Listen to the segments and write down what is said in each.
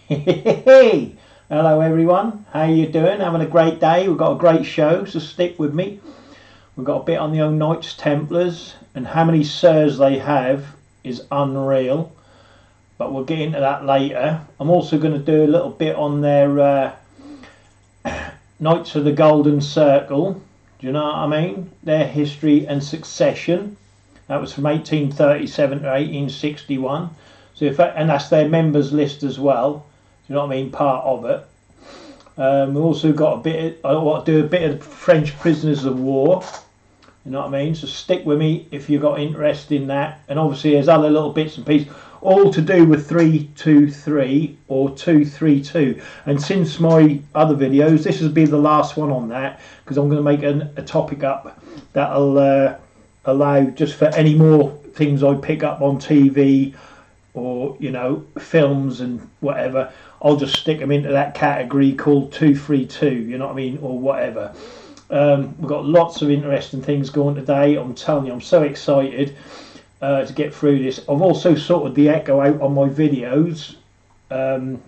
Hey, hello everyone, how you doing? Having a great day? We've got a great show, so stick with me. We've got a bit on the old Knights Templars, and how many sirs they have is unreal, but we'll get into that later. I'm also going to do a little bit on their Knights of the Golden Circle. Do you know what I mean? Their history and succession. That was from 1837 to 1861. So and that's their members list as well. Do you know what I mean? Part of it. We've also got a bit. I want to do a bit of French prisoners of war. You know what I mean? So stick with me if you've got interest in that. And obviously there's other little bits and pieces, all to do with 323 or 232. And since my other videos, this will be the last one on that, because I'm going to make a topic up that'll allow just for any more things I pick up on TV or, you know, films and whatever. I'll just stick them into that category called 232, you know what I mean, or whatever. We've got lots of interesting things going today. I'm telling you, I'm so excited to get through this. I've also sorted the echo out on my videos,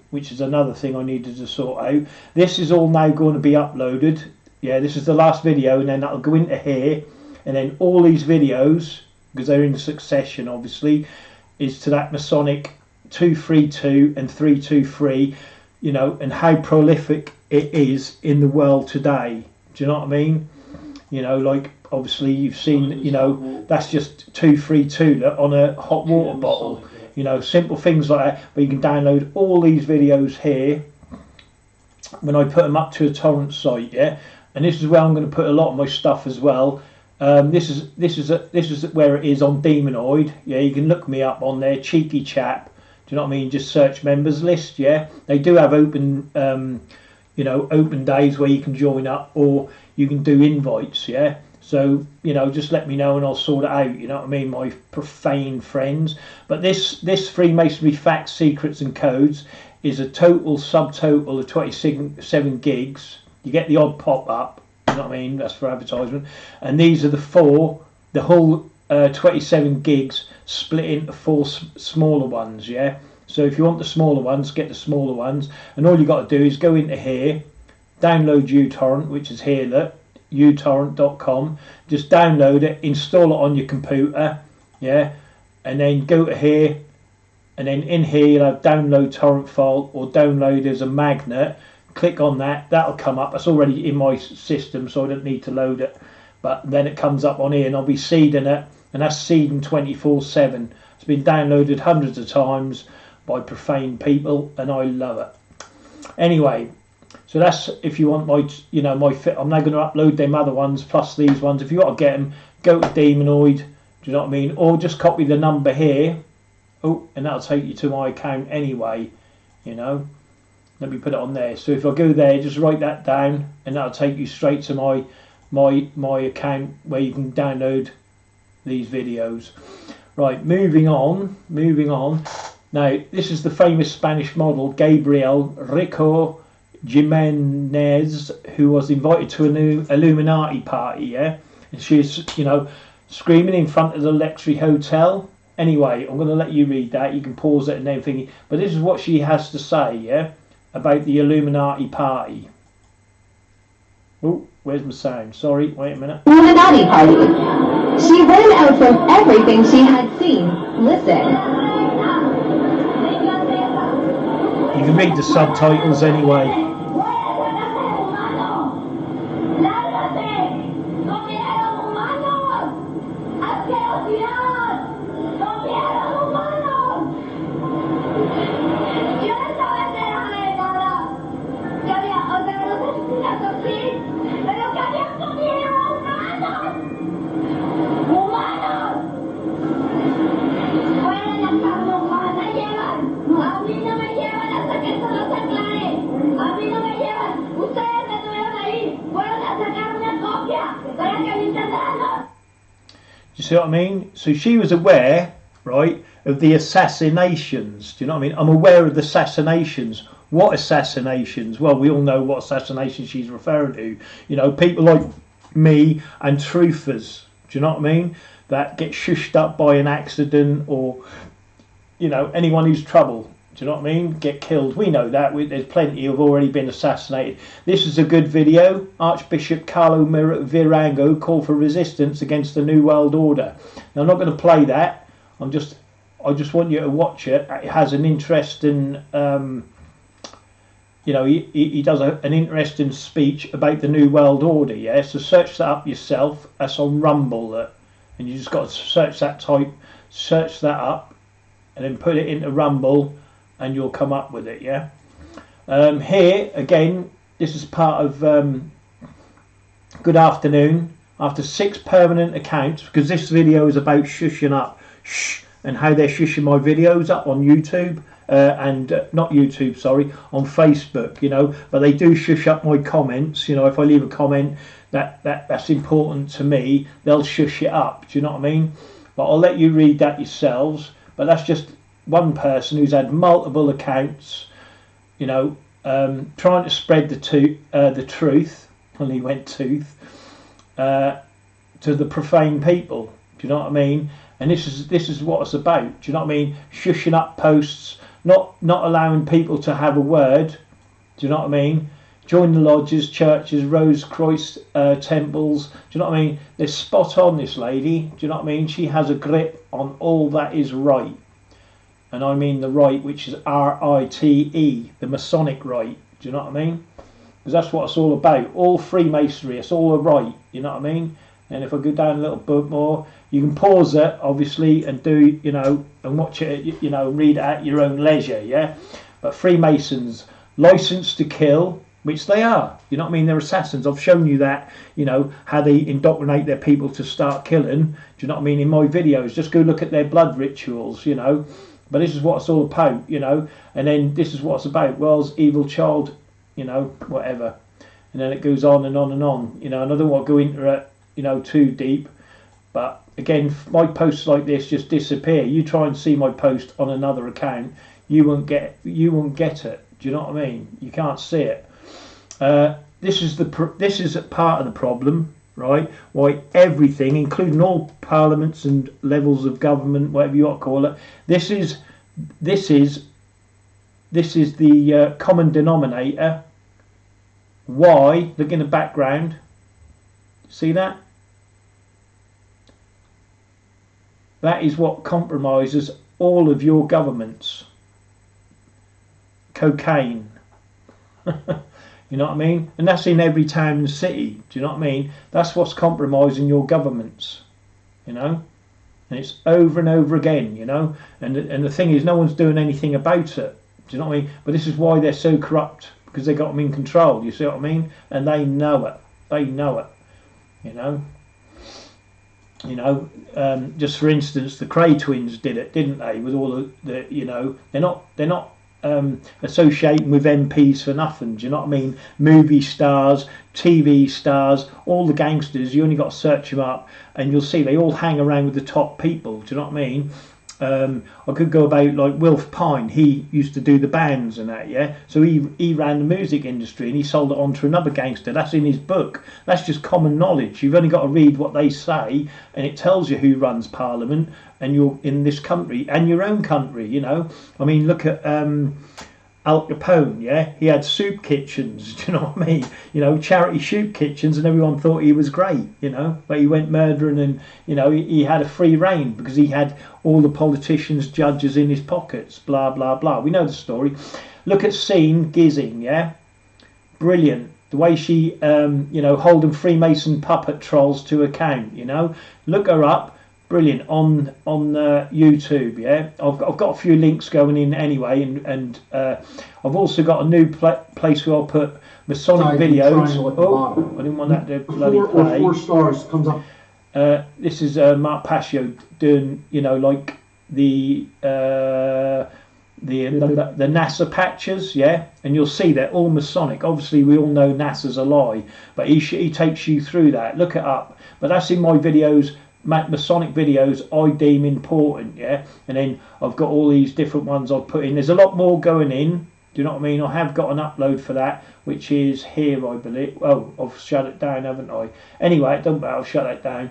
which is another thing I needed to sort out. This is all now going to be uploaded. Yeah, this is the last video, and then that'll go into here, and then all these videos, because they're in succession obviously, is to that Masonic 232 and 323, you know, and how prolific it is in the world today. Do you know what I mean? You know, like obviously you've seen, you know, that's just 232 on a hot water bottle. You know, simple things like that. But you can download all these videos here when I put them up to a torrent site. Yeah, and this is where I'm going to put a lot of my stuff as well. This is where it is on Demonoid. Yeah, you can look me up on there, cheeky chap. Do you know what I mean? Just search members list. Yeah, they do have open, you know, open days where you can join up, or you can do invites. Yeah, so you know, just let me know and I'll sort it out. You know what I mean, my profane friends. But this Freemasonry facts, secrets, and codes is a total subtotal of 27 gigs. You get the odd pop up. You know what I mean? That's for advertisement. And these are the whole 27 gigs split into 4 smaller ones. Yeah. So if you want the smaller ones, get the smaller ones. And all you got to do is go into here, download uTorrent, which is here, look, utorrent.com. Just download it, install it on your computer. Yeah. And then go to here, and then in here you'll have download torrent file or download as a magnet. Click on that, that'll come up. That's already in my system, so I don't need to load it. But then it comes up on here, and I'll be seeding it, and that's seeding 24/7. It's been downloaded hundreds of times by profane people, and I love it. Anyway, so that's if you want my, you know, my fit. I'm now going to upload them other ones plus these ones. If you want to get them, go to Demonoid. Do you know what I mean? Or just copy the number here. Oh, and that'll take you to my account anyway. You know. Let me put it on there. So if I go there, just write that down, and that'll take you straight to my account where you can download these videos. Right, moving on. Now, this is the famous Spanish model, Gabriel Rico Jimenez, who was invited to an Illuminati party, yeah? And she's, you know, screaming in front of the luxury hotel. Anyway, I'm going to let you read that. You can pause it and everything. But this is what she has to say, yeah? About the Illuminati party. Oh, where's my sound? Sorry, wait a minute. Illuminati party. She ran out from everything she had seen. Listen. You can read the subtitles anyway. You see what I mean? So she was aware, right, of the assassinations. Do you know what I mean? I'm aware of the assassinations. What assassinations? Well, we all know what assassinations she's referring to. You know, people like me and truthers. Do you know what I mean? That get shushed up by an accident, or, you know, anyone who's trouble. Do you know what I mean? Get killed. We know that. There's plenty who've already been assassinated. This is a good video. Archbishop Carlo Virango called for resistance against the New World Order. Now, I'm not going to play that. I just want you to watch it. It has an interesting, you know, he does an interesting speech about the New World Order. Yeah, so search that up yourself. That's on Rumble, and you just got to search that up, and then put it into Rumble. And you'll come up with it, yeah. Here again, this is part of Good Afternoon. After 6 permanent accounts, because this video is about shushing up, and how they're shushing my videos up on YouTube and not YouTube, sorry, on Facebook, you know. But they do shush up my comments, you know. If I leave a comment that's important to me, they'll shush it up. Do you know what I mean? But I'll let you read that yourselves. But that's just one person who's had multiple accounts, you know, trying to spread the truth, only went tooth, to the profane people. Do you know what I mean? And this is what it's about. Do you know what I mean? Shushing up posts, not allowing people to have a word. Do you know what I mean? Join the lodges, churches, Rose Christ temples. Do you know what I mean? They're spot on, this lady. Do you know what I mean? She has a grip on all that is right. And I mean the right, which is R-I-T-E, the Masonic right. Do you know what I mean? Because that's what it's all about. All Freemasonry, it's all a right. You know what I mean? And if I go down a little bit more, you can pause it, obviously, and do, you know, and watch it, you know, read it at your own leisure, yeah? But Freemasons, licensed to kill, which they are. You know what I mean? They're assassins. I've shown you that, you know, how they indoctrinate their people to start killing. Do you know what I mean? In my videos, just go look at their blood rituals, you know. But this is what it's all about, you know, and then this is what it's about. Wells, evil child, you know, whatever. And then it goes on and on and on, you know, and I don't want to go into it, you know, too deep. But again, my posts like this just disappear. You try and see my post on another account, you won't get it. Do you know what I mean? You can't see it. This is part of the problem, right? Why everything, including all parliaments and levels of government, whatever you want to call it, this is the common denominator. Why? Look in the background. See that? That is what compromises all of your governments. Cocaine. You know what I mean? And that's in every town and city. Do you know what I mean? That's what's compromising your governments. You know? And it's over and over again, you know? And the thing is, no one's doing anything about it. Do you know what I mean? But this is why they're so corrupt. Because they got them in control. You see what I mean? And they know it. They know it. You know? You know, just for instance, the Cray twins did it, didn't they? With all the you know, they're not associating with MPs for nothing. Do you know what I mean? Movie stars, TV stars, all the gangsters. You only got to search them up, and you'll see they all hang around with the top people. Do you know what I mean? I could go about like Wilf Pine. He used to do the bands and that, yeah. So he ran the music industry and he sold it on to another gangster. That's in his book. That's just common knowledge. You've only got to read what they say, and it tells you who runs Parliament and you're in this country and your own country. You know, I mean, look at Al Capone, yeah, he had soup kitchens, do you know what I mean? You know, charity soup kitchens, and everyone thought he was great, you know, but he went murdering, and, you know, he had a free reign because he had all the politicians, judges in his pockets, blah, blah, blah. We know the story. Look at Scene Gizzing, yeah? Brilliant. The way she, you know, holding Freemason puppet trolls to account, you know? Look her up. Brilliant on YouTube, yeah. I've got a few links going in anyway, and I've also got a new place where I'll put Masonic videos. Oh, I didn't want that to bloody play. 4 stars comes up. This is Mark Pasio doing, you know, like the NASA patches, yeah, and you'll see they're all Masonic. Obviously, we all know NASA's a lie, but he takes you through that. Look it up. But that's in my videos. Masonic videos I deem important, yeah, and then I've got all these different ones I've put in. There's a lot more going in, do you know what I mean? I have got an upload for that, which is here, I believe. Oh, I've shut it down, haven't I? Anyway, it doesn't matter, I'll shut that down.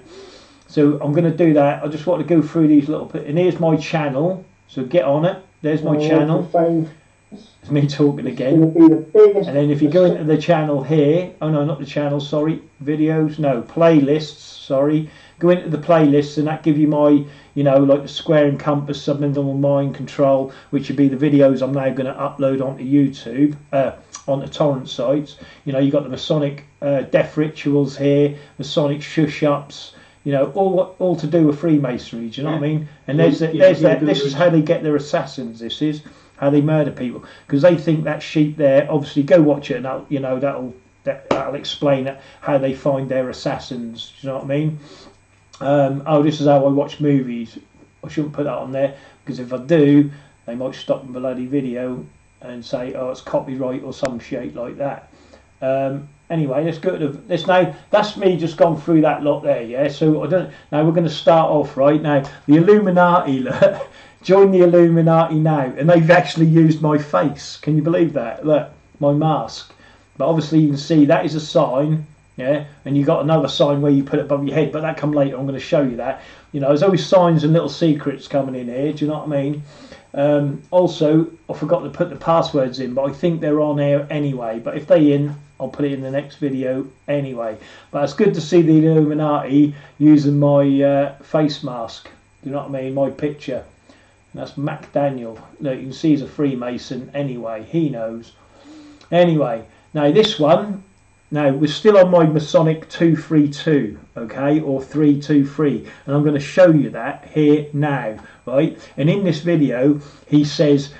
So I'm going to do that. I just want to go through these little bit, and here's my channel, so get on it, There's my channel. Profane. It's me talking again. It's going to be the biggest. And then if you go into the channel here, oh no, not the channel, sorry, videos, no, playlists, sorry. Go into the playlists and that give you my, you know, like the square and compass, subliminal mind control, which would be the videos I'm now going to upload onto YouTube, onto torrent sites. You know, you got the Masonic death rituals here, Masonic shush-ups, you know, all to do with Freemasonry, do you know what I mean? And there's that, this is how they get their assassins, this is how they murder people, because they think that sheet there, obviously go watch it and that'll, you know, that'll explain how they find their assassins, do you know what I mean? Oh, this is how I watch movies. I shouldn't put that on there, because if I do, they might stop the bloody video and say, oh, it's copyright or some shit like that. Anyway, let's go to this now. That's me just gone through that lot there, yeah. So now we're going to start off right now. The Illuminati, look, join the Illuminati now, and they've actually used my face. Can you believe that? Look, my mask. But obviously you can see that is a sign. Yeah, and you got another sign where you put it above your head, but that come later. I'm going to show you that. You know, there's always signs and little secrets coming in here. Do you know what I mean? Also, I forgot to put the passwords in, but I think they're on here anyway. But if they're in, I'll put it in the next video anyway. But it's good to see the Illuminati using my face mask. Do you know what I mean? My picture. And that's Mac Daniel. Look, you can see he's a Freemason anyway. He knows. Anyway, now this one. Now, we're still on my Masonic 232, okay, or 323, and I'm going to show you that here now, right? And in this video, he says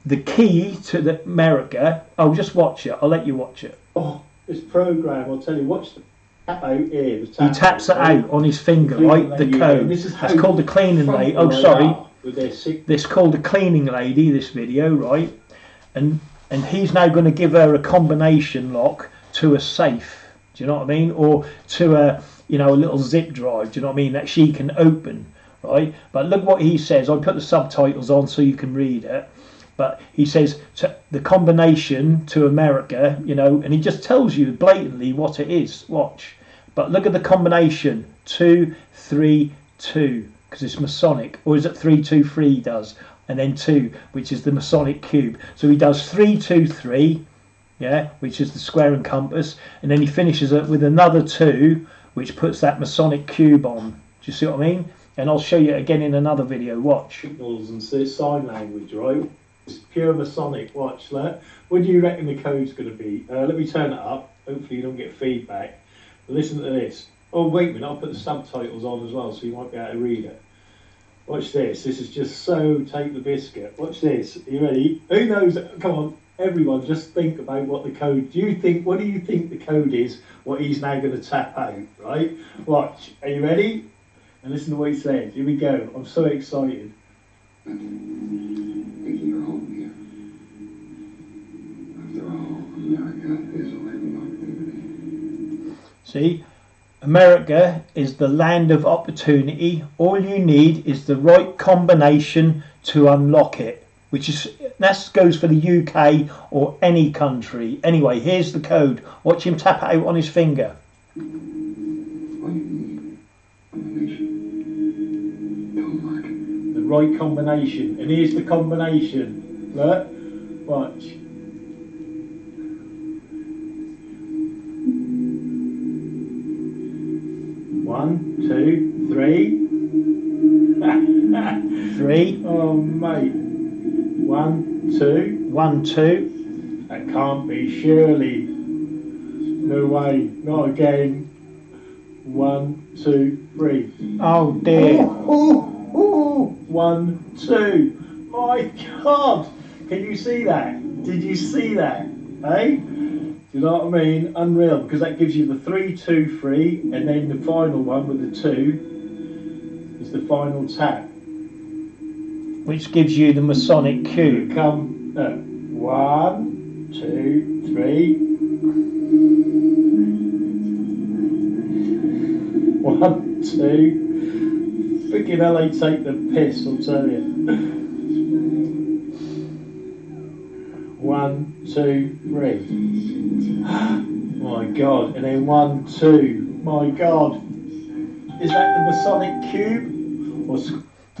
the key to the America. Oh, just watch it. I'll let you watch it. Oh, this program, I'll tell you, watch the tap out here. He taps it out on his finger, right? The code. It's called the cleaning lady. Oh, sorry. This called the cleaning lady, this video, right? And he's now going to give her a combination lock to a safe, do you know what I mean, or to a, you know, a little zip drive, do you know what I mean, that she can open, right? But look what he says. I put the subtitles on so you can read it, but he says the combination to America, you know, and he just tells you blatantly what it is. Watch, but look at the combination 232, because it's Masonic, or is it 323 he does, and then 2, which is the Masonic cube. So he does 323. Yeah, which is the square and compass, and then he finishes it with another 2, which puts that Masonic cube on. Do you see what I mean? And I'll show you again in another video. Watch. Signals and sign language, right? It's pure Masonic. Watch that. What do you reckon the code's going to be? Let me turn it up. Hopefully you don't get feedback. But listen to this. Oh, wait a minute. I'll put the subtitles on as well, so you might be able to read it. Watch this. This is just so take the biscuit. Watch this. Are you ready? Who knows? Come on. Everyone, just think about what the code. What do you think the code is? What he's now going to tap out, right? Watch. Are you ready? And listen to what he says. Here we go. I'm so excited. Thinking you're home here. After all, America is a living opportunity. See, America is the land of opportunity. All you need is the right combination to unlock it. That goes for the UK or any country. Anyway, here's the code. Watch him tap it out on his finger. All you need, combination. Don't like it. The right combination. And here's the combination. Look. Watch. One, two, three. 3. Oh, mate. 1, 2. 1, 2. That can't be, surely. No way. Not again. 1, 2, 3. Oh dear. Oh, 1, 2. My God. Can you see that? Did you see that? Eh? Do you know what I mean? Unreal. Because that gives you the 3, 2, 3. And then the final one with the 2 is the final tap. Which gives you the Masonic cube. Come, 1, 2, 3. 1, 2. Freaking hell, they take the piss, I'll tell you. 1, 2, 3. My God. And then 1, 2. My God. Is that the Masonic cube? Or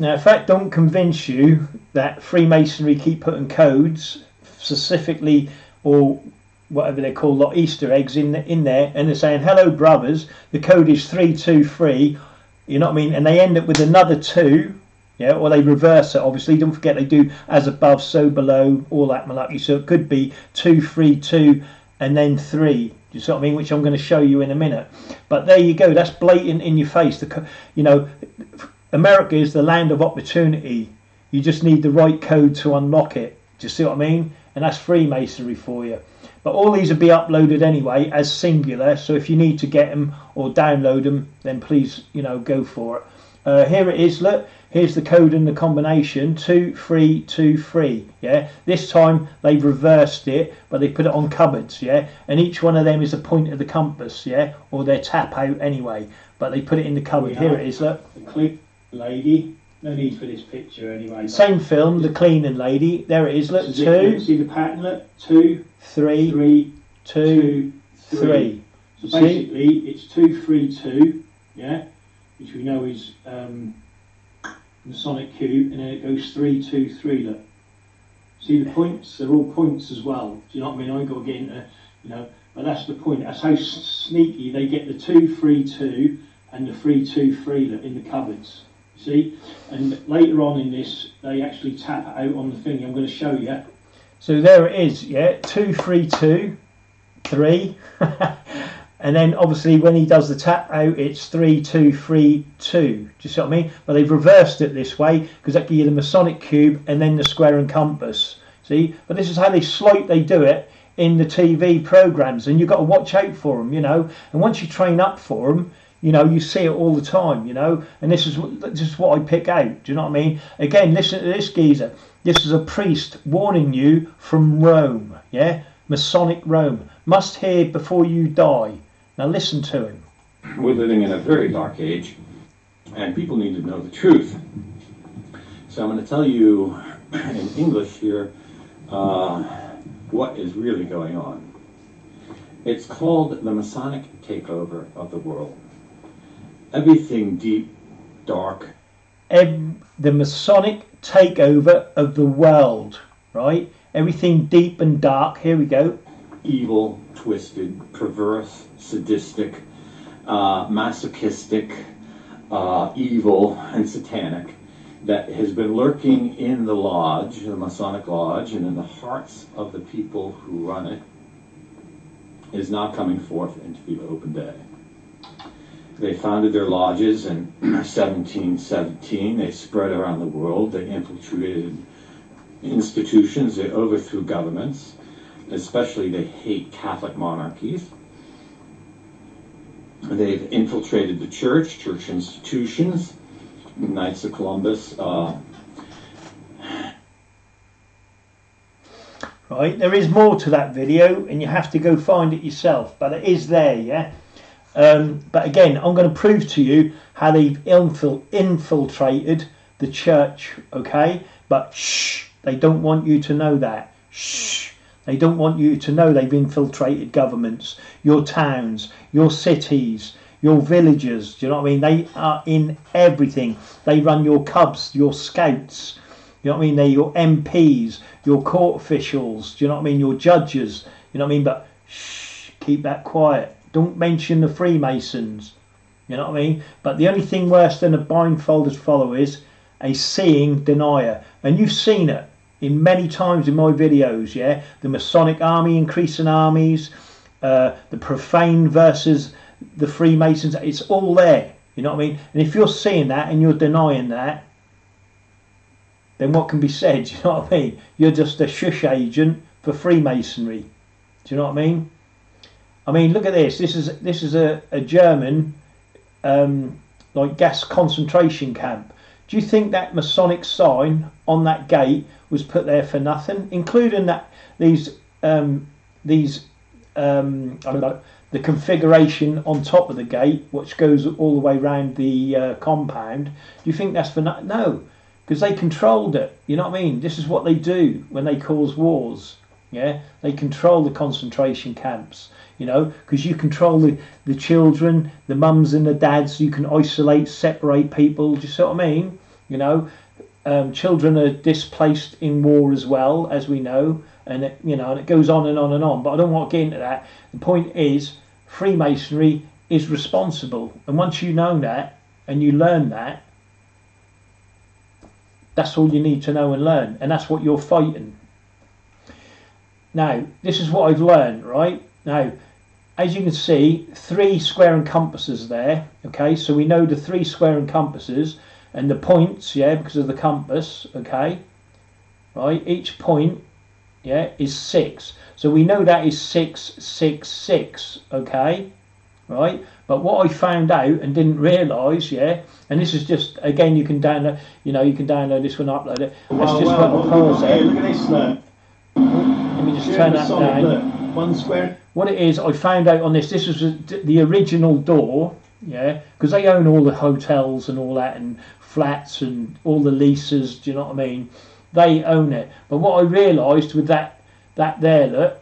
now, if that don't convince you, that Freemasonry keep putting codes specifically, or whatever they call, like Easter eggs in there, and they're saying, hello brothers, the code is 323, you know what I mean, and they end up with another 2, yeah, or they reverse it, obviously. Don't forget they do as above so below, all that malarkey, so it could be 232 and then 3, you see what I mean, which I'm going to show you in a minute. But there you go, that's blatant in your face. You know, America is the land of opportunity. You just need the right code to unlock it. Do you see what I mean? And that's Freemasonry for you. But all these will be uploaded anyway as singular, so if you need to get them or download them, then please, you know, go for it. Here it is, look, here's the code and the combination, 2323, yeah. This time they've reversed it, but they put it on cupboards, yeah, and each one of them is a point of the compass, yeah, or their tap out anyway, but they put it in the cupboard. Here it is, look. The clip lady. No need for this picture anyway. Same film, the cleaning lady. There it is, look, 2. See the pattern, look, 2, 3, 3, 2, 3. So basically, it's 232, yeah, which we know is Masonic cube, and then it goes 323. Look, see the points? They're all points as well. Do you know what I mean? I ain't got to get into, you know, but that's the point. That's how sneaky they get the 232 and the 323 in the cupboards. See, and later on in this, they actually tap it out on the thing. I'm going to show you. So there it is, yeah, 232, 3, and then obviously when he does the tap out, it's 3232. Do you see what I mean? But they've reversed it this way because that gives you the Masonic cube and then the square and compass. See, but this is how they do it in the TV programs, and you've got to watch out for them, you know. And once you train up for them, you know, you see it all the time, you know, and this is what I pick out. Do you know what I mean? Again, listen to this geezer. This is a priest warning you from Rome, yeah? Masonic Rome. Must hear before you die. Now listen to him. We're living in a very dark age, and people need to know the truth. So I'm going to tell you in English here what is really going on. It's called the Masonic takeover of the world. Everything deep, dark. The Masonic takeover of the world, right? Everything deep and dark. Here we go. Evil, twisted, perverse, sadistic, masochistic, evil, and satanic that has been lurking in the lodge, the Masonic lodge, and in the hearts of the people who run it, is now coming forth into the open day. They founded their lodges in 1717. They spread around the world. They infiltrated institutions. They overthrew governments. Especially, they hate Catholic monarchies. They've infiltrated the church institutions, Knights of Columbus. Right, there is more to that video, and you have to go find it yourself, but it is there, yeah? But again, I'm going to prove to you how they've infiltrated the church, okay? But shh, they don't want you to know that. Shh, they don't want you to know they've infiltrated governments, your towns, your cities, your villages. Do you know what I mean? They are in everything. They run your cubs, your scouts. You know what I mean? They're your MPs, your court officials. Do you know what I mean? Your judges. You know what I mean? But shh, keep that quiet. Don't mention the Freemasons, you know what I mean? But the only thing worse than a blindfolded follower is a seeing denier. And you've seen it in many times in my videos, yeah? The Masonic army increasing armies, the Profane versus the Freemasons, it's all there, you know what I mean? And if you're seeing that and you're denying that, then what can be said, you know what I mean? You're just a shush agent for Freemasonry, do you know what I mean? I mean, look at this. This is a German like gas concentration camp. Do you think that Masonic sign on that gate was put there for nothing, including that the configuration on top of the gate, which goes all the way around the compound? Do you think that's for nothing? No, because they controlled it. You know what I mean? This is what they do when they cause wars. Yeah, they control the concentration camps. You know, because you control the children, the mums and the dads. You can isolate, separate people. Do you see what I mean? You know, children are displaced in war as well, as we know, and it, you know, and it goes on and on and on. But I don't want to get into that. The point is, Freemasonry is responsible, and once you know that and you learn that, that's all you need to know and learn, and that's what you're fighting. Now, this is what I've learned, right? Now, as you can see, 3 square and compasses there. Okay, so we know the 3 square and compasses and the points, yeah, because of the compass. Okay, right, each point, yeah, is 6. So we know that is 6, 6, 6. Okay, right. But what I found out and didn't realise, yeah, and this is just, again, you can download, you know, you can download this one, upload it. Let's just pause there. Look at this, look. Let me just turn that down. Look, 1 square. What it is, I found out on this. This was the original door, yeah, because they own all the hotels and all that, and flats and all the leases. Do you know what I mean? They own it. But what I realised with that there, look,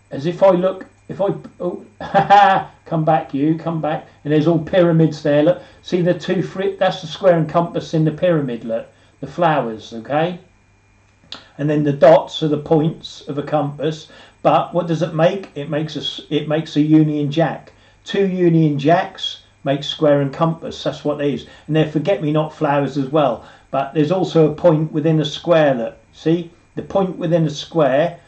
as if I look, if I come back, and there's all pyramids there. Look, see the 2 that's the square and compass in the pyramid. Look, the flowers, okay, and then the dots are the points of a compass. But what does it make? It makes a Union Jack. 2 Union Jacks make square and compass. That's what it is. And they're forget-me-not flowers as well. But there's also a point within a square. Look, see the point within a square.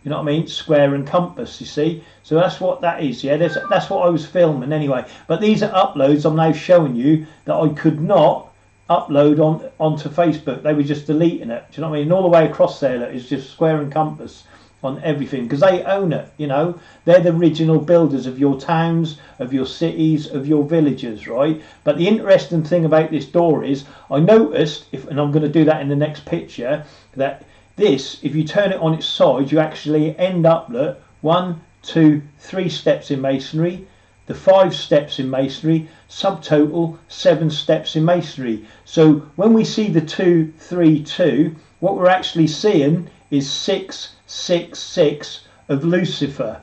You know what I mean? Square and compass. You see. So that's what that is. Yeah, that's what I was filming anyway. But these are uploads I'm now showing you that I could not upload onto Facebook. They were just deleting it. Do you know what I mean? And all the way across there, look, is just square and compass on everything, because they own it. You know, they're the original builders of your towns, of your cities, of your villages, right? But the interesting thing about this door is, I noticed, and I'm going to do that in the next picture, that this, if you turn it on its side, you actually end up, look, 1, 2, 3 steps in masonry, the 5 steps in masonry, subtotal 7 steps in masonry. So when we see the 2, 3, 2, what we're actually seeing is 6, 6, 6 of Lucifer.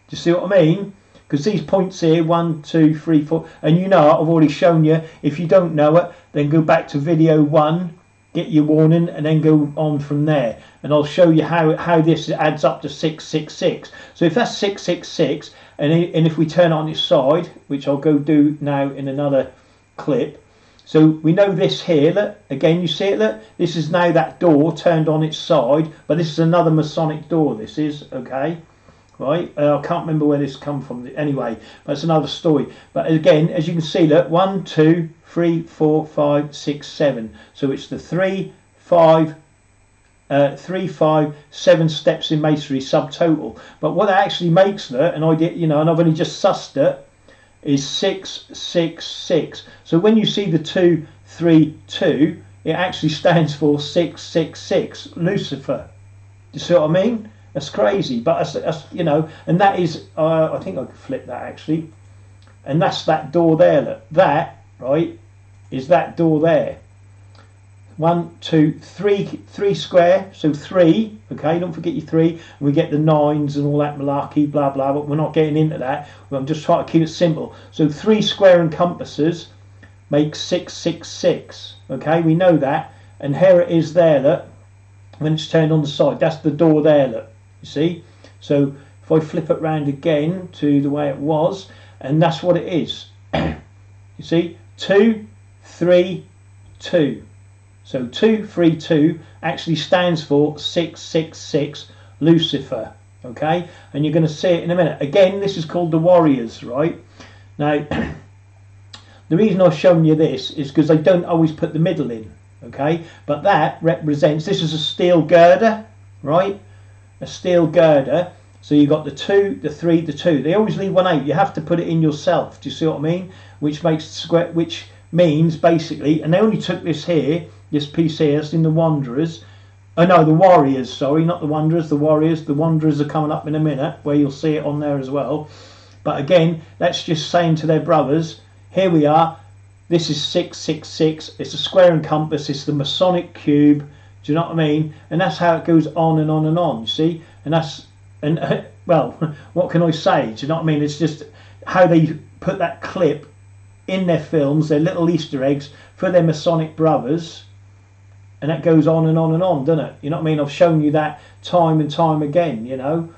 Do you see what I mean? Because these points here, 1, 2, 3, 4, and you know, I've already shown you. If you don't know it, then go back to video 1, get your warning, and then go on from there. And I'll show you how this adds up to 6, 6, 6. So if that's 6, 6, 6, and if we turn on its side, which I'll go do now in another clip. So we know this here, look, again, you see it, look, this is now that door turned on its side, but this is another Masonic door, this is, okay, right, I can't remember where this come from, anyway, that's another story. But again, as you can see, look, 1, 2, 3, 4, 5, 6, 7, so it's the 3, 5, 7 steps in masonry subtotal. But what it actually makes, look, and I did, you know, and I've only just sussed it, is 6, 6, 6. So when you see the 2, 3, 2, it actually stands for 6, 6, 6, Lucifer. Do you see what I mean? That's crazy, but that's you know, and that is, I think I could flip that actually, and that's that door there. Look, that, right, is that door there. 1, 2, 3 square, so 3, okay, don't forget your 3, and we get the 9s and all that malarkey, blah blah, but we're not getting into that. I'm just trying to keep it simple. So 3 square and compasses make 6, 6, 6, okay, we know that, and here it is there, look, when it's turned on the side, that's the door there, look, you see. So if I flip it round again to the way it was, and that's what it is. You see, 2, 3, 2. So 2, 3, 2 actually stands for 6, 6, 6, Lucifer. Okay, and you're going to see it in a minute. Again, this is called the Warriors, right? Now, the reason I've shown you this is because they don't always put the middle in. Okay, but that represents, this is a steel girder, right? A steel girder. So you've got the 2, the 3, the 2. They always leave one out. You have to put it in yourself. Do you see what I mean? Which makes square, which means basically, and they only took this here, this piece here, it's in the Wanderers. Oh no, the Warriors, sorry, not the Wanderers, the Warriors. The Wanderers are coming up in a minute, where you'll see it on there as well. But again, that's just saying to their brothers, here we are, this is 6, 6, 6, it's a square and compass, it's the Masonic cube, do you know what I mean? And that's how it goes on and on and on, you see? And that's, and well, what can I say, do you know what I mean? It's just how they put that clip in their films, their little Easter eggs for their Masonic brothers. and that goes on and on and on, doesn't it? You know what I mean? I've shown you that time and time again, you know.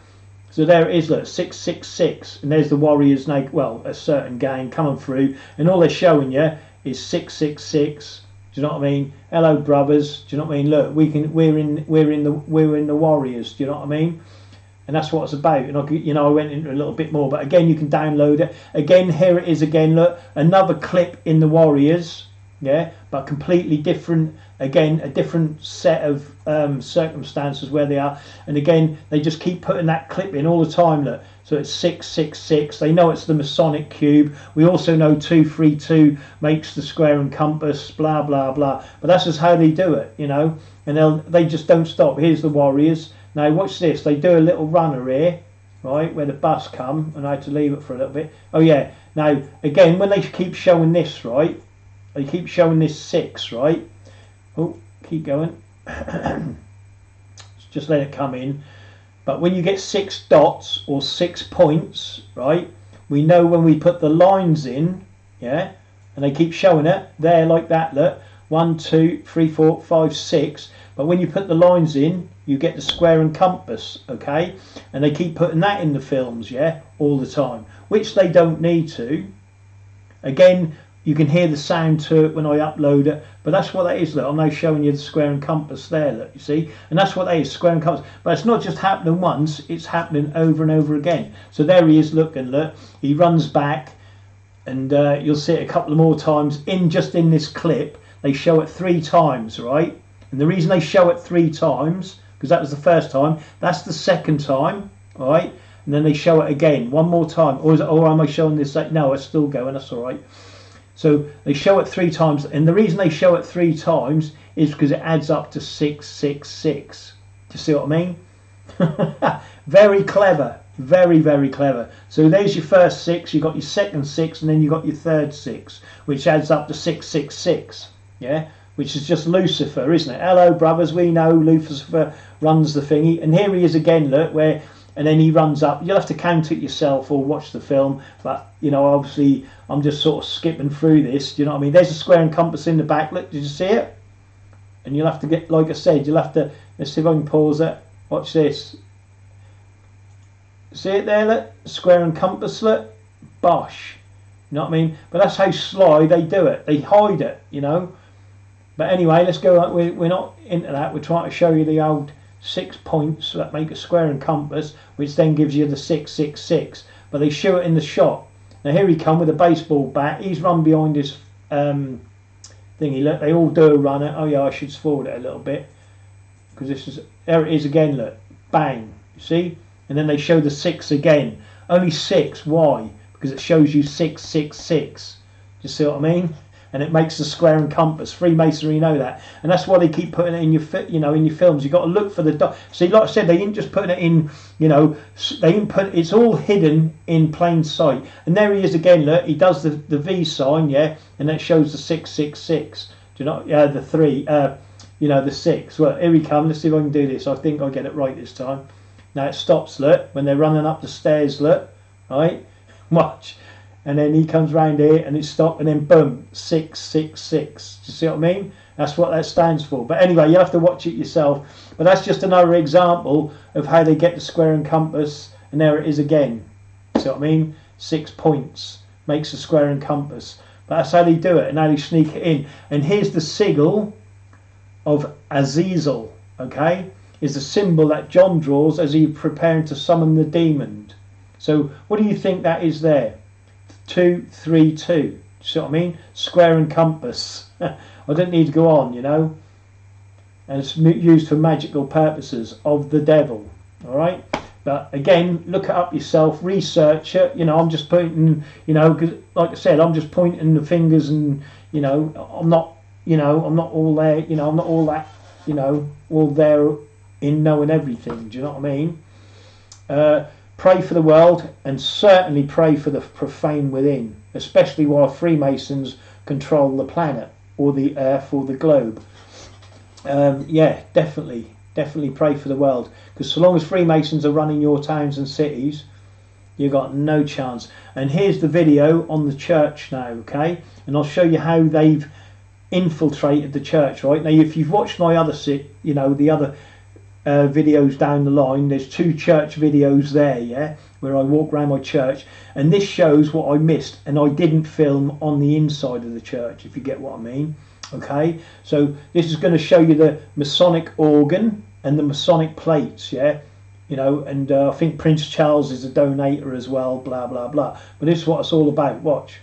So there it is, look, 666, and there's the Warriors, well, a certain gang coming through, and all they're showing you is 666. Do you know what I mean? Hello, brothers. Do you know what I mean? Look, we're in the Warriors. Do you know what I mean? And that's what it's about. And I went into a little bit more, but again, you can download it. Again, here it is again. Look, another clip in the Warriors. Yeah, but completely different. Again, a different set of circumstances where they are. And again, they just keep putting that clip in all the time. Look, so it's 666. They know it's the Masonic cube. We also know 232 makes the square and compass. Blah blah blah. But that's just how they do it, you know. And they just don't stop. Here's the Warriors. Now watch this. They do a little runner here, right, where the bus come, and I had to leave it for a little bit. Oh yeah. Now again, when they keep showing this, right. They keep showing this 6, right? Oh, keep going. Just let it come in. But when you get 6 dots or 6 points, right? We know when we put the lines in, yeah? And they keep showing it there like that, look. 1, 2, 3, 4, 5, 6. But when you put the lines in, you get the square and compass, okay? And they keep putting that in the films, yeah? All the time. Which they don't need to. Again, you can hear the sound to it when I upload it, but that's what that is. Look, I'm now showing you the square and compass there, look, you see, and that's what that is, square and compass. But it's not just happening once, it's happening over and over again. So there he is, look, he runs back, and you'll see it a couple of more times just in this clip. They show it 3 times, right? And the reason they show it 3 times, because that was the first time, that's the second time, right? And then they show it again one more time. Or am I showing this? No, it's still going, that's all right. So they show it 3 times, and the reason they show it 3 times is because it adds up to 666. Do you see what I mean? Very clever, very, very clever. So there's your first 6, you got your second 6, and then you got your third 6, which adds up to 666. Yeah, which is just Lucifer, isn't it? Hello, brothers. We know Lucifer runs the thingy, and here he is again. Look where. And then he runs up. You'll have to count it yourself or watch the film. But, you know, obviously, I'm just sort of skipping through this. Do you know what I mean? There's a square and compass in the back. Look, did you see it? And you'll have to get, like I said, you'll have to, let's see if I can pause it. Watch this. See it there, look? Square and compass, look? Bosh. You know what I mean? But that's how sly they do it. They hide it, you know? But anyway, let's go. We're not into that. We're trying to show you the old 6 points that make a square and compass, which then gives you the 666. But they show it in the shot. Now here he come with a baseball bat. He's run behind his thingy. Look, they all do a runner. Oh yeah, I should forward it a little bit because this is there. It is again. Look, bang. You see? And then they show the 6 again. Only 6. Why? Because it shows you 666. Do you see what I mean? And it makes the square and compass. Freemasonry know that, and that's why they keep putting it in your, in your films. You've got to look for the see, like I said, they didn't just put it in, they didn't put. It's all hidden in plain sight. And there he is again. Look, he does the V sign, yeah, and that shows the 666. Do you know? Yeah, the 3. The 6. Well, here we come. Let's see if I can do this. I think I get it right this time. Now it stops. Look, when they're running up the stairs. Look, right. Watch. And then he comes round here and it stopped, and then boom, 666. Do you see what I mean? That's what that stands for. But anyway, you have to watch it yourself. But that's just another example of how they get the square and compass. And there it is again. See what I mean? 6 points makes a square and compass. But that's how they do it, and how they sneak it in. And here's the sigil of Azazel. Okay, is the symbol that John draws as he's preparing to summon the demon. So what do you think that is there? 232. See what I mean? Square and compass. I don't need to go on, and it's used for magical purposes of the devil. All right, but again, look it up yourself, research it. I'm just pointing, because like I said, I'm just pointing the fingers, and I'm not all there. I'm not all that, all there in knowing everything. Do you know what I mean? Pray for the world, and certainly pray for the profane within, especially while Freemasons control the planet or the earth or the globe. Yeah, definitely pray for the world, because so long as Freemasons are running your towns and cities, you've got no chance. And here's the video on the church now, okay? And I'll show you how they've infiltrated the church, right? Now, if you've watched my other the other videos down the line, there's 2 church videos there, yeah, where I walk around my church, and this shows what I missed, and I didn't film on the inside of the church, if you get what I mean. Okay, so this is going to show you the Masonic organ and the Masonic plates, yeah, and I think Prince Charles is a donator as well, blah blah blah. But this is what it's all about. Watch.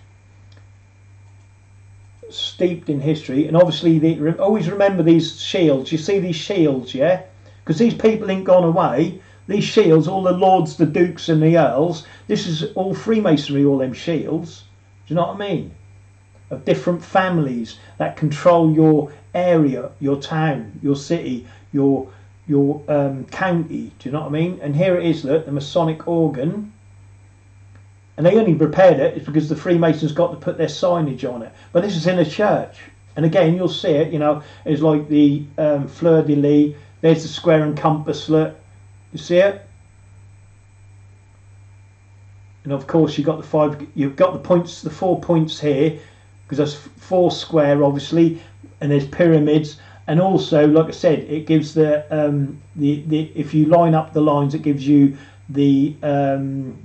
Steeped in history, and obviously always remember these shields. You see these shields, yeah, because these people ain't gone away. These shields, all the lords, the dukes and the earls, this is all Freemasonry, all them shields. Do you know what I mean? Of different families that control your area, your town, your city, your county. Do you know what I mean? And here it is, look, the Masonic organ. And they only prepared it because the Freemasons got to put their signage on it. But this is in a church. And again, you'll see it, it's like the fleur-de-lis. There's the square and compass, look. You see it? And of course, you've got the points, the 4 points here, because that's 4 square, obviously. And there's pyramids. And also, like I said, it gives the if you line up the lines, it gives you the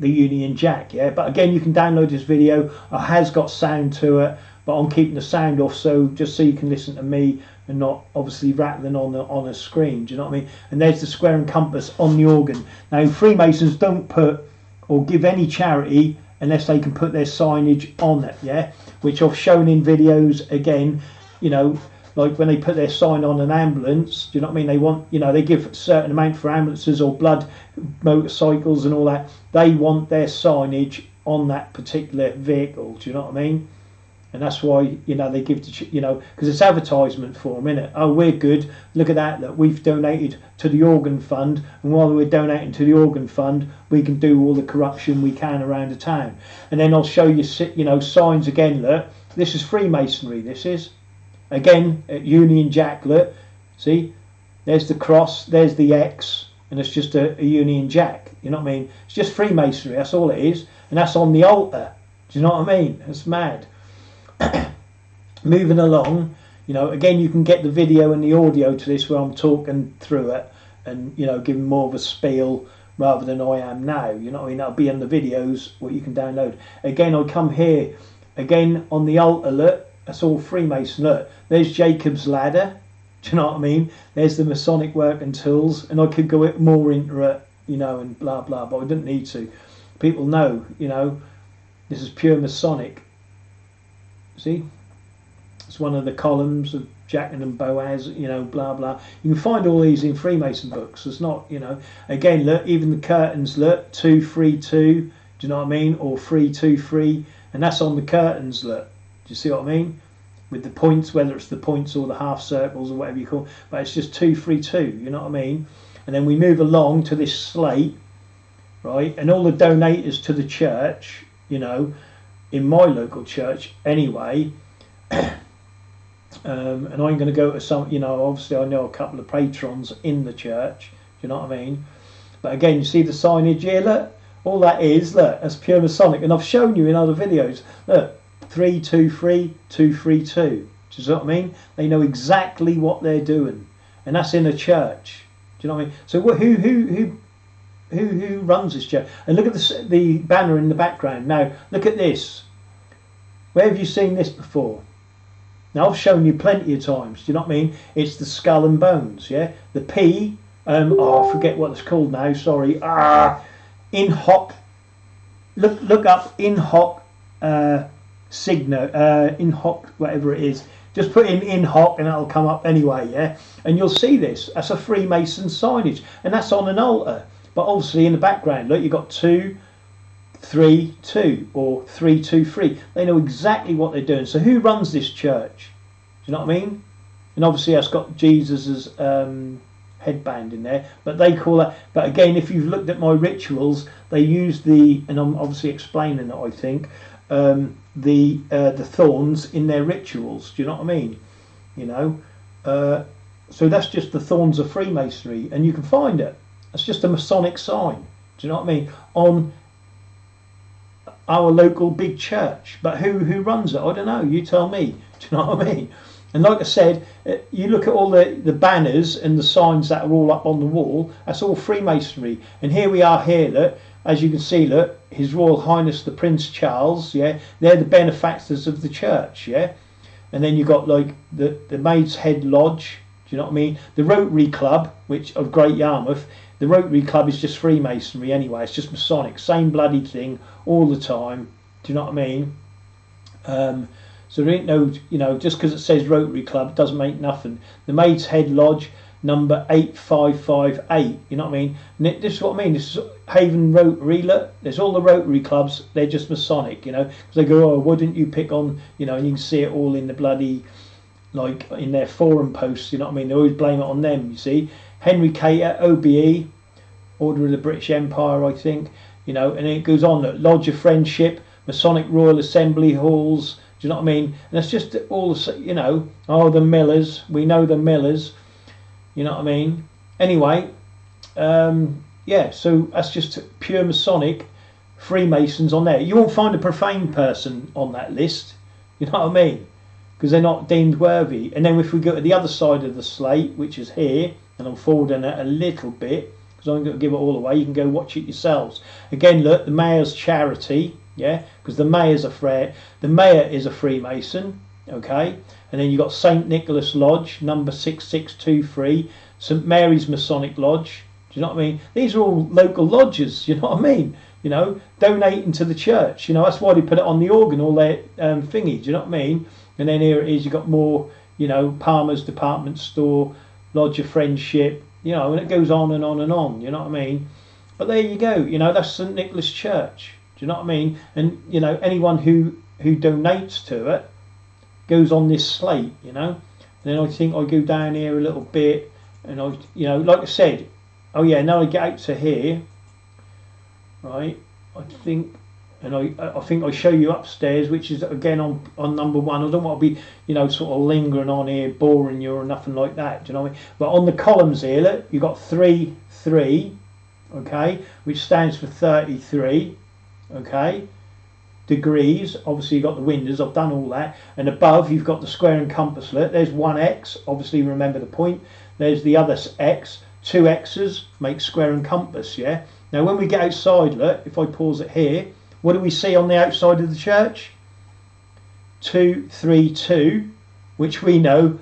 Union Jack, yeah. But again, you can download this video. It has got sound to it, but I'm keeping the sound off, so just so you can listen to me and not obviously rattling on a screen. Do you know what I mean? And there's the square and compass on the organ. Now, Freemasons don't put or give any charity unless they can put their signage on it, yeah. Which I've shown in videos again. Like when they put their sign on an ambulance, do you know what I mean? They want, they give a certain amount for ambulances or blood motorcycles and all that. They want their signage on that particular vehicle. Do you know what I mean? And that's why, they give to, because it's advertisement for them, innit? Oh, we're good. Look at that. Look, we've donated to the organ fund. And while we're donating to the organ fund, we can do all the corruption we can around the town. And then I'll show you, signs again. Look, this is Freemasonry. This is. Again, at Union Jack, look, see, there's the cross, there's the X, and it's just a Union Jack, you know what I mean? It's just Freemasonry, that's all it is, and that's on the altar, do you know what I mean? It's mad. Moving along, again, you can get the video and the audio to this where I'm talking through it, and, giving more of a spiel rather than I am now, you know what I mean? That'll be in the videos, what you can download. Again, I'll come here, again, on the altar, look. That's all Freemason. Look, there's Jacob's ladder. Do you know what I mean? There's the Masonic work and tools, and I could go more into it, and blah blah, but I didn't need to. People know, this is pure Masonic. See, it's one of the columns of Jack and Boaz, blah blah. You can find all these in Freemason books. It's not, Again, look, even the curtains. Look, 232. Do you know what I mean? Or 323, and that's on the curtains. Look. Do you see what I mean? With the points, whether it's the points or the half circles or whatever you call it, but it's just 232, you know what I mean? And then we move along to this slate, right? And all the donators to the church, in my local church anyway, and I'm going to go to some, obviously I know a couple of patrons in the church, you know what I mean? But again, you see the signage here, look, all that is, look, that's pure Masonic, and I've shown you in other videos, look, 323, 232. Do you know what I mean? They know exactly what they're doing, and that's in a church. Do you know what I mean? So who runs this church? And look at the banner in the background. Now look at this. Where have you seen this before? Now I've shown you plenty of times. Do you know what I mean? It's the skull and bones. Yeah. The P. I forget what it's called now. Sorry. In hoc. Look up in hoc. Signo, in hoc, whatever it is. Just put in hoc and that'll come up anyway, yeah? And you'll see this. That's a Freemason signage. And that's on an altar. But obviously in the background, look, you've got 232 or 323. They know exactly what they're doing. So who runs this church? Do you know what I mean? And obviously that's got Jesus's headband in there. But they call that... But again, if you've looked at my rituals, they use and I'm obviously explaining it, I think, the thorns in their rituals. Do you know what I mean? So that's just the thorns of Freemasonry, and you can find it. It's just a Masonic sign. Do you know what I mean? On our local big church. But who runs it? I don't know. You tell me. Do you know what I mean? And like I said, you look at all the banners and the signs that are all up on the wall, that's all Freemasonry. And here we are here, look, as you can see, look, His Royal Highness the Prince Charles, yeah, they're the benefactors of the church, yeah. And then you've got like the Maid's Head Lodge, do you know what I mean? The Rotary Club, which of Great Yarmouth, the Rotary Club is just Freemasonry anyway, it's just Masonic, same bloody thing all the time, do you know what I mean? So there ain't no, you know, just because it says Rotary Club, it doesn't make nothing. The Maid's Head Lodge, number 8558, you know what I mean? And this is what I mean, this is Haven Rotary, look, there's all the Rotary clubs, they're just Masonic, you know, because they go, oh, why didn't you pick on, you know, and you can see it all in the bloody, like, in their forum posts, you know what I mean? They always blame it on them, you see. Henry Cater, OBE, Order of the British Empire, I think, you know, and it goes on, look, Lodge of Friendship, Masonic Royal Assembly Halls, do you know what I mean? And that's just all, you know, oh, the Millers, we know the Millers, you know what I mean? Anyway, yeah, so that's just pure Masonic Freemasons on there. You won't find a profane person on that list, you know what I mean? Because they're not deemed worthy. And then if we go to the other side of the slate, which is here, and I'm forwarding it a little bit, because I'm going to give it all away, you can go watch it yourselves. Again, look, the Mayor's Charity, yeah, because the Mayor's the Mayor is a Freemason, okay? And then you've got St. Nicholas Lodge, number 6623, St. Mary's Masonic Lodge, do you know what I mean? These are all local lodges, you know what I mean? You know, donating to the church, you know, that's why they put it on the organ, all their thingy, do you know what I mean? And then here it is, you've got more, you know, Palmer's Department Store, Lodge of Friendship, you know, and it goes on and on and on, you know what I mean? But there you go, you know, that's St. Nicholas Church, do you know what I mean? And, you know, anyone who donates to it goes on this slate, you know? And then I think I go down here a little bit, and I, you know, like I said, oh yeah, now I get out to here, right, I think, and I think I show you upstairs, which is again on number 1. I don't want to be, you know, sort of lingering on here, boring you or nothing like that, do you know what I mean? But on the columns here, look, you've got 3, 3, okay, which stands for 33, okay, degrees. Obviously you've got the windows, I've done all that, and above you've got the square and compass. Look, there's 1x, obviously remember the point, there's the other x, 2 x's make square and compass, yeah? Now when we get outside, look, if I pause it here, what do we see on the outside of the church? 2, 3, 2, which we know,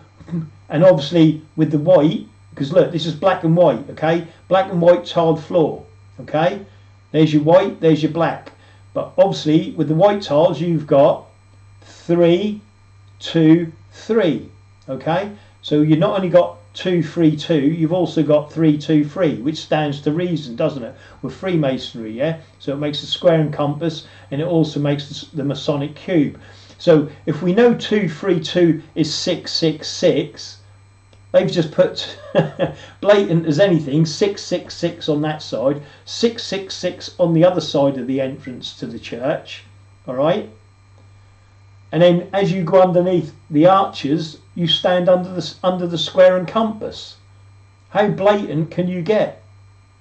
and obviously with the white, because look, this is black and white, okay? Black and white tiled floor, okay? There's your white, there's your black. But obviously with the white tiles you've got 3, 2, 3, okay? So you've not only got 2, 3, 2, you've also got 3, 2, 3, which stands to reason, doesn't it? With Freemasonry, yeah? So it makes a square and compass, and it also makes the Masonic cube. So if we know 2, 3, 2 is 6, 6, 6, they've just put blatant as anything 6, 6, 6 on that side, 6, 6, 6 on the other side of the entrance to the church, all right? And then as you go underneath the arches, you stand under the square and compass. How blatant can you get?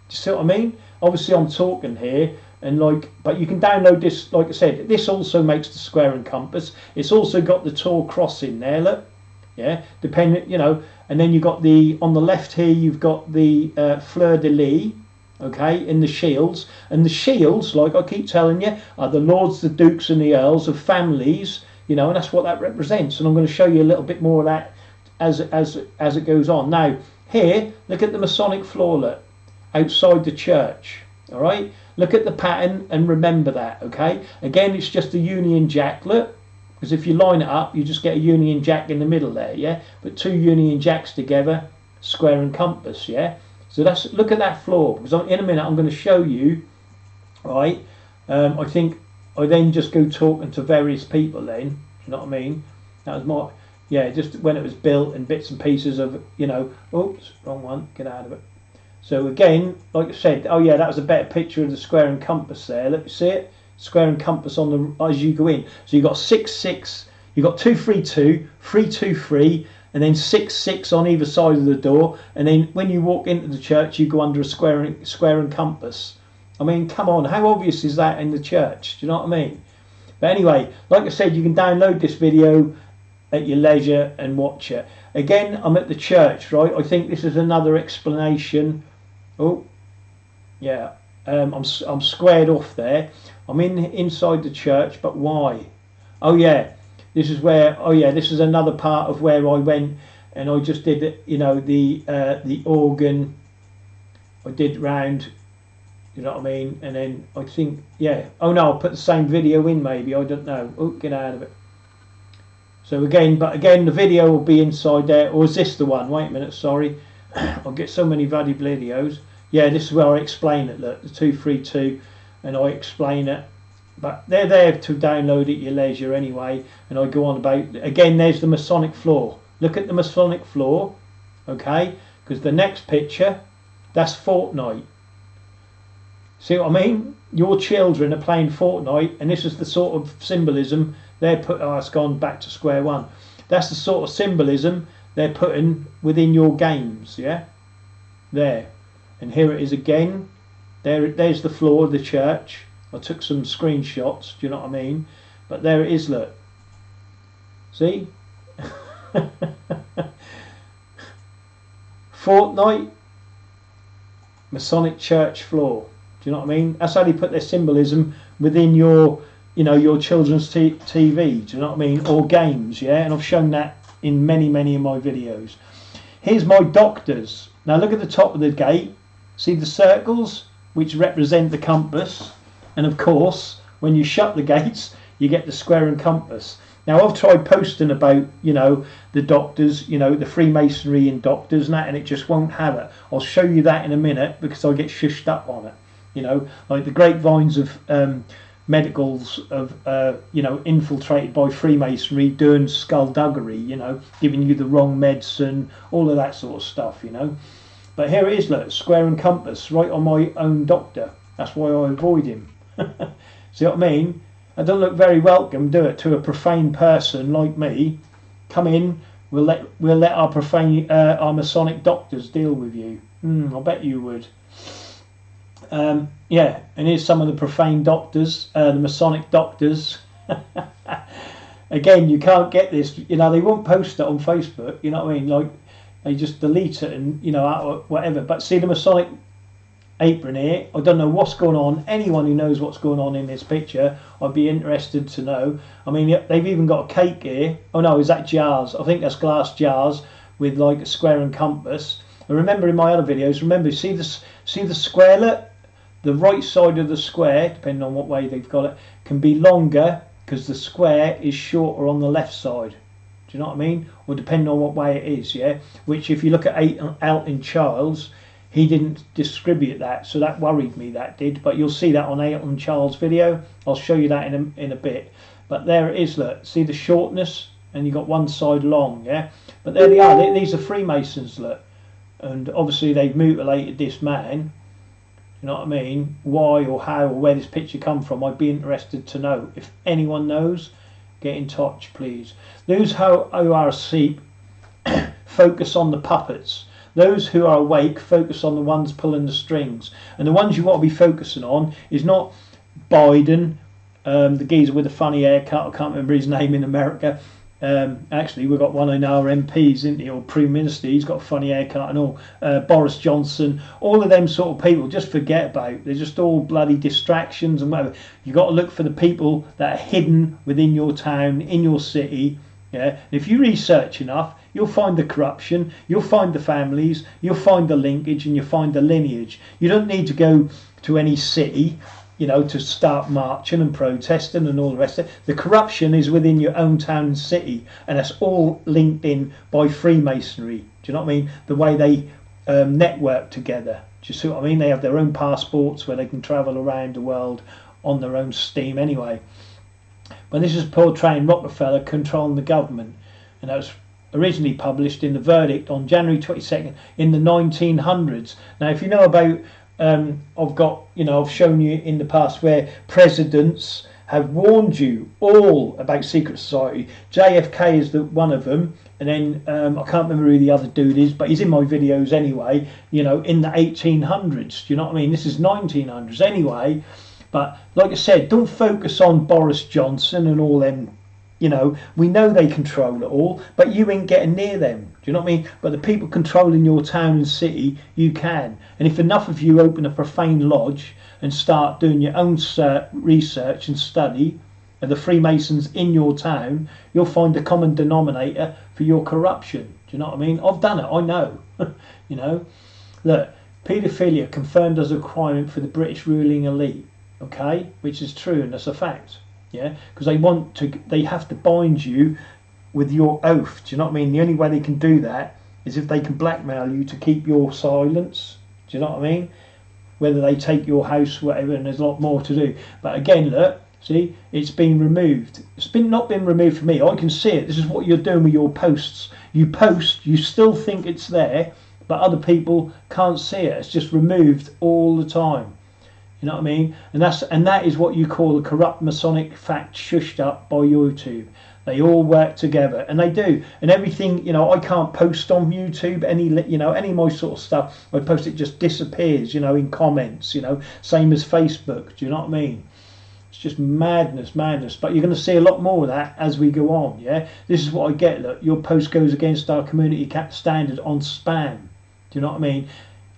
Do you see what I mean? Obviously I'm talking here, and like, but you can download this, like I said, this also makes the square and compass. It's also got the tall cross in there, look, yeah, depending, you know, and then you've got the, on the left here, you've got the fleur-de-lis, okay, in the shields, and the shields, like I keep telling you, are the lords, the dukes and the earls of families, you know, and that's what that represents. And I'm going to show you a little bit more of that as it goes on. Now here, look at the Masonic floor, look, outside the church, all right? Look at the pattern and remember that, okay? Again, it's just a Union Jack, look, because if you line it up, you just get a Union Jack in the middle there, yeah? But 2 Union Jacks together, square and compass, yeah? So that's, look at that floor, because in a minute I'm going to show you, right? I think I then just go talking to various people then, do you know what I mean? That was my, yeah, just when it was built and bits and pieces of, you know, oops, wrong one, get out of it. So again, like I said, oh yeah, that was a better picture of the square and compass there, look, see it? Square and compass on the, as you go in. So you've got 6, 6, you've got 2, 3, 2, 3, 2, 3, and then 6, 6 on either side of the door, and then when you walk into the church you go under a square and compass. I mean, come on, how obvious is that in the church? Do you know what I mean? But anyway, like I said, you can download this video at your leisure and watch it. Again, I'm at the church, right? I think this is another explanation. Oh, yeah. I'm squared off there. I'm inside the church, but why? Oh yeah, this is where. Oh yeah, this is another part of where I went, and I just did it. You know, the organ. I did round. You know what I mean? And then I think, yeah. Oh no, I'll put the same video in. Maybe, I don't know. Oh, get out of it. So again, the video will be inside there. Or is this the one? Wait a minute. Sorry, I'll get so many bloody videos. Yeah, this is where I explain it. Look, the 232, and I explain it. But they're there to download at your leisure anyway. And I go on about, again, there's the Masonic floor. Look at the Masonic floor, okay? Because the next picture, that's Fortnite. See what I mean? Your children are playing Fortnite, and this is the sort of symbolism they're put. Oh, it's gone back to square one. That's the sort of symbolism they're putting within your games, yeah? There. And here it is again. There's the floor of the church. I took some screenshots, do you know what I mean? But there it is, look. See? Fortnite, Masonic church floor. Do you know what I mean? That's how they put their symbolism within your, you know, your children's TV. Do you know what I mean? Or games, yeah? And I've shown that in many of my videos. Here's my doctors. Now look at the top of the gate. See the circles, which represent the compass. And of course, when you shut the gates, you get the square and compass. Now I've tried posting about, you know, the doctors, you know, the Freemasonry and doctors and that, and it just won't have it. I'll show you that in a minute because I get shushed up on it. You know, like the grapevines of medicals of, you know, infiltrated by Freemasonry, doing skullduggery, you know, giving you the wrong medicine, all of that sort of stuff, you know. But here it is, look, square and compass, right on my own doctor. That's why I avoid him. See what I mean? I don't look very welcome, do it, to a profane person like me. Come in, we'll let our profane, our Masonic doctors deal with you. I bet you would. Yeah, and here's some of the profane doctors, the Masonic doctors. Again, you can't get this, you know, they won't post it on Facebook, you know what I mean? Like, they just delete it and, you know, whatever. But see the Masonic apron here, I don't know what's going on. Anyone who knows what's going on in this picture, I'd be interested to know. I mean, they've even got a cake here. Oh no, is that jars? I think that's glass jars with like a square and compass. And remember in my other videos, remember, see the square, look? The right side of the square, depending on what way they've got it, can be longer because the square is shorter on the left side. Do you know what I mean? Or depending on what way it is, yeah? Which if you look at Alton Charles, he didn't distribute that, so that worried me, that did. But you'll see that on Alton Charles' video. I'll show you that in a bit. But there it is, look. See the shortness? And you got one side long, yeah? But there they are. These are Freemasons, look. And obviously they've mutilated this man. You know what I mean? Why or how or where this picture come from, I'd be interested to know. If anyone knows, get in touch, please. Those who are asleep focus on the puppets. Those who are awake focus on the ones pulling the strings. And the ones you want to be focusing on is not Biden, the geezer with a funny haircut, I can't remember his name in America. Actually, we've got one in our MPs, isn't he, or Prime Minister, he's got a funny haircut and all. Boris Johnson, all of them sort of people, just forget about. They're just all bloody distractions and whatever. You've got to look for the people that are hidden within your town, in your city. Yeah, and if you research enough, you'll find the corruption, you'll find the families, you'll find the linkage, and you'll find the lineage. You don't need to go to any city, you know, to start marching and protesting and all the rest of it. The corruption is within your own town and city, and that's all linked in by Freemasonry. Do you know what I mean? The way they network together. Do you see what I mean? They have their own passports where they can travel around the world on their own steam anyway. But this is portraying Rockefeller controlling the government, and that was originally published in the verdict on January 22nd in the 1900s. Now, if you know about, I've shown you in the past where presidents have warned you all about secret society. JFK is the one of them, and then I can't remember who the other dude is, but he's in my videos anyway. You know, in the 1800s. Do you know what I mean? This is 1900s anyway. But like I said, don't focus on Boris Johnson and all them You know, we know they control it all, but you ain't getting near them. Do you know what I mean? But the people controlling your town and city, you can. And if enough of you open a profane lodge and start doing your own research and study of the Freemasons in your town, you'll find the common denominator for your corruption. Do you know what I mean? I've done it, I know. You know, look, paedophilia confirmed as a requirement for the British ruling elite, okay, which is true and that's a fact. Yeah, because they have to bind you with your oath. Do you know what I mean? The only way they can do that is if they can blackmail you to keep your silence. Do you know what I mean? Whether they take your house, whatever, and there's a lot more to do. But again, look, see, it's been removed. It's not been removed for me. I can see it. This is what you're doing with your posts. You post, you still think it's there, but other people can't see it. It's just removed all the time. You know what I mean? And that is what you call the corrupt Masonic fact shushed up by YouTube. They all work together, and they do. And everything, you know, I can't post on YouTube any of my sort of stuff. I post, it just disappears, you know, in comments. You know, same as Facebook. Do you know what I mean? It's just madness. But you're going to see a lot more of that as we go on. Yeah, this is what I get. Look, your post goes against our community standard on spam. Do you know what I mean?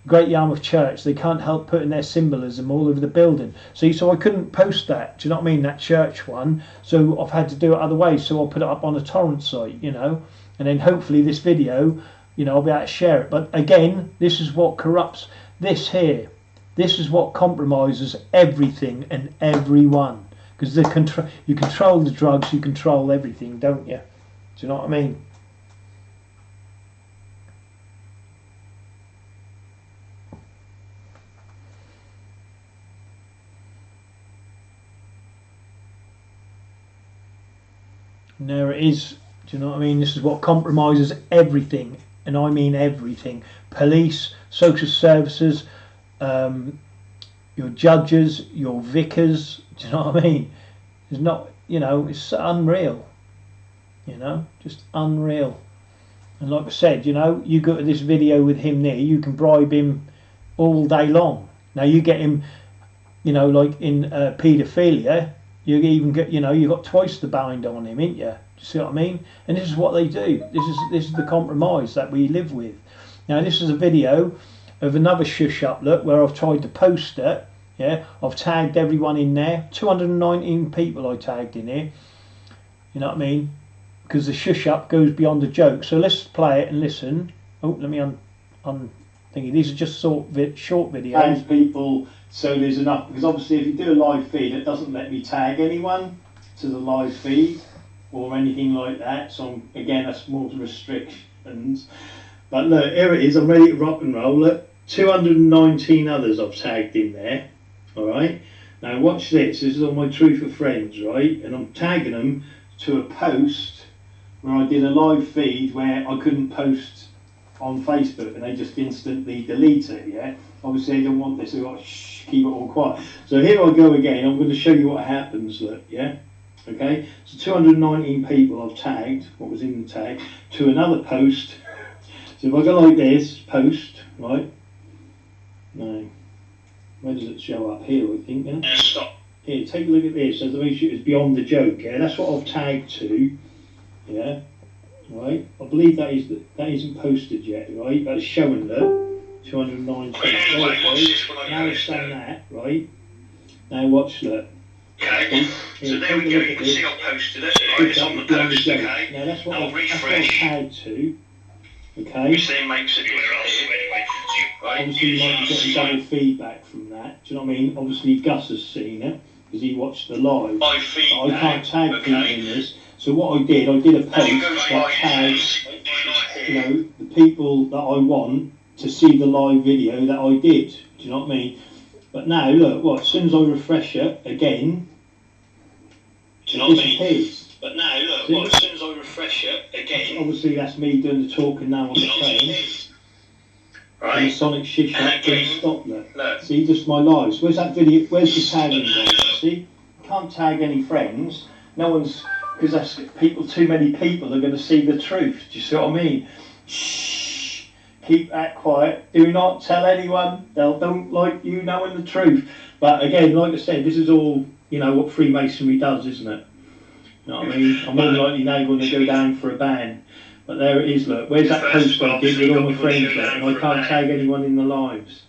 Great Yarmouth Church, they can't help putting their symbolism all over the building. See, so I couldn't post that, do you know what I mean, that church one, so I've had to do it other ways, so I'll put it up on a torrent site, you know, and then hopefully this video, you know, I'll be able to share it. But again, this is what corrupts this here. This is what compromises everything and everyone, because you control the drugs, you control everything, don't you? Do you know what I mean? And there it is. Do you know what I mean? This is what compromises everything, and I mean everything. Police, social services, your judges, your vicars. Do you know what I mean? It's not, you know, it's unreal. You know, just unreal. And like I said, you know, you go to this video with him there, you can bribe him all day long. Now you get him, you know, like in paedophilia. You even get, you know, you got twice the bind on him, ain't you? Do you see what I mean? And this is what they do. This is the compromise that we live with. Now this is a video of another shush up look where I've tried to post it. Yeah, I've tagged everyone in there. 219 people I tagged in here. You know what I mean? Because the shush up goes beyond the joke. So let's play it and listen. Oh, let me thingy. These are just short videos. People. So there's enough, because obviously if you do a live feed, it doesn't let me tag anyone to the live feed or anything like that. So again, that's more restrictions. But look, here it is. I'm ready to rock and roll. Look, 219 others I've tagged in there. All right. Now watch this. This is all my Truth of Friends, right? And I'm tagging them to a post where I did a live feed where I couldn't post on Facebook, and they just instantly delete it. Yeah. Obviously, they don't want this. They've got to keep it all quiet. So here I go again. I'm going to show you what happens. Look, yeah. Okay. So 219 people I've tagged. What was in the tag to another post. So if I go like this, post, right? No. Where does it show up? Here, I think. Yeah. Stop. Here, take a look at this. So the issue is beyond the joke. Yeah, that's what I've tagged to. Yeah. Right. I believe that isn't posted yet. Right. That's showing that. 209. Anyway, watch this when I now it's done that, right? Now watch that. Okay, so there we go. You can see I posted it. Right, it's on the post. Okay. Now that's what I've tagged to. Okay. Which then makes it anyway. Obviously, you might be getting double feedback from that. Do you know what I mean? Obviously, Gus has seen it because he watched the live. I can't tag people in this. So what I did a post that tags, you know, the people that I want to see the live video that I did. Do you know what I mean? But now look, as soon as I refresh it again, do you know what I mean? But now look, as soon as I refresh it again, obviously that's me doing the talking now on the phone. Right. And the Sonic shish couldn't stop that. See, just my lives. Where's that video? Where's the tagging going? See, can't tag any friends. No one's, because that's people. Too many people are going to see the truth. Do you see what I mean? Shh. Keep that quiet. Do not tell anyone. They'll don't like you knowing the truth. But again, like I said, this is all, you know, what Freemasonry does, isn't it? You know what I mean? I'm more than likely now going to go down for a ban. But there it is, look. Where's that post I did with all my friends, look, and I can't tag anyone in the lives.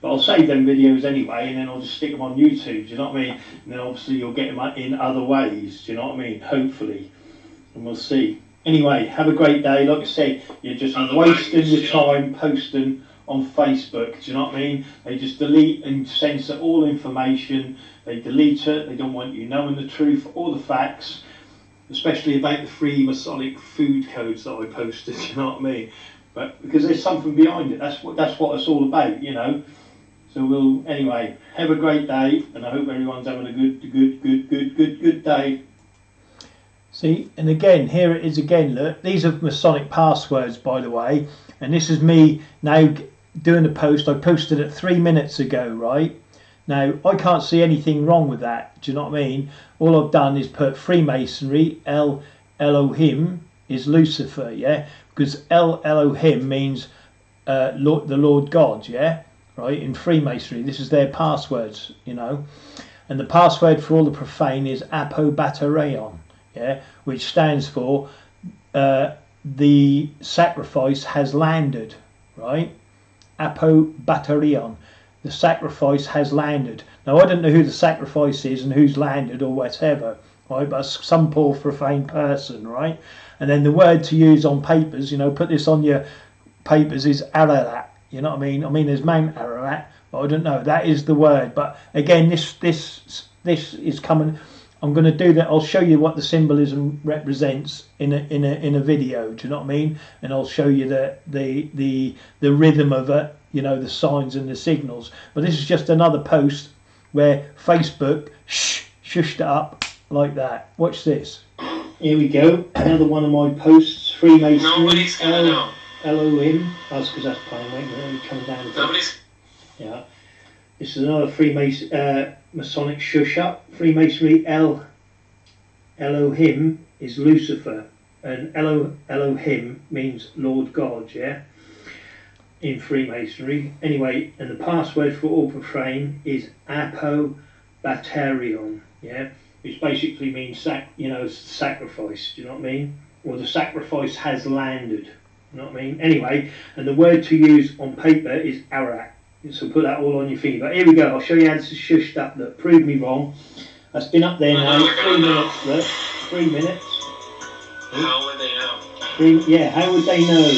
But I'll save them videos anyway, and then I'll just stick them on YouTube, do you know what I mean? And then obviously you'll get them in other ways, do you know what I mean? Hopefully. And we'll see. Anyway, have a great day. Like I said, you're just wasting your time posting on Facebook, do you know what I mean? They just delete and censor all information. They delete it. They don't want you knowing the truth, all the facts, especially about the free Masonic food codes that I posted, you know what I mean? But because there's something behind it. That's what it's all about, you know. So we'll, anyway, have a great day, and I hope everyone's having a good day. See, and again, here it is again, look, these are Masonic passwords, by the way, and this is me now doing a post. I posted it 3 minutes ago, right? Now, I can't see anything wrong with that, do you know what I mean? All I've done is put Freemasonry, El Elohim is Lucifer, yeah? Because El Elohim means the Lord God, yeah? Right, in Freemasonry, this is their passwords, you know. And the password for all the profane is Apobatereon, yeah? Which stands for the sacrifice has landed, right? Apobatereon. The sacrifice has landed. Now, I don't know who the sacrifice is and who's landed or whatever, right? But some poor profane person, right? And then the word to use on papers, you know, put this on your papers, is Ararat. You know what I mean? I mean, there's Mount Ararat, but I don't know. That is the word. But again, this is coming. I'm going to do that. I'll show you what the symbolism represents in a video. Do you know what I mean? And I'll show you the rhythm of it. You know, the signs and the signals. But this is just another post where Facebook shushed it up like that. Watch this. Here we go. Another one of my posts. Freemasonry. Nobody's gonna know. Elohim. That's because that's playing. Wait a minute. Let me come down a bit. Nobody's. Yeah. This is another Masonic shush up. Freemasonry. Elohim is Lucifer, and Elohim means Lord God. Yeah. In Freemasonry. Anyway, and the password for all profane is Apobatereon, yeah, which basically means sacrifice. Do you know what I mean? Or the sacrifice has landed. You know what I mean? Anyway, and the word to use on paper is Arak. So put that all on your finger. But here we go. I'll show you how this is shushed up. Look, prove me wrong. That's been up there now. 3 minutes. Look, 3 minutes. How would they know? How would they know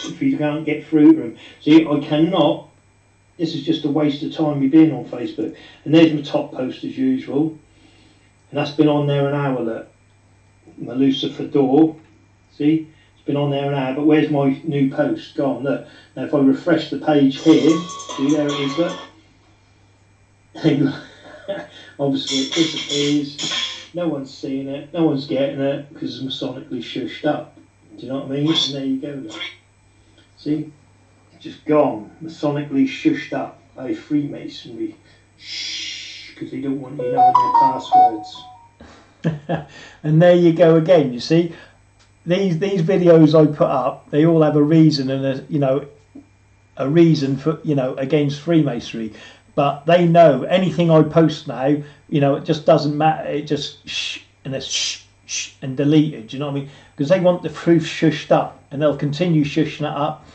if you can't get through to them? See, I cannot. This is just a waste of time me being on Facebook. And there's my top post as usual. And that's been on there an hour. Look, my Lucifer door. See, it's been on there an hour. But where's my new post gone? Look. Now if I refresh the page here, see, there it is. Look. Obviously it disappears. No one's seeing it. No one's getting it because it's masonically shushed up. Do you know what I mean? And there you go. Look. See, it's just gone. Masonically shushed up by Freemasonry. Shh, because they don't want you knowing their passwords. And there you go again. You see, these videos I put up, they all have a reason and a reason for against Freemasonry. But they know anything I post now, it just doesn't matter. It just shh and it's shh and deleted. Do you know what I mean? Because they want the truth shushed up, and they'll continue shushing it up,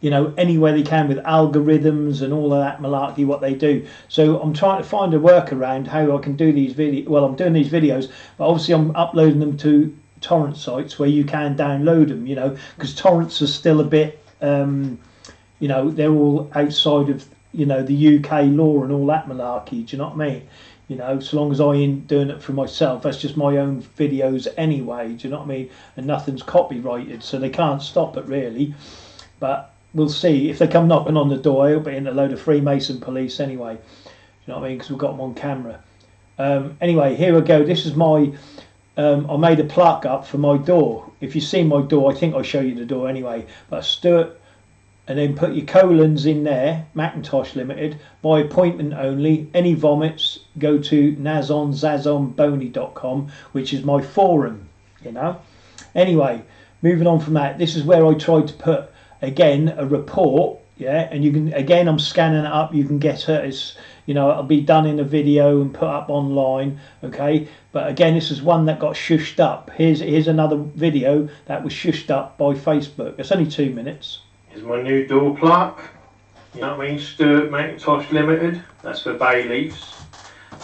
anywhere they can with algorithms and all of that malarkey what they do. So I'm trying to find a workaround how I can do these videos. Well, I'm doing these videos, but obviously I'm uploading them to torrent sites where you can download them. Because torrents are still a bit, they're all outside of the UK law and all that malarkey. Do you know what I mean? So long as I ain't doing it for myself, that's just my own videos anyway. Do you know what I mean? And nothing's copyrighted, so they can't stop it really. But we'll see. If they come knocking on the door, I'll be in a load of Freemason police anyway. Do you know what I mean? Because we've got them on camera. Anyway, here we go. This is my... I made a plaque up for my door. If you see my door, I think I'll show you the door anyway. But Stuart, and then put your colons in there, Macintosh Limited, by appointment only. Any vomits, go to Nazon, Boni.com, which is my forum, Anyway, moving on from that, this is where I tried to put, again, a report, yeah, and you can, again, I'm scanning it up, you can get it, you know, it'll be done in a video and put up online, okay? But again, this is one that got shushed up. Here's another video that was shushed up by Facebook. It's only 2 minutes. Here's my new door plaque. You know what I mean? Stuart Macintosh Limited. That's for bay leaves.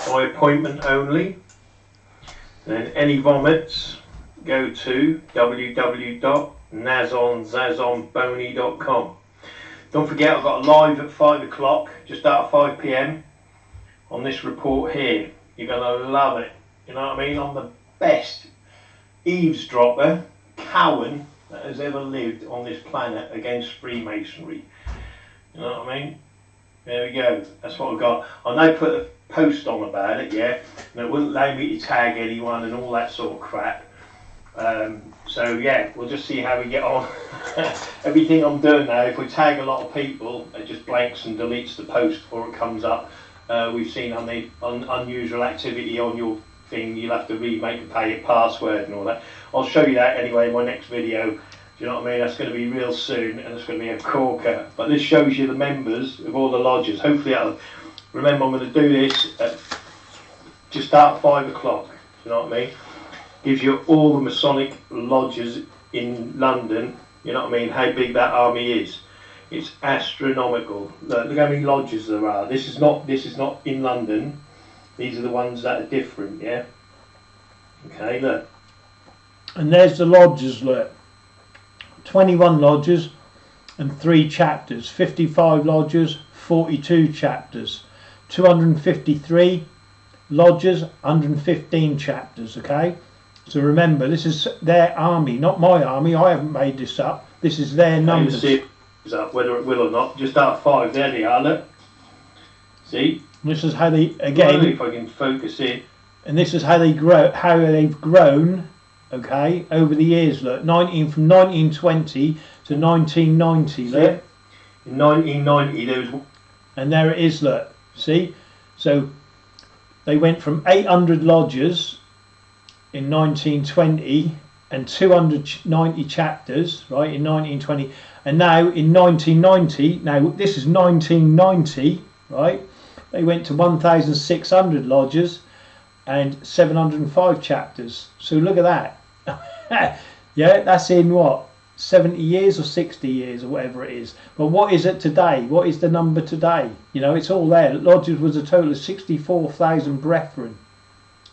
By appointment only. Then any vomits, go to www.nazonboni.com. Don't forget, I've got a live at 5 o'clock, just after 5 PM on this report here. You're going to love it. You know what I mean? I'm the best eavesdropper, Cowan, that has ever lived on this planet against Freemasonry. You know what I mean? There we go. That's what I've got. I now put a post on about it, yeah, and it wouldn't allow me to tag anyone and all that sort of crap. So yeah, we'll just see how we get on. Everything I'm doing now, if we tag a lot of people, it just blanks and deletes the post before it comes up. We've seen unusual activity on your thing. You'll have to remake a pay password and all that. I'll show you that anyway in my next video. Do you know what I mean? That's going to be real soon, and it's going to be a corker. But this shows you the members of all the lodges. Hopefully that'll, remember, I'm going to do this at just after 5 o'clock. Do you know what I mean? Gives you all the Masonic lodges in London. You know what I mean? How big that army is. It's astronomical. Look how many lodges there are. This is not in London. These are the ones that are different. Yeah. Okay. Look. And there's the lodges. Look. 21 lodges and 3 chapters. 55 lodges, 42 chapters. 253 lodges, 115 chapters. Okay. So remember, this is their army, not my army. I haven't made this up. This is their numbers. See it up, whether it will or not. Just after 5, there they are. Look. See. This is how they, again. If I can focus in. And this is how they grow. How they've grown. Okay, over the years. Look, from 1920 to 1990. Look. In 1990, there was. And there it is. Look. See. So they went from 800 lodges in 1920 and 290 chapters, right, in 1920, and now in 1990, now this is 1990, right, they went to 1,600 lodges and 705 chapters. So look at that. Yeah, that's in what, 70 years or 60 years or whatever it is. But what is it today? What is the number today? You know, it's all there. Lodges was a total of 64,000 brethren.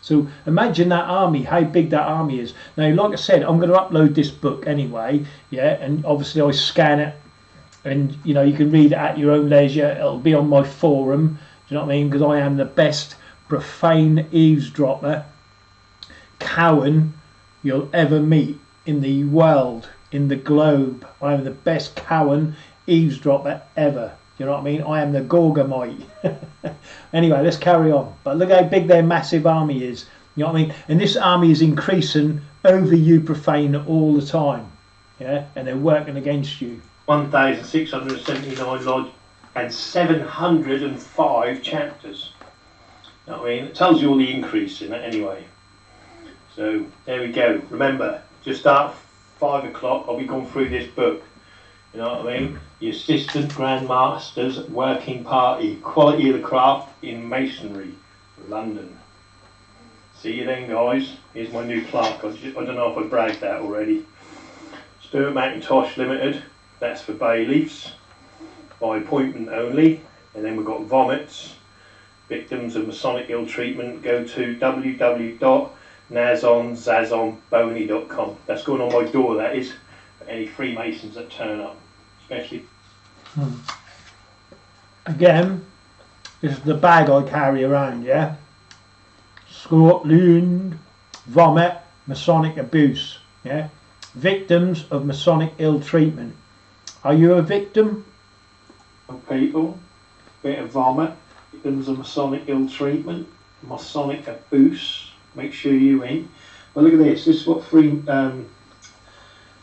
So imagine that army, how big that army is. Now, like I said, I'm going to upload this book anyway, yeah, and obviously I scan it, and you know, you can read it at your own leisure. It'll be on my forum, do you know what I mean? Because I am the best profane eavesdropper, Cowan, you'll ever meet in the world, in the globe. I am the best Cowan eavesdropper ever. You know what I mean? I am the Gorgamite. Anyway, let's carry on. But look how big their massive army is. You know what I mean? And this army is increasing over you, Profane, all the time. Yeah? And they're working against you. 1,679 lodge and 705 chapters. You know what I mean? It tells you all the increase in it anyway. So there we go. Remember, just after 5 o'clock, I'll be going through this book. You know what I mean? The Assistant Grand Master's Working Party, Quality of the Craft in Masonry, London. See you then, guys. Here's my new plaque. I don't know if I bragged that already. Stuart Macintosh Limited. That's for bay leaves, by appointment only. And then we've got vomits. Victims of Masonic ill treatment. Go to www.nazonboni.com. That's going on my door, that is, for any Freemasons that turn up. Especially. Again, this is the bag I carry around, yeah? Scotland, vomit, Masonic abuse, yeah? Victims of Masonic ill treatment. Are you a victim? People, bit of vomit, victims of Masonic ill treatment, Masonic abuse. Make sure you ain't. Well, look at this. This is what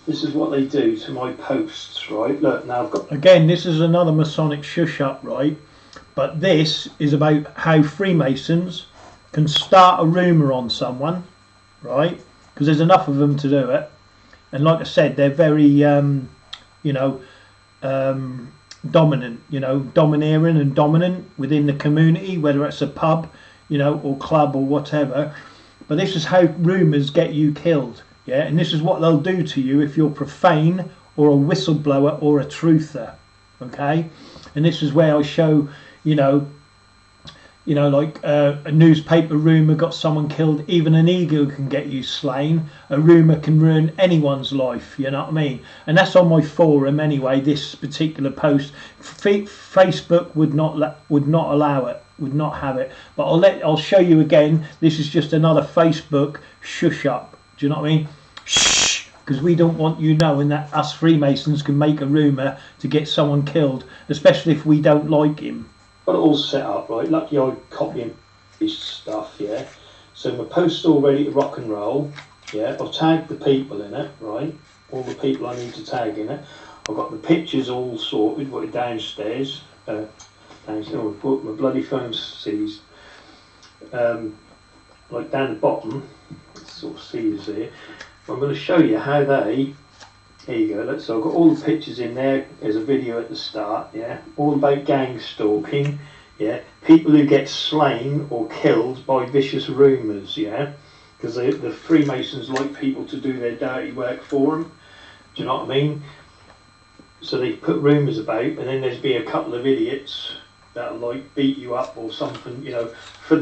this is what they do to my posts, right? Look, now I've got... Again, this is another Masonic shush up, right? But this is about how Freemasons can start a rumour on someone, right? Because there's enough of them to do it. And like I said, they're very, you know, dominant, you know, domineering and dominant within the community, whether it's a pub, you know, or club or whatever. But this is how rumours get you killed, yeah, and this is what they'll do to you if you're profane or a whistleblower or a truther, okay? And this is where I show, you know, like a newspaper rumour got someone killed. Even an ego can get you slain. A rumour can ruin anyone's life, you know what I mean? And that's on my forum anyway, this particular post. Facebook would not allow it, would not have it. But I'll show you again. This is just another Facebook shush up. Do you know what I mean? Shh, because we don't want you knowing that us Freemasons can make a rumour to get someone killed, especially if we don't like him. Got it all set up, right? Lucky I copy and paste stuff, yeah. So my post's all ready to rock and roll, yeah. I've tagged the people in it, right? All the people I need to tag in it. I've got the pictures all sorted, got it downstairs. Oh, my bloody phone sees. Like down the bottom, sort of sees here. I'm going to show you how they. There you go, so I've got all the pictures in there. There's a video at the start, yeah, all about gang stalking, yeah, people who get slain or killed by vicious rumours, yeah, because the Freemasons like people to do their dirty work for them, do you know what I mean? So they put rumours about, and then there's be a couple of idiots that'll like beat you up or something, you know, for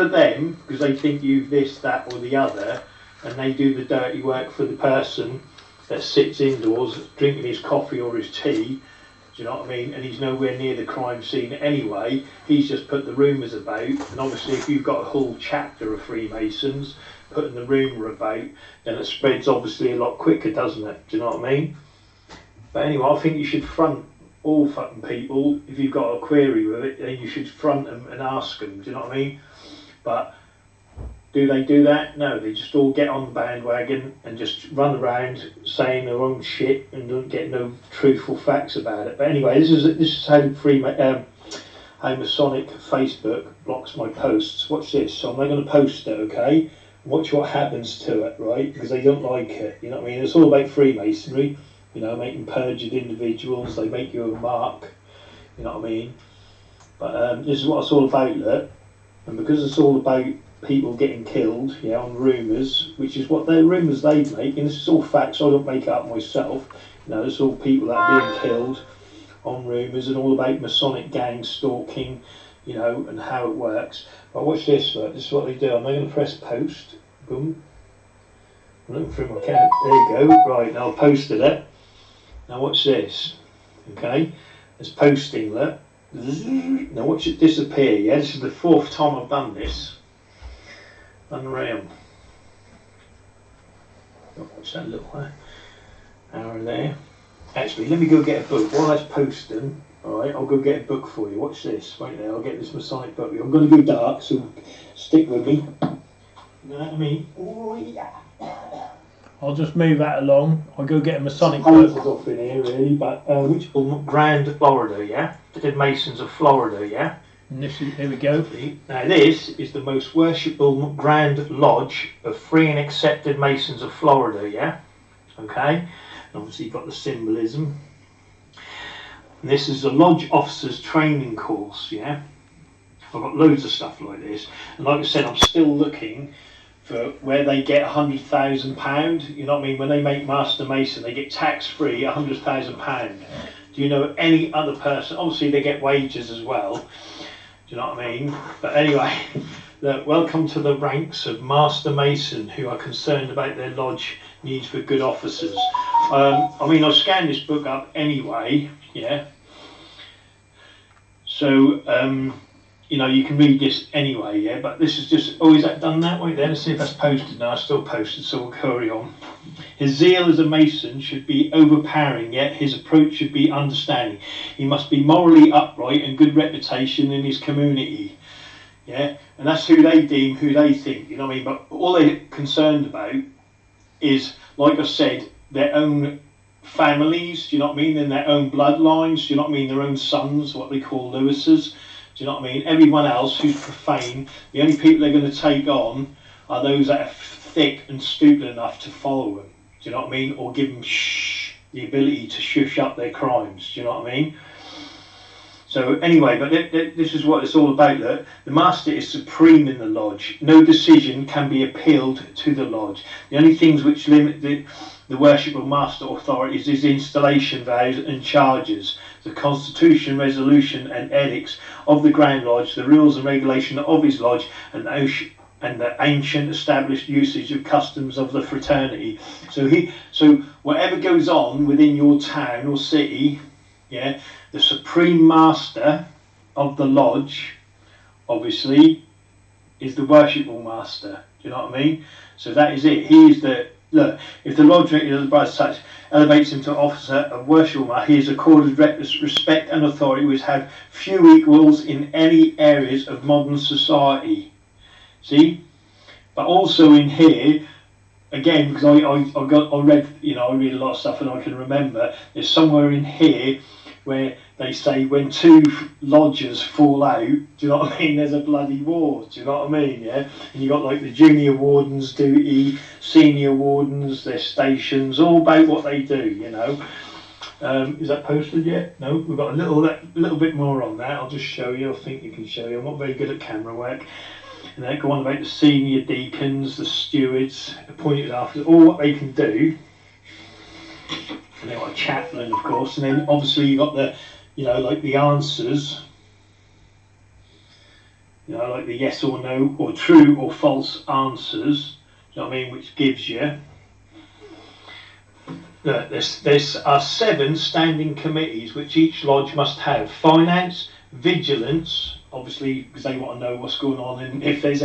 them, because they think you've this, that or the other, and they do the dirty work for the person that sits indoors drinking his coffee or his tea, do you know what I mean? And he's nowhere near the crime scene anyway. He's just put the rumours about, and obviously if you've got a whole chapter of Freemasons putting the rumour about, then it spreads obviously a lot quicker, doesn't it? Do you know what I mean? But anyway, I think you should front all fucking people. If you've got a query with it, then you should front them and ask them, do you know what I mean? But do they do that? No, they just all get on the bandwagon and just run around saying their own shit and don't get no truthful facts about it. But anyway, this is how how Masonic Facebook blocks my posts. Watch this. So I'm not going to post it, okay? Watch what happens to it, right? Because they don't like it. You know what I mean? It's all about Freemasonry. You know, making perjured individuals. They make you a mark. You know what I mean? But this is what it's all about, look. And because it's all about people getting killed, yeah, on rumours, which is what their rumours they make, and this is all facts, I don't make it up myself, you know, it's all people that are being killed on rumours and all about Masonic gang stalking, you know, and how it works. But watch this, look, this is what they do. I'm going to press post, boom, I'm looking through my account, there you go, right, now I've posted it. Now watch this, okay, it's posting, look, now watch it disappear, yeah, this is the 4th time I've done this. Unreal. Watch that little hour there. Actually, let me go get a book. While that's posting, alright, I'll go get a book for you. Watch this. Right there, I'll get this Masonic book. I'm going to go dark, so stick with me. You know what I mean? Oh, yeah. I'll just move that along. I'll go get a Masonic book. Off in here, really, but which Grand Florida, yeah? The Masons of Florida, yeah? And this is, here we go. Now this is the most worshipful Grand Lodge of free and accepted Masons of Florida, yeah? Okay? And obviously you've got the symbolism. And this is a Lodge Officers Training Course, yeah? I've got loads of stuff like this. And like I said, I'm still looking for where they get £100,000. You know what I mean? When they make Master Mason, they get tax-free £100,000. Do you know any other person? Obviously they get wages as well. Do you know what I mean? But anyway, look, welcome to the ranks of Master Mason who are concerned about their lodge needs for good officers. I mean, I've scanned this book up anyway, yeah. So, you know, you can read this anyway, yeah. But this is just, oh, is that done that way there? Let's see if that's posted now. It's still posted, so we'll carry on. His zeal as a Mason should be overpowering, yet his approach should be understanding. He must be morally upright and good reputation in his community. Yeah, and that's who they deem, who they think, you know what I mean? But all they're concerned about is, like I said, their own families, do you know what I mean? And their own bloodlines, do you know what I mean? Their own sons, what they call Lewises, do you know what I mean? Everyone else who's profane, the only people they're going to take on are those that are thick and stupid enough to follow them. Do you know what I mean? Or give them the ability to shush up their crimes. Do you know what I mean? So anyway, but this is what it's all about. Look, the master is supreme in the lodge. No decision can be appealed to the lodge. The only things which limit the worshipful master authorities is installation vows and charges, the constitution, resolution and edicts of the Grand Lodge, the rules and regulation of his lodge, and the ancient established usage of customs of the fraternity. So whatever goes on within your town or city, yeah, the supreme master of the lodge, obviously, is the worshipful master. Do you know what I mean? So that is it. He is the look. If the lodge by such elevates him to officer of worshipful master, he is accorded respect and authority which have few equals in any areas of modern society. See, but also in here. Again, because I read, you know, I read a lot of stuff and I can remember. There's somewhere in here where they say when two lodges fall out, do you know what I mean? There's a bloody war. Do you know what I mean? Yeah. And you got like the junior wardens duty, senior wardens, their stations, all about what they do. You know. Is that posted yet? No. We've got a little bit more on that. I'll just show you. I think you can show you. I'm not very good at camera work. And then go on about the senior deacons, the stewards, appointed after, all what they can do. And they've got a chaplain, of course. And then obviously you've got the, you know, like the answers. You know, like the yes or no, or true or false answers. You know what I mean? Which gives you. Look, there's 7 standing committees which each lodge must have. Finance, vigilance, obviously because they want to know what's going on, and if there's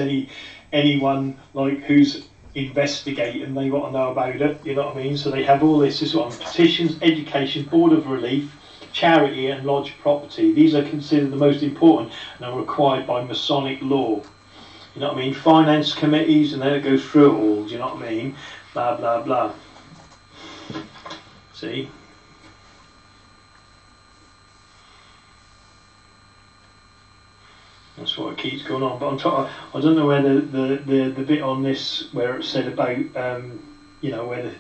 anyone like who's investigating, they want to know about it, you know what I mean? So they have all this is on petitions, education, board of relief, charity and lodge property. These are considered the most important and are required by Masonic law. You know what I mean? Finance committees, and then it goes through it all, do you know what I mean? Blah blah blah. See? That's what it keeps going on. But I don't know whether the bit on this where it said about you know, where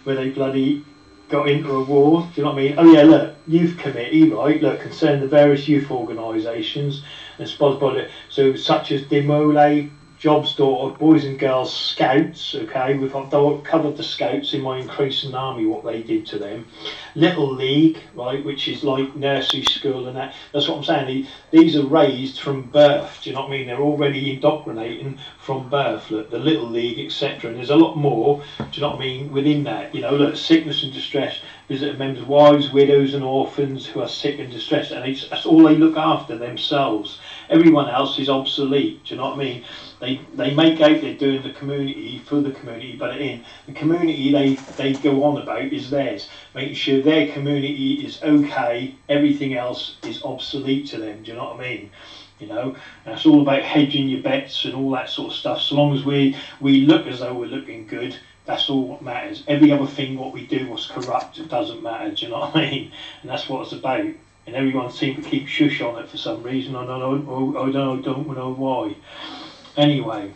they bloody got into a war. Do you know what I mean? Oh yeah, look, youth committee, right? Look, concern the various youth organisations and sponsored by the, so such as Demole, Job's Daughter, Boys and Girls Scouts. Okay, I've covered the Scouts in my increasing army, what they did to them. Little League, right, which is like nursery school and that. That's what I'm saying. These are raised from birth. Do you know what I mean? They're already indoctrinating from birth. Look, the Little League, etc. And there's a lot more. Do you know what I mean? Within that, you know, look, sickness and distress. Visit members, wives, widows, and orphans who are sick and distressed, and that's all they look after themselves. Everyone else is obsolete. Do you know what I mean? They make out they're doing the community for the community, but in the community they go on about is theirs, making sure their community is okay. Everything else is obsolete to them. Do you know what I mean? You know, and it's all about hedging your bets and all that sort of stuff. So long as we look as though we're looking good, that's all what matters. Every other thing what we do was corrupt. It doesn't matter. Do you know what I mean? And that's what it's about. And everyone seems to keep shush on it for some reason. I don't know why. Anyway,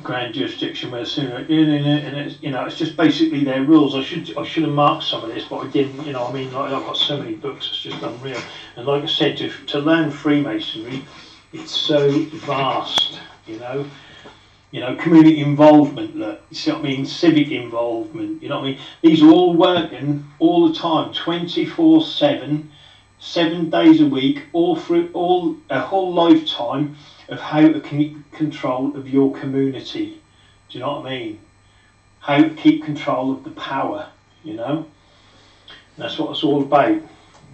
grand jurisdiction where sooner, and it's, you know, it's just basically their rules. I should have marked some of this, but I didn't. You know, I mean, like, I've got so many books, it's just unreal. And like I said, to learn Freemasonry, it's so vast. You know, community involvement, look, you see what I mean, civic involvement, you know what I mean, these are all working all the time, 24/7, 7 days a week, all through a whole lifetime of how to keep control of your community. Do you know what I mean? How to keep control of the power, you know? And that's what it's all about.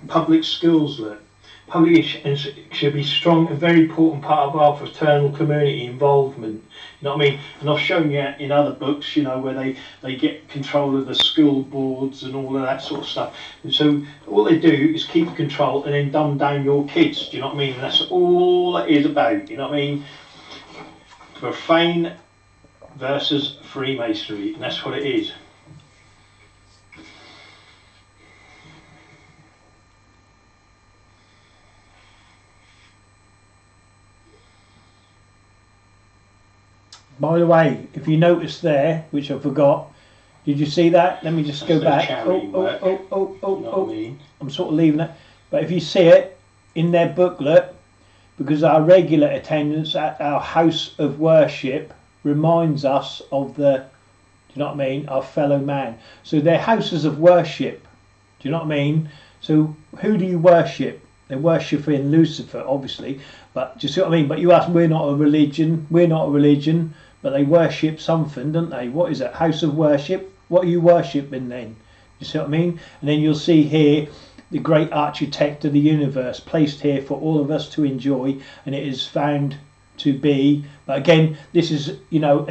Public schools, look. Public should be strong, a very important part of our fraternal community involvement. You know what I mean? And I've shown you in other books, you know, where they get control of the school boards and all of that sort of stuff. And so all they do is keep control and then dumb down your kids. Do you know what I mean? And that's all it is about. You know what I mean? Profane versus Freemasonry, and that's what it is. By the way, if you notice there, which I forgot, Did you see that? Let me just go That's back. their charity work. Oh. You know what I mean? I'm sort of leaving it. But if you see it in their booklet, because our regular attendance at our house of worship reminds us of the, do you know what I mean, our fellow man. So they're houses of worship. Do you know what I mean? So who do you worship? They're worshipping Lucifer, obviously. But do you see what I mean? But you ask, we're not a religion. We're not a religion. But they worship something, don't they? What is it? House of worship? What are you worshipping then? You see what I mean? And then you'll see here the great architect of the universe placed here for all of us to enjoy, and it is found to be. But again, this is, you know,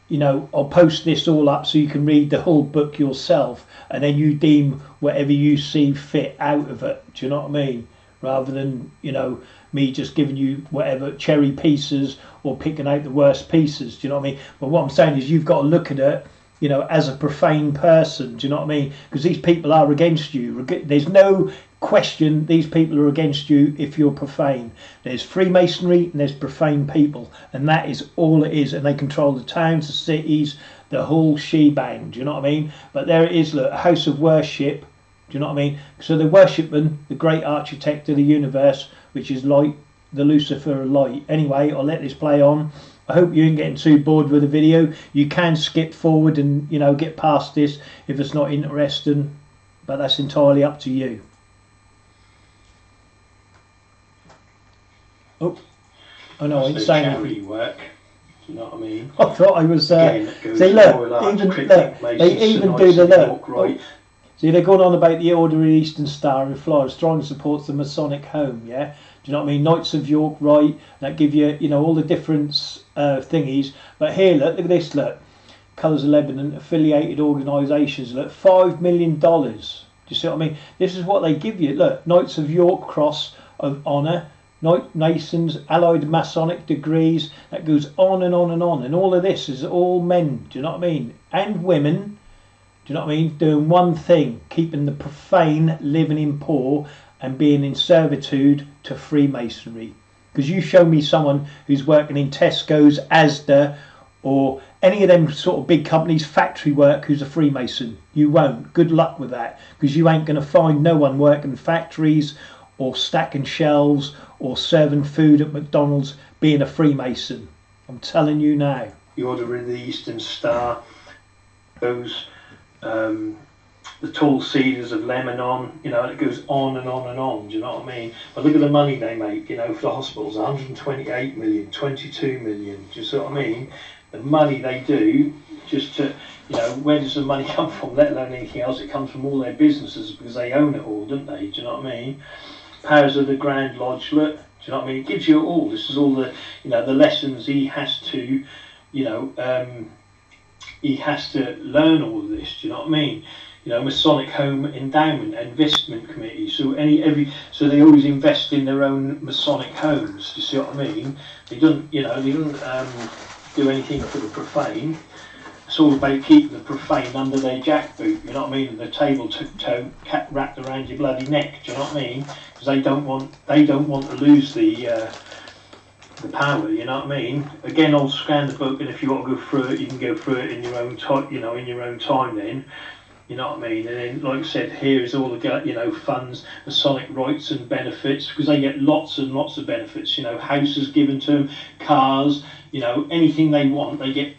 you know, I'll post this all up so you can read the whole book yourself, and then you deem whatever you see fit out of it. Do you know what I mean? Rather than, you know, me just giving you whatever cherry pieces or picking out the worst pieces. Do you know what I mean? But what I'm saying is you've got to look at it, you know, as a profane person. Do you know what I mean? Because these people are against you. There's no question these people are against you if you're profane. There's Freemasonry and there's profane people, and that is all it is. And they control the towns, the cities, the whole shebang. Do you know what I mean? But there it is, look, a house of worship. Do you know what I mean? So they're worshipping the great architect of the universe, which is light, the Lucifer light. Anyway, I'll let this play on. I hope you ain't getting too bored with the video. You can skip forward and, you know, get past this if it's not interesting, but that's entirely up to you. Oh no, I ain't saying charity work. Do you know what I mean? I thought I was. Again, that goes See, to look, Royal Arch, even Cryptic look, Masons, they even St. do the Knights of look. York, right? See, they're going on about the Order of the Eastern Star in Florida, strongly supports the Masonic home, yeah? Do you know what I mean? Knights of York, right? That give you, you know, all the different thingies. But here, look at this, look. Colours of Lebanon, affiliated organisations, look, $5 million. Do you see what I mean? This is what they give you. Look, Knights of York Cross of Honour, Masons, Allied Masonic degrees, that goes on and on and on. And all of this is all men, do you know what I mean? And women. Do you know what I mean? Doing one thing, keeping the profane living in poor and being in servitude to Freemasonry. Because you show me someone who's working in Tesco's, Asda, or any of them sort of big companies, factory work, who's a Freemason. You won't. Good luck with that. Because you ain't going to find no one working factories or stacking shelves or serving food at McDonald's being a Freemason. I'm telling you now. The Order of the Eastern Star, those the tall cedars of Lebanon, you know, and it goes on and on and on, do you know what I mean? But look at the money they make, you know, for the hospitals, 128 million, 22 million, do you see what I mean? The money they do, just to, you know, where does the money come from, let alone anything else? It comes from all their businesses because they own it all, don't they, do you know what I mean? Powers of the Grand Lodge, look, do you know what I mean? It gives you all, this is all the, you know, the lessons he has to, you know, he has to learn all of this, do you know what I mean? You know, Masonic Home Endowment Investment Committee. So so they always invest in their own Masonic homes. Do you see what I mean? They don't, you know, they don't do anything for the profane. It's all about keeping the profane under their jackboot. You know what I mean? And the table toe wrapped around your bloody neck. Do you know what I mean? Because they don't want to lose the power, you know what I mean? Again, I'll scan the book, and if you want to go through it, you can go through it in your own time, you know, in your own time then, you know what I mean? And then, like I said, here is all the, you know, funds, Masonic rights and benefits, because they get lots and lots of benefits, you know, houses given to them, cars, you know, anything they want, they get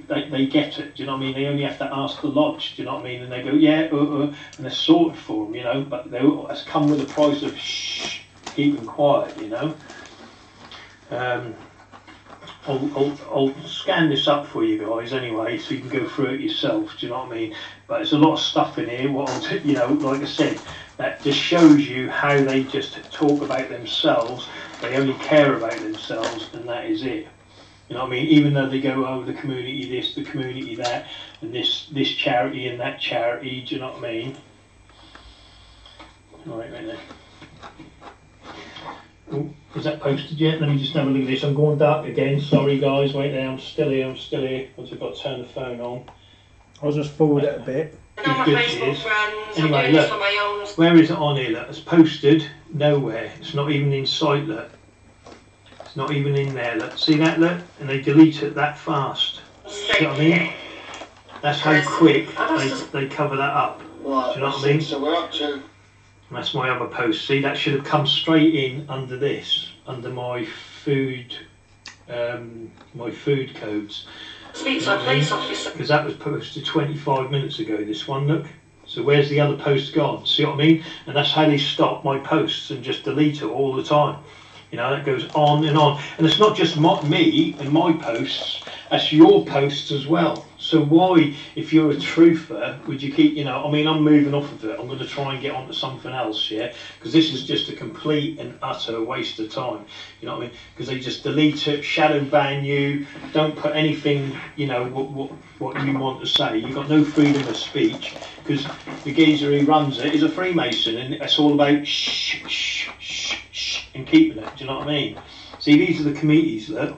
it, do you know what I mean? They only have to ask the lodge, do you know what I mean? And they go, yeah, and they're sorted for them, you know, but that's come with a price of shh, keep them quiet, you know. I'll scan this up for you guys anyway, so you can go through it yourself. Do you know what I mean? But there's a lot of stuff in here. You know, like I said, that just shows you how they just talk about themselves. They only care about themselves, and that is it. You know what I mean? Even though they go, oh, the community this, the community that, and this charity and that charity. Do you know what I mean? All right there. Oh, is that posted yet? Let me just have a look at this. I'm going dark again. Sorry guys, wait there. I'm still here. Once I've got to turn the phone on. I'll just forward it a bit. On my Facebook friends, I'm Anyway, doing this look, for my own. where is it on here? Look, it's posted nowhere. It's not even in sight. Look, it's not even in there. Look, see that? Look, and they delete it that fast. See what I mean? That's how quick they cover that up. Right, Do you know what I mean? So we're up to... And that's my other post. See, that should have come straight in under this, under my food codes. Speak to a police officer. Because that was posted 25 minutes ago, this one, look. So where's the other post gone? See what I mean? And that's how they stop my posts and just delete it all the time. You know, that goes on and on. And it's not just me and my posts, that's your posts as well. So why, if you're a truther, would you keep, you know, I mean, I'm moving off of it. I'm going to try and get onto something else, yeah? Because this is just a complete and utter waste of time. You know what I mean? Because they just delete it, shadow ban you, don't put anything, you know, what you want to say. You've got no freedom of speech, because the geezer who runs it is a Freemason, and it's all about shh, shh, shh, shh, and keeping it. Do you know what I mean? See, these are the committees, look.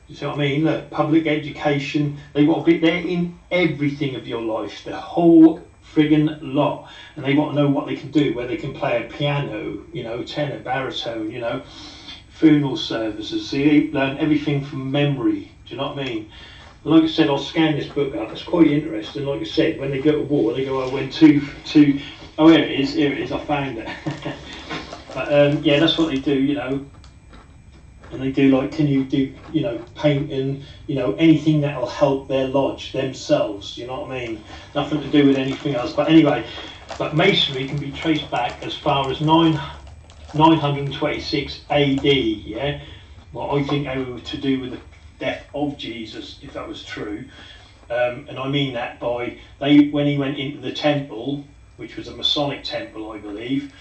You see what I mean? Look, public education, they want to be there in everything of your life, the whole friggin' lot. And they want to know what they can do, where they can play a piano, you know, tenor, baritone, you know, funeral services. So they learn everything from memory. Do you know what I mean? And like I said, I'll scan this book up. It's quite interesting. Like I said, when they go to war, they go, I went to oh, here it is, I found it. But yeah, that's what they do, you know. And they do, like, can you do, you know, painting, you know, anything that'll help their lodge themselves, you know what I mean? Nothing to do with anything else. But anyway, but Masonry can be traced back as far as 926 AD, yeah? Well, I think they were to do with the death of Jesus, if that was true. And I mean that by, when he went into the temple, which was a Masonic temple, I believe,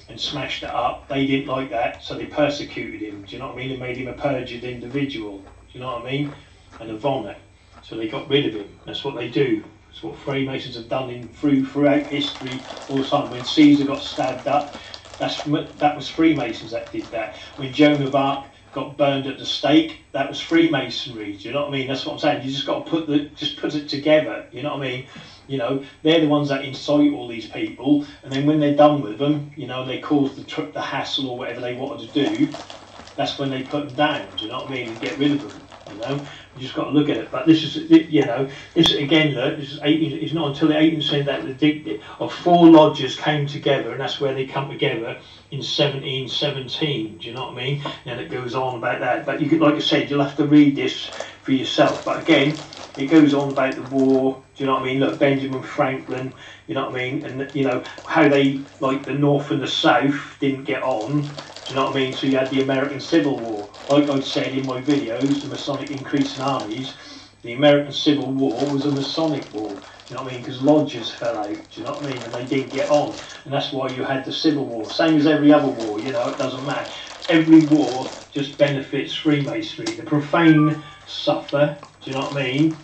and smashed it up, they didn't like that, so they persecuted him. Do you know what I mean? They made him a perjured individual. Do you know what I mean? And a vomit. So they got rid of him. That's what they do. That's what Freemasons have done throughout history all the time. When Caesar got stabbed up, that was Freemasons that did that. When Joan of Arc got burned at the stake, that was Freemasonry. Do you know what I mean? That's what I'm saying. You just got to put it together. You know what I mean? You know, they're the ones that incite all these people, and then when they're done with them, you know, they cause the hassle or whatever they wanted to do, that's when they put them down, do you know what I mean, and get rid of them, you know. You just got to look at it. But this is, you know, this again, look, this is it's not until the 18th century that the four lodges came together, and that's where they come together in 1717, do you know what I mean? And it goes on about that. But you could, like I said, you'll have to read this for yourself. But again, it goes on about the war, do you know what I mean? Look, Benjamin Franklin, you know what I mean? And, you know, how they, like the North and the South didn't get on, do you know what I mean? So you had the American Civil War. Like I said in my videos, the Masonic increase in armies, the American Civil War was a Masonic war, do you know what I mean? Because lodges fell out, do you know what I mean? And they didn't get on. And that's why you had the Civil War. Same as every other war, you know, it doesn't matter. Every war just benefits Freemasonry. The profane suffer, do you know what I mean?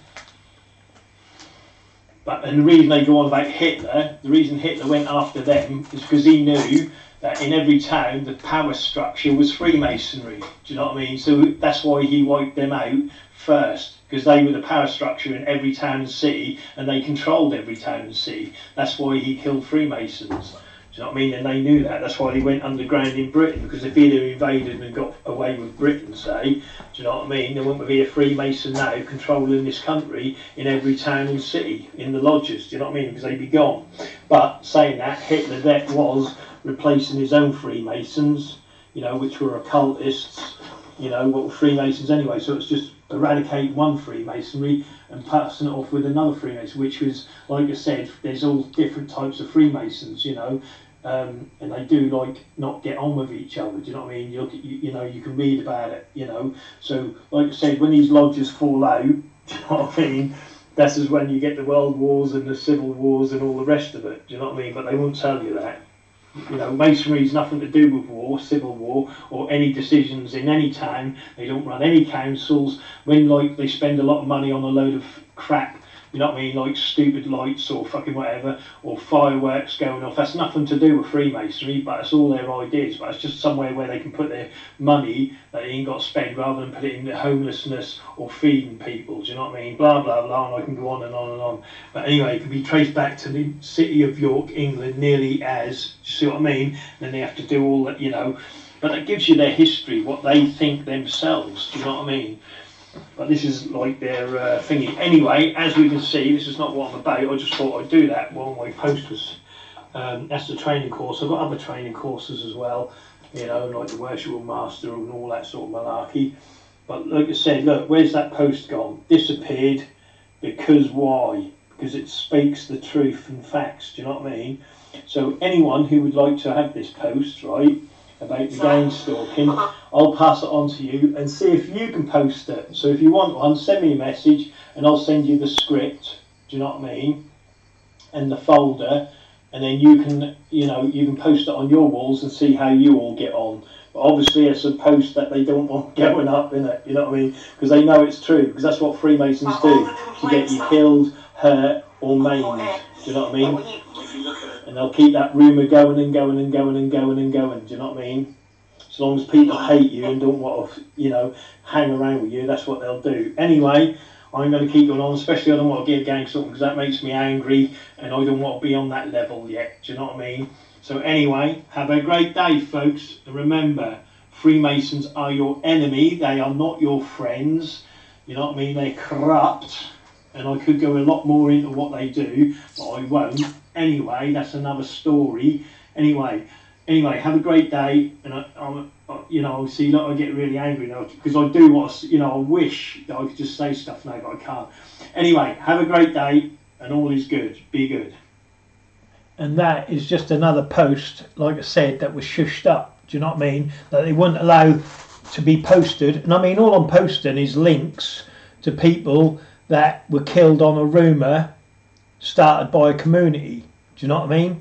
But, and the reason they go on about Hitler, the reason Hitler went after them is because he knew that in every town the power structure was Freemasonry. Do you know what I mean? So that's why he wiped them out first, because they were the power structure in every town and city, and they controlled every town and city. That's why he killed Freemasons. Do you know what I mean? And they knew that. That's why they went underground in Britain, because if he'd have invaded and got away with Britain, say, do you know what I mean? There wouldn't be a Freemason now controlling this country in every town and city, in the lodges, do you know what I mean? Because they'd be gone. But saying that, Hitler that was replacing his own Freemasons, you know, which were occultists, you know, what were Freemasons anyway. So it's just eradicate one Freemasonry and passing it off with another Freemason, which was, like I said, there's all different types of Freemasons, you know, and they do, like, not get on with each other, do you know what I mean? You look at, you know, you can read about it, you know. So, like I said, when these lodges fall out, do you know what I mean? This is when you get the world wars and the civil wars and all the rest of it, do you know what I mean? But they won't tell you that. You know, Masonry's nothing to do with war, civil war, or any decisions in any town. They don't run any councils. When, like, they spend a lot of money on a load of crap, you know what I mean, like stupid lights or fucking whatever, or fireworks going off. That's nothing to do with Freemasonry, but it's all their ideas. But it's just somewhere where they can put their money that they ain't got to spend, rather than put it in homelessness or feeding people. Do you know what I mean? Blah, blah, blah, and I can go on and on and on. But anyway, it can be traced back to the city of York, England, nearly as, do you see what I mean? And then they have to do all that, you know. But that gives you their history, what they think themselves, do you know what I mean? But this is like their thingy. Anyway, as we can see, this is not what I'm about. I just thought I'd do that while my post was. That's the training course. I've got other training courses as well, you know, like the Worshipful Master and all that sort of malarkey. But like I said, look, where's that post gone? Disappeared. Because why? Because it speaks the truth and facts, do you know what I mean? So anyone who would like to have this post, right, about the gang stalking, I'll pass it on to you and see if you can post it. So if you want one, send me a message and I'll send you the script, do you know what I mean? And the folder, and then you can, you know, you can post it on your walls and see how you all get on. But obviously it's a post that they don't want going up, in it, you know what I mean? Because they know it's true, because that's what Freemasons do, to get you killed, hurt or maimed, do you know what I mean? And they'll keep that rumour going and going and going and going and going, do you know what I mean? As long as people hate you and don't want to, you know, hang around with you, that's what they'll do. Anyway, I'm going to keep going on, especially I don't want to get gang stalking because that makes me angry and I don't want to be on that level yet, do you know what I mean? So anyway, have a great day, folks. And remember, Freemasons are your enemy. They are not your friends. You know what I mean? They're corrupt. And I could go a lot more into what they do, but I won't. Anyway, that's another story. Anyway, have a great day. And you know, see, look, I get really angry now because I do what, you know, I wish that I could just say stuff now, but I can't. Anyway, have a great day, and all is good. Be good. And that is just another post, like I said, that was shushed up. Do you know what I mean? That they wouldn't allow to be posted. And I mean, all I'm posting is links to people that were killed on a rumour started by a community. Do you know what I mean?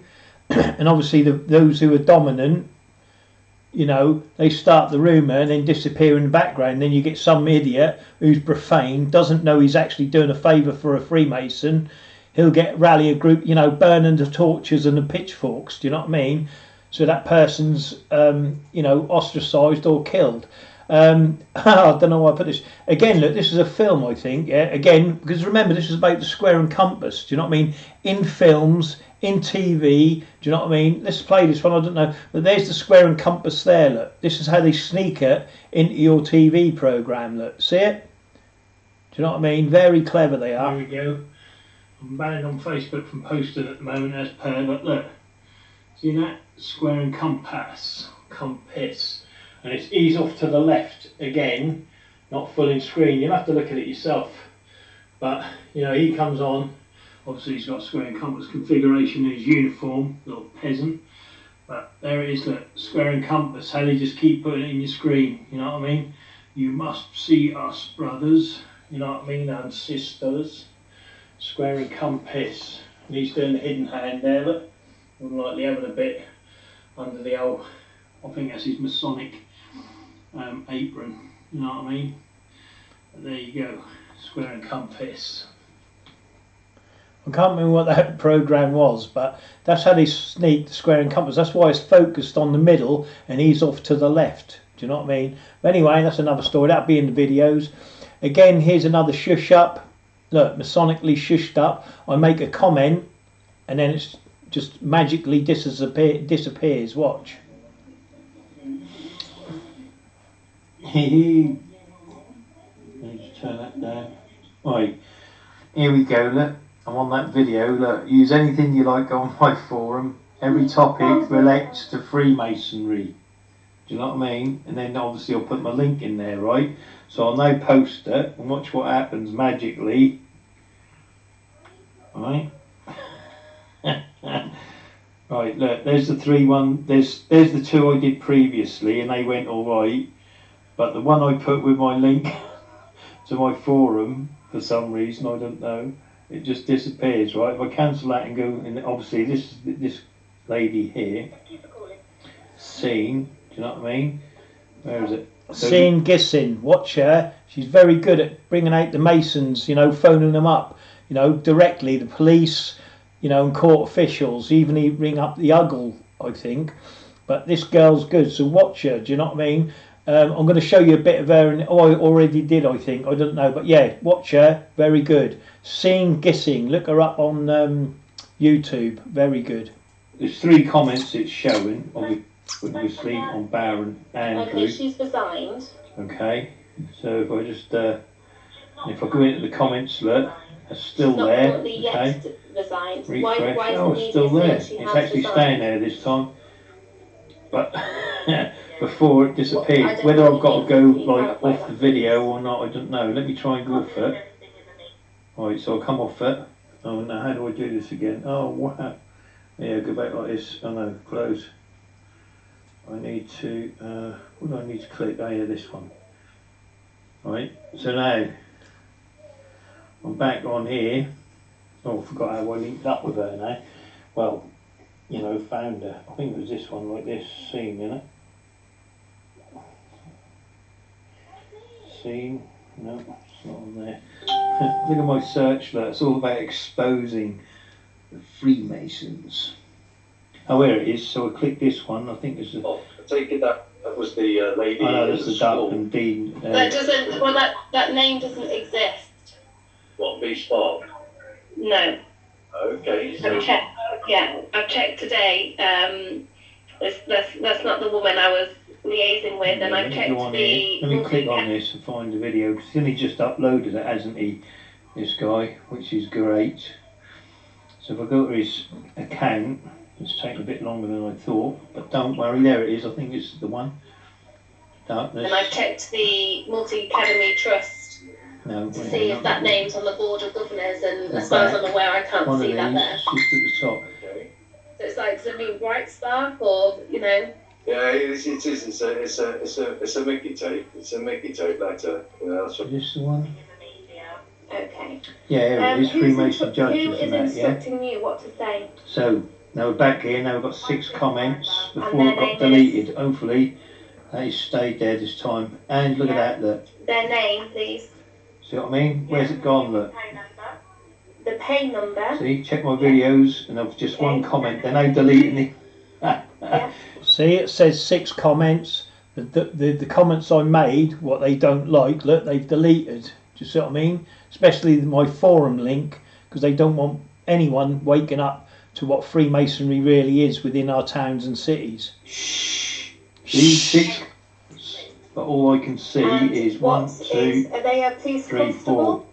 And obviously those who are dominant, you know, they start the rumour and then disappear in the background. Then you get some idiot who's profane, doesn't know he's actually doing a favour for a Freemason. He'll rally a group, you know, burning the torches and the pitchforks, do you know what I mean? So that person's, you know, ostracised or killed. I don't know why I put this. Again, look, this is a film, I think, yeah? Again, because remember, this is about the square and compass, do you know what I mean? In films, in TV, do you know what I mean? Let's play this one, I don't know. But there's the square and compass there, look. This is how they sneak it into your TV programme, look. See it? Do you know what I mean? Very clever they are. Here we go. I'm banned on Facebook from posting at the moment as per, but look, see that? Square and compass, and it's ease off to the left again, not full in screen. You'll have to look at it yourself. But, you know, he comes on, obviously he's got square and compass configuration in his uniform, little peasant. But there it is, look, square and compass, how they just keep putting it in your screen, you know what I mean? You must see us, brothers, you know what I mean, and sisters. Square and compass, and he's doing the hidden hand there, look, looking like they're having a bit under the old, I think that's his Masonic apron, you know what I mean? But there you go, square and compass. I can't remember what that programme was, but that's how they sneak the square and compass. That's why it's focused on the middle and he's off to the left, do you know what I mean? But anyway, that's another story, that'll be in the videos. Again, here's another shush up. Look, Masonically shushed up. I make a comment and then it's just magically disappears. Watch. Let me just turn that down. Right, here we go. Look, I'm on that video. Look, use anything you like on my forum. Every topic relates to Freemasonry. Do you know what I mean? And then obviously I'll put my link in there, right? So I'll now post it and watch what happens magically. Right. Right, look, there's the there's the two I did previously and they went alright. But the one I put with my link to my forum, for some reason, I don't know, it just disappears, right? If I cancel that and go, and obviously this lady here, Scene, do you know what I mean? Where is it? Scene Gissing, watch her. She's very good at bringing out the Masons, you know, phoning them up, you know, directly, the police, you know, and court officials, even he ring up the Uggle, I think. But this girl's good, so watch her, do you know what I mean? I'm going to show you a bit of her, and I already did, I think, I don't know, but yeah, watch her, very good. Scene Gissing, look her up on YouTube, very good. There's 3 comments it's showing, obviously on Baron Andrew. Okay, she's resigned. Okay, so if I just If I go into the comments, look, it's still Not there. currently Okay. yet resigned. Refresh. Why is Oh, the it's still media there. saying she It's has actually resigned? staying there this time. But before it disappeared, I don't whether know I've got to go anything. like Can you off the clarify video or not, I don't know. Let me try and go off it. Alright, so I'll come off it. Oh no, how do I do this again? Oh wow. Yeah, go back like this. Oh no, close. I need to, what do I need to click? Oh yeah, this one. Right, so now I'm back on here. Oh, I forgot how I linked up with her now. Well, you know, found her. I think it was this one, like this scene, innit? Scene? No, it's not on there. Look at my search, look, it's all about exposing the Freemasons. Oh, here it is. So I click this one. I think it's the. Oh, I take it that was the lady. Oh no, that's the Duck school. and Dean. That doesn't. Well, that name doesn't exist. What, B Spark? No. Okay. So I've checked. Yeah, I've checked today. That's not the woman I was liaising with, and Let I've me checked go on here. the. Let me click on this and find the video because he's only just uploaded it, hasn't he? This guy, which is great. So if I go to his account, it's taken a bit longer than I thought, but don't worry, there it is. I think it's the one. Darkness. And I've checked the Multi Academy Trust No, to wait, see not if that the- name's on the board of governors, and The as far as back. I'm aware, I can't One of see these, that there. just at the top. okay. So it's like, does it mean Bright Spark, or you know? Yeah, it is. It's a Mickey tape. It's a Mickey tape letter. That's Is what. this the one? Okay. Yeah, here it is. Freemason who judges is and that, yeah. instructing you what to say? So now we're back here. Now we've got 6 comments before And it their got name is? deleted. Hopefully, they stayed there this time. And look Yeah. at that. Look. Their name, please. See what I mean? Where's it gone? Look. The pay number. See, check my videos, and I've just one comment. They're now deleting it. See, it says 6 comments. The comments I made, what they don't like, look, they've deleted. Do you see what I mean? Especially my forum link, because they don't want anyone waking up to what Freemasonry really is within our towns and cities. See, 6. But all I can see And is what 1, 2, are they a police 3, constable? 4.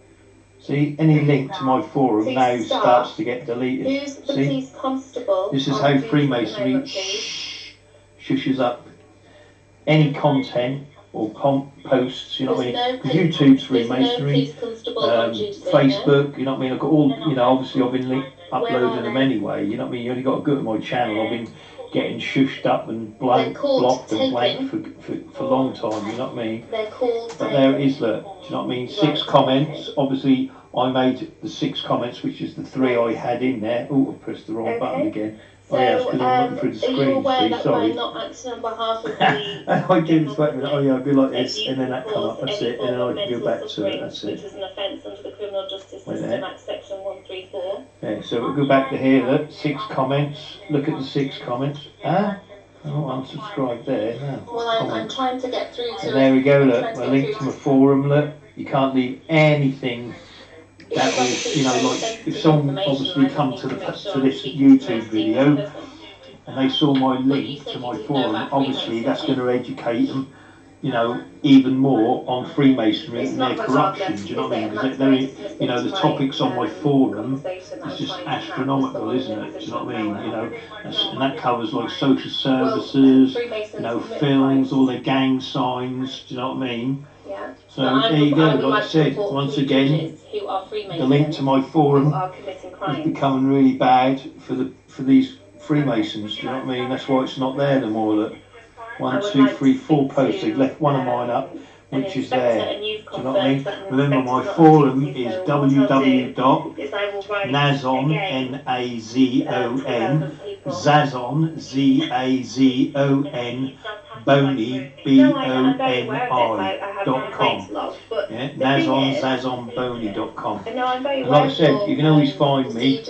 See, any link to my forum Police now staff. starts to get deleted. Who's the See, police constable? this is on how duty at the Freemasonry moment, please? shushes up any content or posts, you know what I There's mean? no Because police- YouTube's there's no Freemasonry, police constable on duty, no? Facebook, you know what I mean? I've got all, you know, obviously I've been uploading them they? anyway, you know what I mean? You only got to go to my channel, I've been getting shushed up and They're called blocked and taken. blanked for a long time, you know what I mean? They're called. But there it is, look, do you know what I mean? 6 comments, obviously I made the 6 comments, which is the 3 I had in there. Oh, I pressed the wrong button Okay. again. So, Oh yeah, it's because I'm looking through the are you screen, aware see, that sorry. by not acting on behalf of the I do this, wait a minute, oh yeah, I'd be like this, you and then can that come cause up, that's any it, and then form I of can go mental back to it, suffering, that's which it. is an offence under the Criminal Justice Wait System there. Act Section 134. Yeah, so we'll go back to here, look, 6 comments, look at the 6 comments. Huh? I'm not unsubscribed there, no. Well, I'm Comment. trying to get through to And there we go, I'm look, trying to my get link through to my forum, look, you can't leave anything that will, you know, like, if someone obviously come to this YouTube video, and they saw my link to my forum, obviously that's going to educate them, you know, even more on Freemasonry and their corruption, do you know what I mean? Because they're, you know, the topics on my forum, it's just astronomical, isn't it? Do you know what I mean? You know, and that covers like social services, you know, films, all their gang signs, do you know what I mean? Yeah. So there you go, like I said, once again, the link to my forum is becoming really bad for these Freemasons, do you know what I mean? That's why it's not there no more. Look, 1, 2, 3, 4 posts. They've left one of mine up, which is there. Do you know what I mean? Remember, my forum is www.nazon, Nazon, Zazon, Zazon, Boni, Boni.com. Yeah, Nazon, and like I said, you can always find me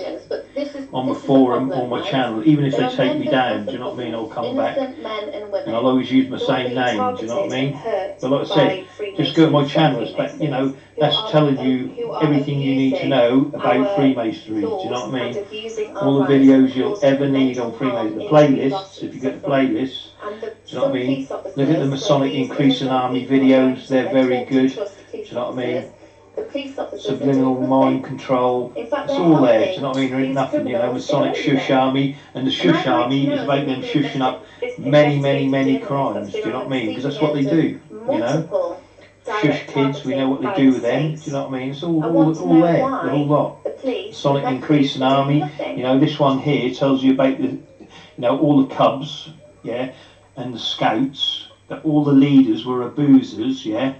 on my forum or my channel, even if they take me down, do you know what I mean? I'll come back, and I'll always use my same name, do you know what I mean? But like I said, just go to my channel, you know, that's telling you everything you need to know about Freemasonry, do you know what I mean? All the videos you'll ever need on Freemasonry, the playlists, if you get the playlists, do you know what I mean? Look at the Masonic Increasing Army videos, they're very good, do you know what I mean? the police officers subliminal are doing mind nothing. control. In fact, It's they're all there. Do helping you know what I mean? There ain't these nothing. You know, criminals Masonic do Shush everything. Army, and the And Shush I'd like Army to is know, make as them an shushing up this many investigative crimes. journalist Do you know what I mean? Because that's that's what they been on do. the You know, multiple shush direct kids. We know what they targeting do by with the them. Do you states. know what I mean? It's I all want to all know there. The why whole lot. the police Sonic and Increasing are doing Army. nothing. You know, this one here tells you about the, you know, all the Cubs, yeah, and the Scouts. That all the leaders were abusers, yeah,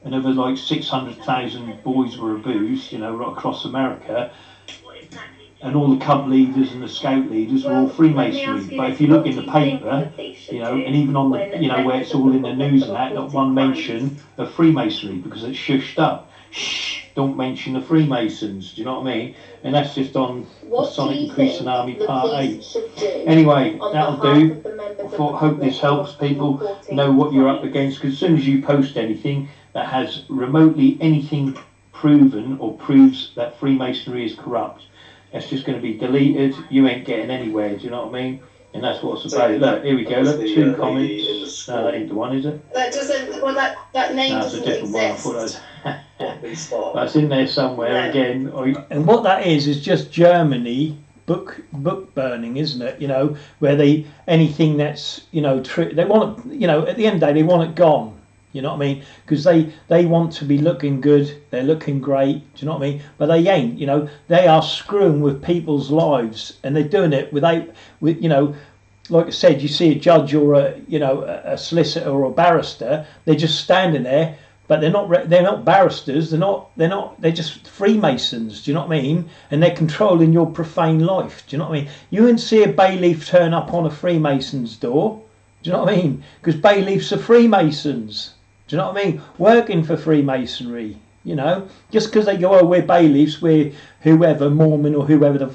and over like 600,000 boys were abused, you know, right across America. And all the Cub leaders and the Scout leaders were all Freemasonry. But if you look in the paper, you know, and even on the, you know, where it's all in the news and that, not one mention of Freemasonry because it's shushed up. Shh, don't mention the Freemasons. Do you know what I mean? And that's just on Masonic Increasing Army Part 8. Anyway, that'll do. I hope this helps people know what you're up against, because as soon as you post anything that has remotely anything proven or proves that Freemasonry is corrupt, it's just going to be deleted. You ain't getting anywhere. Do you know what I mean? And that's what it's about. Look, here we go. Look, 2 comments. No, that ain't the one, is it? That doesn't. Well, that name No, it's a doesn't different one. I thought exist. that was. That's in there somewhere No. again. And what that is just Germany book burning, isn't it? You know, where they anything that's, you know, they want it, you know, at the end of the day they want it gone. You know what I mean? Because they want to be looking good, they're looking great, do you know what I mean? But they ain't, you know, they are screwing with people's lives, and they're doing it with, you know, like I said, you see a judge or a solicitor or a barrister, they're just standing there, but they're not barristers, they're just Freemasons, do you know what I mean? And they're controlling your profane life, do you know what I mean? You wouldn't see a bailiff turn up on a Freemason's door, do you know what I mean? Because bailiffs are Freemasons. Do you know what I mean? Working for Freemasonry, you know, just because they go, oh, we're bailiffs, we're whoever, Mormon or whoever the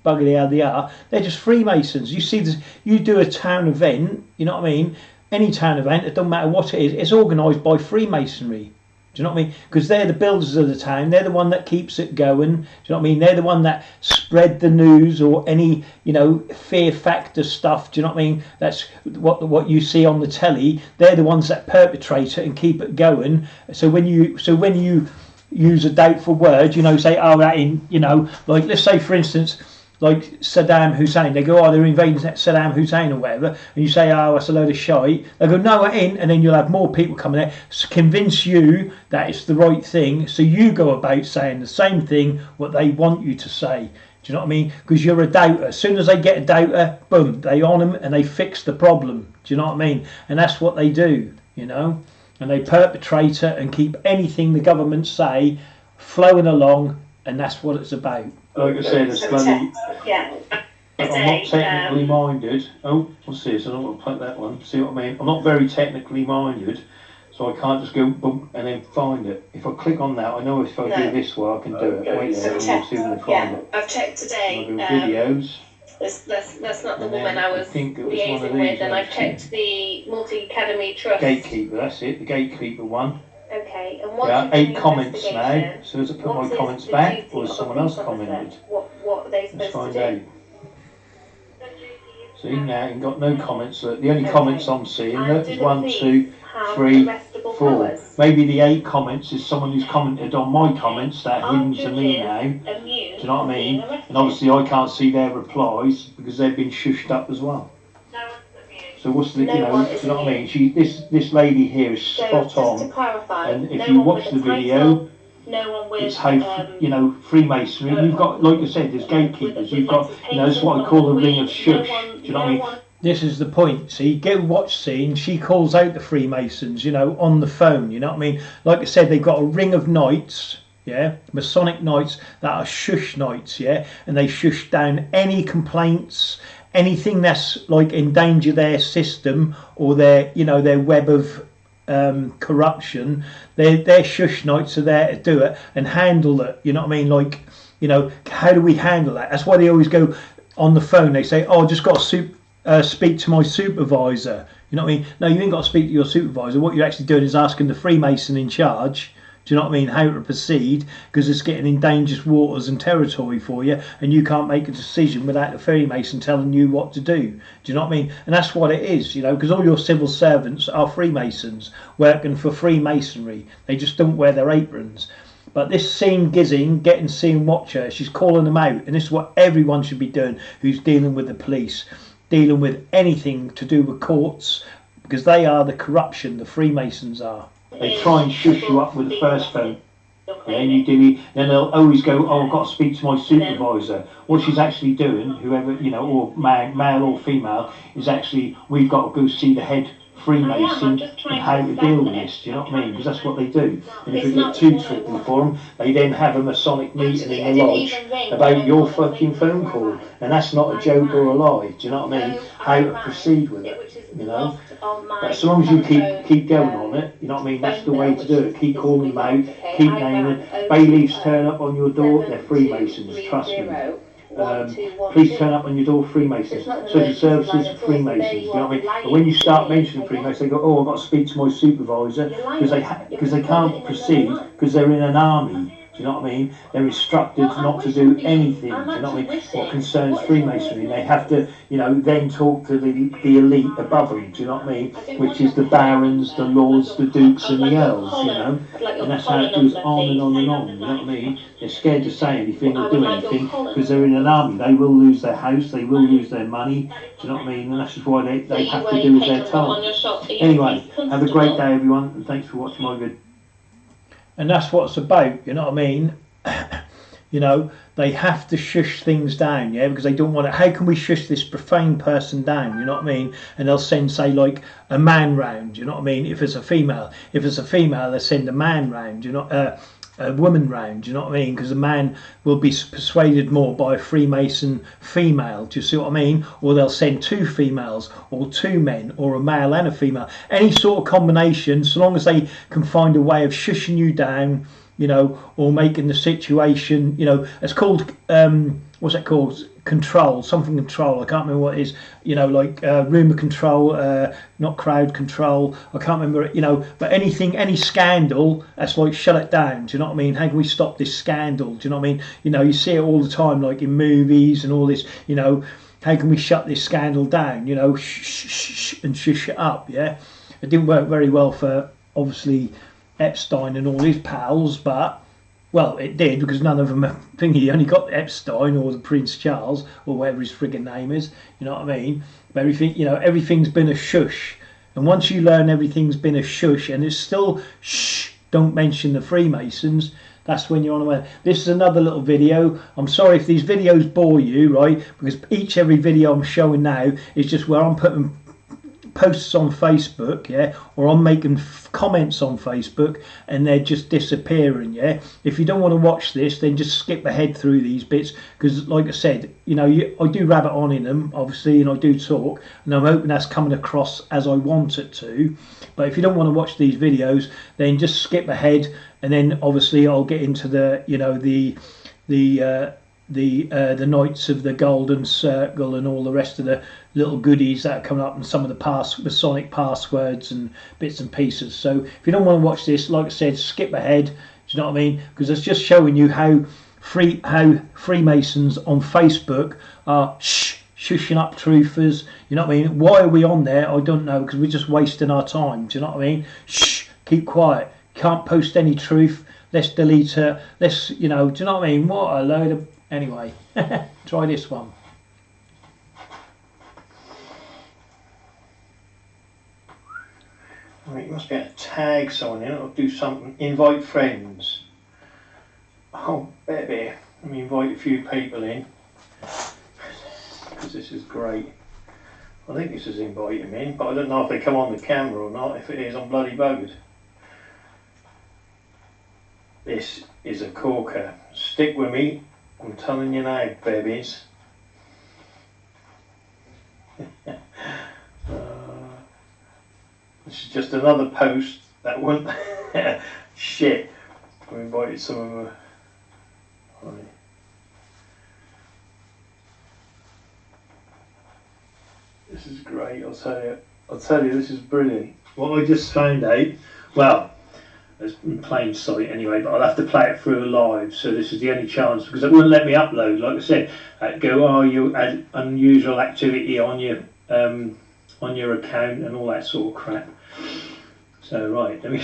bugger the hell they are, they're just Freemasons. You see this, you do a town event, you know what I mean? Any town event, it doesn't matter what it is, it's organised by Freemasonry. Do you know what I mean? Because they're the builders of the town, they're the one that keeps it going. Do you know what I mean? They're the one that spread the news or any, you know, fear factor stuff. Do you know what I mean? That's what you see on the telly. They're the ones that perpetrate it and keep it going. So when you use a doubtful word, you know, say, oh, that in, you know, like let's say for instance, like Saddam Hussein, they go, oh, they're invading Saddam Hussein or whatever, and you say, oh, that's a load of shite. They go, no, it ain't, and then you'll have more people coming there to convince you that it's the right thing, so you go about saying the same thing what they want you to say. Do you know what I mean? Because you're a doubter. As soon as they get a doubter, boom, they on them and they fix the problem. Do you know what I mean? And that's what they do, you know, and they perpetrate it and keep anything the government say flowing along, and that's what it's about. Like I said, it's bloody. Yeah. I'm not technically minded. Oh, what's this? I don't want to play that one. See what I mean? I'm not very technically minded, so I can't just go boom and then find it. If I click on that, I know if I do this way, I can do it. Wait there, and we'll see when I find it. I've checked today. I'll go videos. That's not the And woman then I was think it was one of liaising these, with, and I've actually. checked the Multi-Academy Trust. Gatekeeper, that's it. The Gatekeeper one. Okay, and what Yeah, is 8 the comments now. investigation? So does it put What my is comments the back, duty or of has a someone else police officer? commented? What are they Let's supposed find to out. do? See now, you've got no comments. The only comments I'm seeing And is do 1, the 2, police have 3, arrestable 4. powers? Maybe the 8 comments is someone who's commented on my comments that are Are hidden to me judges now. immune Do you know what I from being mean? arrested? And obviously I can't see their replies because they've been shushed up as well. So what's the, No you know, one do is you know what I immune. mean? This lady here is So spot just to on. clarify, And if no you one watch with the a title, video, no one with it's how, you know, Freemasonry. You've got, like I said, there's gatekeepers. You've got, you know, it's what I call the ring of shush. Do you know what I mean? This is the point. See, go watch scene. She calls out the Freemasons, you know, on the phone. You know what I mean? Like I said, they've got a ring of knights, yeah, Masonic knights that are shush knights, yeah, and they shush down any complaints, anything that's like endanger their system or their, you know, their web of corruption. Their shush knights are there to do it and handle it. You know what I mean? Like, you know, how do we handle that? That's why they always go on the phone. They say, oh, I just got to speak to my supervisor. You know what I mean? No, you ain't got to speak to your supervisor. What you're actually doing is asking the Freemason in charge, do you know what I mean, how to proceed, because it's getting in dangerous waters and territory for you, and you can't make a decision without the Freemason telling you what to do. Do you know what I mean? And that's what it is, you know, because all your civil servants are Freemasons working for Freemasonry. They just don't wear their aprons. But this scene gizzing, getting seen watch her, she's calling them out, and this is what everyone should be doing who's dealing with the police, dealing with anything to do with courts, because they are the corruption, the Freemasons are. They try and shush you up with the first phone. Yeah, and you do. Then they'll always go, "Oh, I've got to speak to my supervisor." What she's actually doing, whoever, you know, or male or female, is actually, we've got to go see the head Freemason and how to deal with this. Do you know what I mean? Because that's what they do. And if it get too tricky for them, they then have a Masonic meeting in the lodge about your fucking phone call, and that's not a joke or a lie. Do you know what I mean? How to proceed with it, you know. But as long as you keep going on it, you know what I mean. That's the way to do it. Keep calling them out, keep naming it. Bayleafs turn up on your door, they're Freemasons. Trust me. Please turn up on your door, Freemasons. Social services, Freemasons. You know what I mean? And when you start mentioning Freemasons, they go, "Oh, I've got to speak to my supervisor," because they can't proceed because they're in an army. Do you know what I mean? They're instructed not to do anything. Do you know what I mean? What concerns Freemasonry, they have to, you know, then talk to the elite above them. Do you know what I mean? Which is the barons, the lords, the dukes, and the earls. You know, and that's how it goes on and on and on. You know what I mean? They're scared to say anything or do anything because they're in an army. They will lose their house. They will lose their money. Do you know what I mean? And that's just why they have to do as they're told. Anyway, have a great day, everyone, and thanks for watching my video. And that's what it's about, you know what I mean? You know, they have to shush things down, yeah, because they don't want it. How can we shush this profane person down, you know what I mean? And they'll send, say, like, a man round, you know what I mean? If it's a female. If it's a female, they'll send a man round, you know, a woman round, you know what I mean? Because a man will be persuaded more by a Freemason female, do you see what I mean? Or they'll send two females, or two men, or a male and a female. Any sort of combination, so long as they can find a way of shushing you down, you know, or making the situation, you know, it's called, what's that called? Control, something control, I can't remember what it is, you know, like rumour control, not crowd control, I can't remember it, you know, but anything, any scandal, that's like shut it down, do you know what I mean? How can we stop this scandal, do you know what I mean? You know, you see it all the time, like in movies and all this, you know, how can we shut this scandal down, you know, shh, and shush it up, yeah? It didn't work very well for, obviously, Epstein and all his pals, but well, it did, because none of them think he only got Epstein or the Prince Charles or whatever his frigging name is. You know what I mean? But everything, you know, everything's been a shush. And once you learn everything's been a shush, and it's still shh, don't mention the Freemasons. That's when you're on the way. This is another little video. I'm sorry if these videos bore you, right? Because every video I'm showing now is just where I'm putting posts on Facebook, yeah, or I'm making comments on Facebook, and they're just disappearing, yeah. If you don't want to watch this, then just skip ahead through these bits, because like I said, you know, I do rabbit on in them, obviously, and I do talk, and I'm hoping that's coming across as I want it to. But if you don't want to watch these videos, then just skip ahead, and then obviously I'll get into the, you know, the Knights of the Golden Circle and all the rest of the little goodies that are coming up, and some of the Masonic passwords and bits and pieces. So if you don't want to watch this, like I said, skip ahead. Do you know what I mean? Because it's just showing you how Freemasons on Facebook are shushing up truthers. You know what I mean? Why are we on there? I don't know, because we're just wasting our time. Do you know what I mean? Shh, keep quiet. Can't post any truth. Let's delete her. Let's, you know, do you know what I mean? What a load of... Anyway, try this one. Right, you must be able to tag someone in or do something. Invite friends. Oh, baby. Let me invite a few people in, because this is great. I think this is inviting me in, but I don't know if they come on the camera or not. If it is, I'm bloody buggered. This is a corker. Stick with me. I'm telling you now, babies. This is just another post that won't... Shit. We invited some of them. Right. This is great, I'll tell you, this is brilliant. What I just found out, well, it's in plain sight anyway, but I'll have to play it through live, so this is the only chance, because it wouldn't let me upload. Like I said, go, oh, you had unusual activity on your account and all that sort of crap. So right, let me...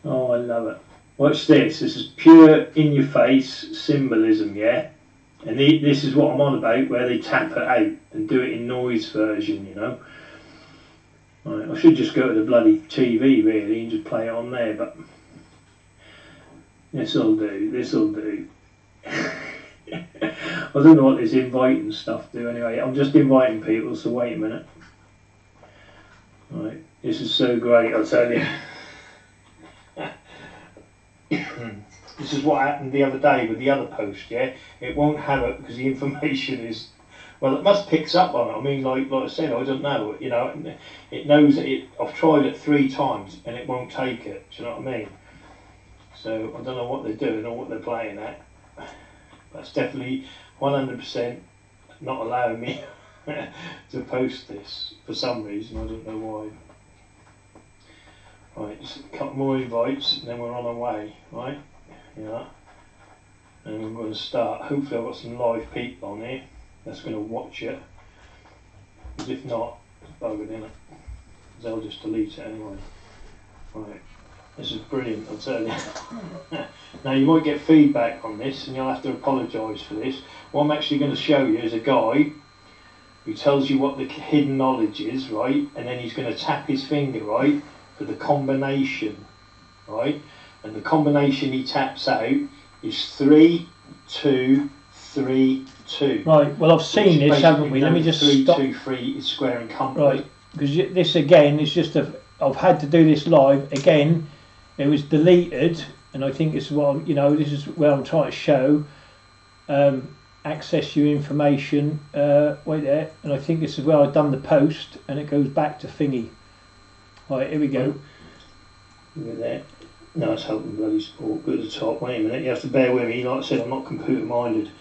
Oh, I love it. Watch this. This is pure in your face symbolism, yeah. And this is what I'm on about, where they tap it out and do it in noise version, you know. Right, I should just go to the bloody TV really and just play it on there, but this'll do. This'll do. I don't know what this inviting stuff do anyway. I'm just inviting people, so wait a minute. Right, this is so great, I'll tell you. This is what happened the other day with the other post, yeah? It won't have it because the information is, well, it must pick up on it. I mean, like I said, I don't know, you know, it knows that I've tried it 3 times and it won't take it, do you know what I mean? So I don't know what they're doing or what they're playing at. That's definitely 100% not allowing me to post this for some reason, I don't know why. Right, just a couple more invites and then we're on our way, right? Yeah. And we're going to start. Hopefully I've got some live people on here that's going to watch it. Because if not, it's buggered, innit? Because they'll just delete it anyway. Right. This is brilliant, I'll tell you. Now you might get feedback on this and you'll have to apologise for this. What I'm actually going to show you is a guy who tells you what the hidden knowledge is, right? And then he's going to tap his finger, right, for the combination, right? And the combination he taps out is 3, 2, 3, 2. Right, well I've seen this, haven't we? Let me just 3, stop. 2, 3 is square and compass. Right, because this again is just I've had to do this live. Again, it was deleted, and I think this is what you know. This is where I'm trying to show. Access your information. Wait there, and I think this is where I've done the post, and it goes back to thingy. Right, here we go. Look at that. No, it's helping bloody sport. Go to the top. Wait a minute, you have to bear with me. Like I said, I'm not computer minded.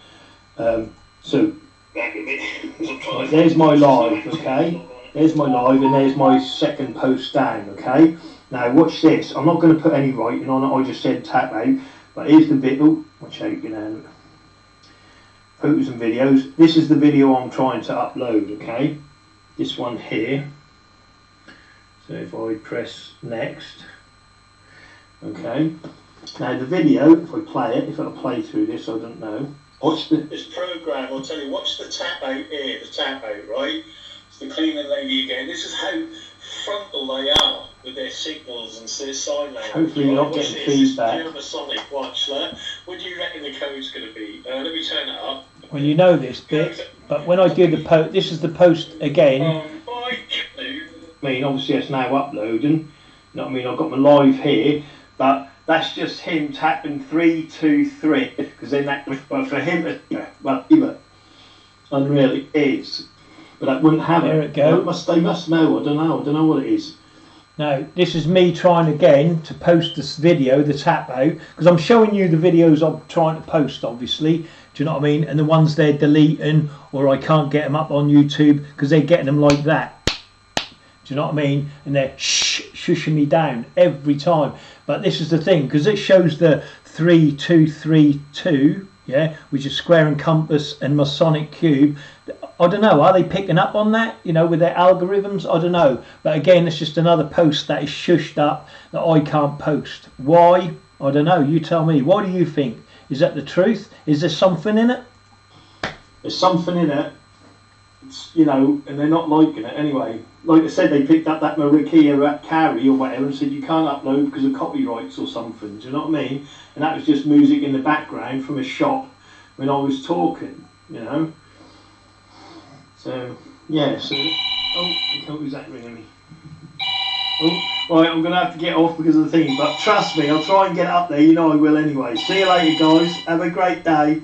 So, right, there's my live, okay? There's my live, and there's my second post down, okay? Now, watch this. I'm not going to put any writing on it. I just said tap out. But here's the bit. Oh, watch out, you know. Photos and videos. This is the video I'm trying to upload, okay? This one here. So if I press next. Okay. Now the video, if I play it, if it'll play through this, I don't know. Watch this program. I'll tell you. Watch the tap out here. The tap out, right? It's the cleaning lady again. This is how frontal they are with their signals and their sign language. Hopefully you're not getting feedback. Pure Masonic. Watch that. What do you reckon the code's going to be? Let me turn it up. Well, you know this bit, but when I do the post, this is the post again. I mean, obviously it's now uploading. You know what I mean? I've got my live here. But that's just him tapping 3, 2, 3, because then that, well, for him, well, unreal it is. But that wouldn't have it. There it goes. They must know. I don't know what it is. Now, this is me trying again to post this video, the tap out, because I'm showing you the videos I'm trying to post, obviously. Do you know what I mean? And the ones they're deleting, or I can't get them up on YouTube because they're getting them like that. Do you know what I mean? And they're shushing me down every time. But this is the thing, because it shows the 3, 2, 3, 2, yeah, which is square and compass and Masonic cube. I don't know, are they picking up on that, you know, with their algorithms? I don't know. But again, it's just another post that is shushed up that I can't post. Why? I don't know. You tell me. What do you think? Is that the truth? Is there something in it? There's something in it. It's, you know, and they're not liking it anyway. Like I said, they picked up that Marikia Carey or whatever and said you can't upload because of copyrights or something. Do you know what I mean? And that was just music in the background from a shop when I was talking, you know. So yeah. So who's that ringing me? Oh, right, I'm gonna have to get off because of the thing. But trust me, I'll try and get up there. You know I will anyway. See you later, guys. Have a great day.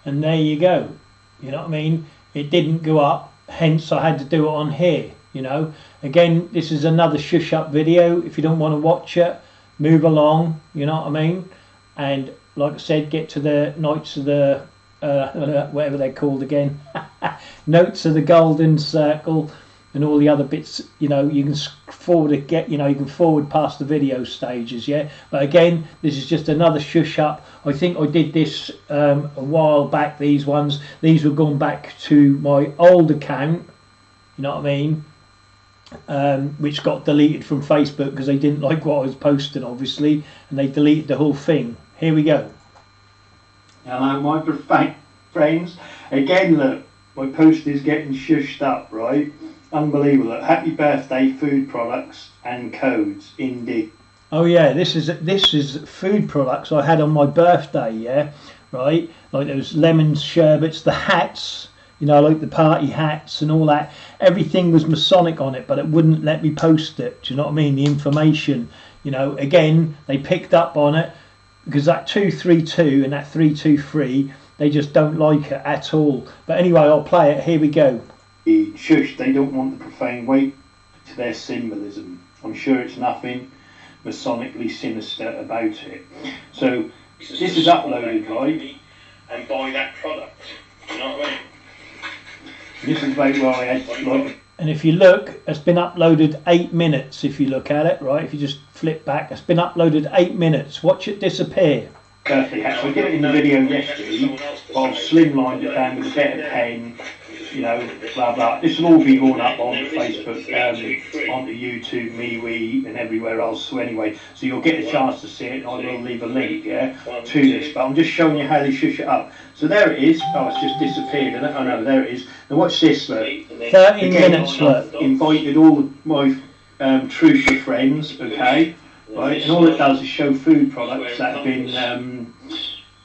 And there you go. You know what I mean? It didn't go up, hence I had to do it on here, you know. Again, this is another shush up video. If you don't want to watch it, move along, you know what I mean? And like I said, get to the Knights of the, whatever they're called again. Notes of the Golden Circle and all the other bits, you know, you can forward it, you know, you can forward past the video stages, yeah. But again, this is just another shush up. I think I did this a while back. These ones, these were going back to my old account, you know what I mean, which got deleted from Facebook because they didn't like what I was posting, obviously, and they deleted the whole thing. Here we go. Hello, my profane friends. Again, look, my post is getting shushed up, right? Unbelievable. Look, happy birthday, food products and codes, indeed. Oh yeah, this is food products I had on my birthday, yeah, right? Like those lemon sherbets, the hats, you know, like the party hats and all that. Everything was Masonic on it, but it wouldn't let me post it. Do you know what I mean? The information, you know, again, they picked up on it because that 232 and that 323, they just don't like it at all. But anyway, I'll play it. Here we go. Shush, they don't want the profane weight to their symbolism. I'm sure it's nothing Masonically sinister about it. So this is uploaded, right? And buy that product. You know what I mean? This is about where I had like. And if you look, it's been uploaded 8 minutes. If you look at it, right? If you just flip back, it's been uploaded 8 minutes. Watch it disappear. Birthday hat. So I did it in the video yesterday, but I've slimlined it down with a better pen. You know, blah blah. This will all be going up on Facebook, onto YouTube, MeWe, and everywhere else. So anyway, so you'll get a chance to see it. And I will leave a link, yeah, to this. But I'm just showing you how they shush it up. So there it is. Oh, it's just disappeared. And oh no, there it is. Now watch this, look. 13 minutes, look. Invited all of my truther friends, okay, right? And all it does is show food products that have been,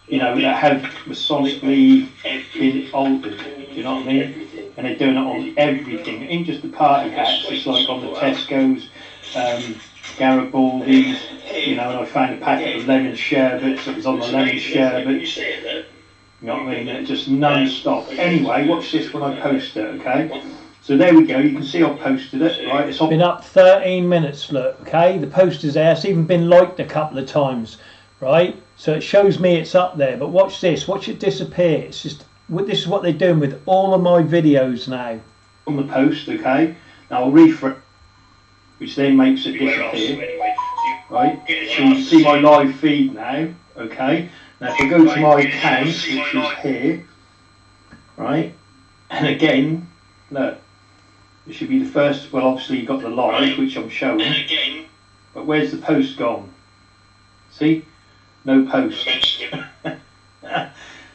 you know, that have Masonically been altered. Do you know what I mean? And they're doing it on everything, ain't just the party hats. It's like on the Tesco's, Garibaldi's, you know. And I found a packet of lemon sherbets. It was on the lemon sherbets. You know what I mean? And it just non-stop. Anyway, watch this when I post it, okay? So there we go. You can see I've posted it, right? It's been up 13 minutes. Look, okay. The post is there. It's even been liked a couple of times, right? So it shows me it's up there. But watch this. Watch it disappear. It's just. This is what they're doing with all of my videos now. On the post, okay? Now I'll refresh, which then makes it disappear. Right? So you can see my live feed now, okay? Now if I go to my account, which is here, right? And again, look, it should be the first, well obviously you've got the live, which I'm showing. But where's the post gone? See? No post.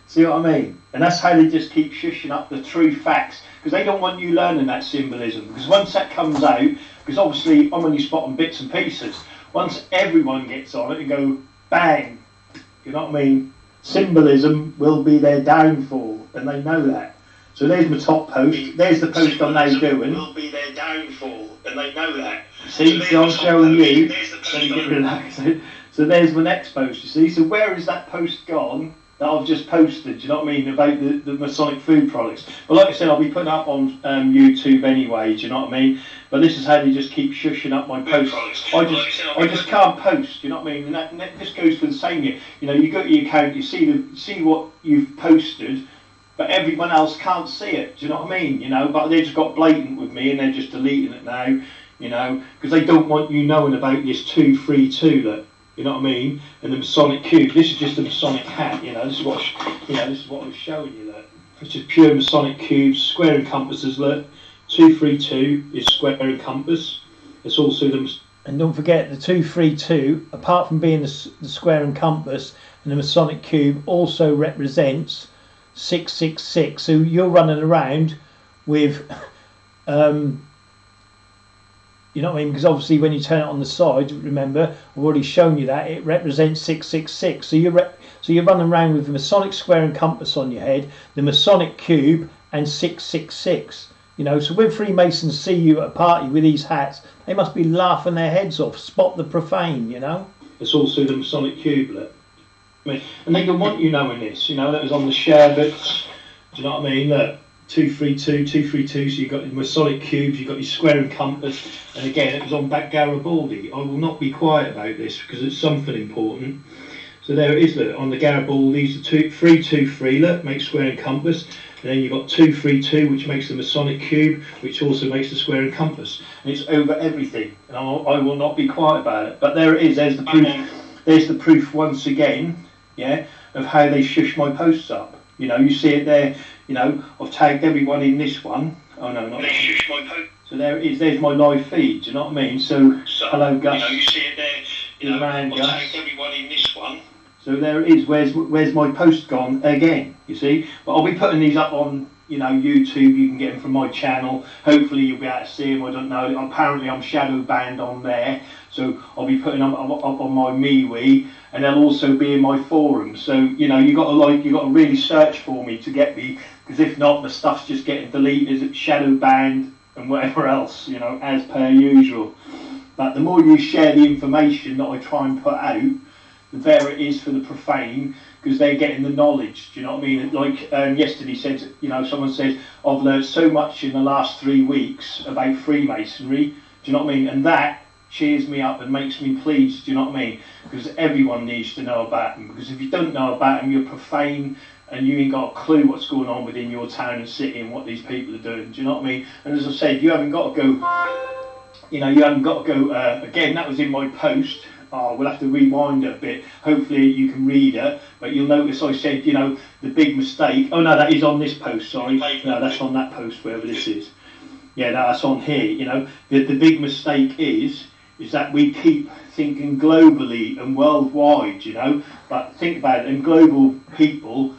See what I mean? And that's how they just keep shushing up the true facts, because they don't want you learning that symbolism. Because once that comes out, because obviously I'm only spotting bits and pieces, once everyone gets on it and go bang, you know what I mean? Symbolism will be their downfall, and they know that. So there's my top post. There's the post I'm now doing. Will be their downfall, and they know that. See, so I'm showing you. So you get relaxed. So there's my next post. You see. So where is that post gone that I've just posted? Do you know what I mean, about the Masonic food products? But like I said, I'll be putting up on YouTube anyway. Do you know what I mean? But this is how they just keep shushing up my posts. I just can't post. Do you know what I mean? And that just goes for the same here. You know, you go to your account, you see what you've posted, but everyone else can't see it. Do you know what I mean? You know, but they just got blatant with me and they're just deleting it now. You know, because they don't want you knowing about this 232 that. You know what I mean? And the Masonic cube. This is just a Masonic hat. You know, this is what I was showing you. Look, it's just pure Masonic cubes, square and compasses. Look, 232 is square and compass. It's also the. And don't forget the 232. Apart from being the square and compass, and the Masonic cube also represents 666. So you're running around with. You know what I mean? Because obviously when you turn it on the side, remember, I've already shown you that, it represents 666. So you're running around with the Masonic square and compass on your head, the Masonic cube, and 666. You know, so when Freemasons see you at a party with these hats, they must be laughing their heads off. Spot the profane, you know? It's also the Masonic cube, look. I mean, and they don't want you knowing this, you know, that was on the sherbets. Do you know what I mean? Look. 232, so you've got your Masonic cubes, you've got your square and compass, and again it was on back Garibaldi. I will not be quiet about this because it's something important. So there it is, look, on the Garibaldi's, the 323, look, makes square and compass, and then you've got 232, which makes the Masonic cube, which also makes the square and compass, and it's over everything, and I will not be quiet about it. But there it is, there's the proof once again, yeah, of how they shush my posts up. You know, you see it there. You know, I've tagged everyone in this one. Oh no, not. So there it is. There's my live feed. Do you know what I mean? So hello, Gus. You see it there. Man, I'll Gus. take everyone in this one. So there it is. Where's my post gone again? You see, but I'll be putting these up on YouTube. You can get them from my channel. Hopefully you'll be able to see them. I don't know. Apparently I'm shadow banned on there, so I'll be putting them up on my MeWe, and they'll also be in my forum. So you got to really search for me to get me, because if not, the stuff's just getting deleted, shadow banned, and whatever else. As per usual. But the more you share the information that I try and put out, the better it is for the profane, because they're getting the knowledge. Do you know what I mean? Like yesterday said, someone said, I've learned so much in the last 3 weeks about Freemasonry. Do you know what I mean? And that cheers me up and makes me pleased. Do you know what I mean? Because everyone needs to know about them. Because if you don't know about them, you're profane and you ain't got a clue what's going on within your town and city and what these people are doing. Do you know what I mean? And as I said, you haven't got to go. You haven't got to go. Again, that was in my post. We'll have to rewind it a bit. Hopefully you can read it, but you'll notice I said, the big mistake. Oh no, that is on this post, sorry. No, that's on that post, wherever this is. Yeah, no, that's on here. The big mistake is that we keep thinking globally and worldwide, but think about it, and global people,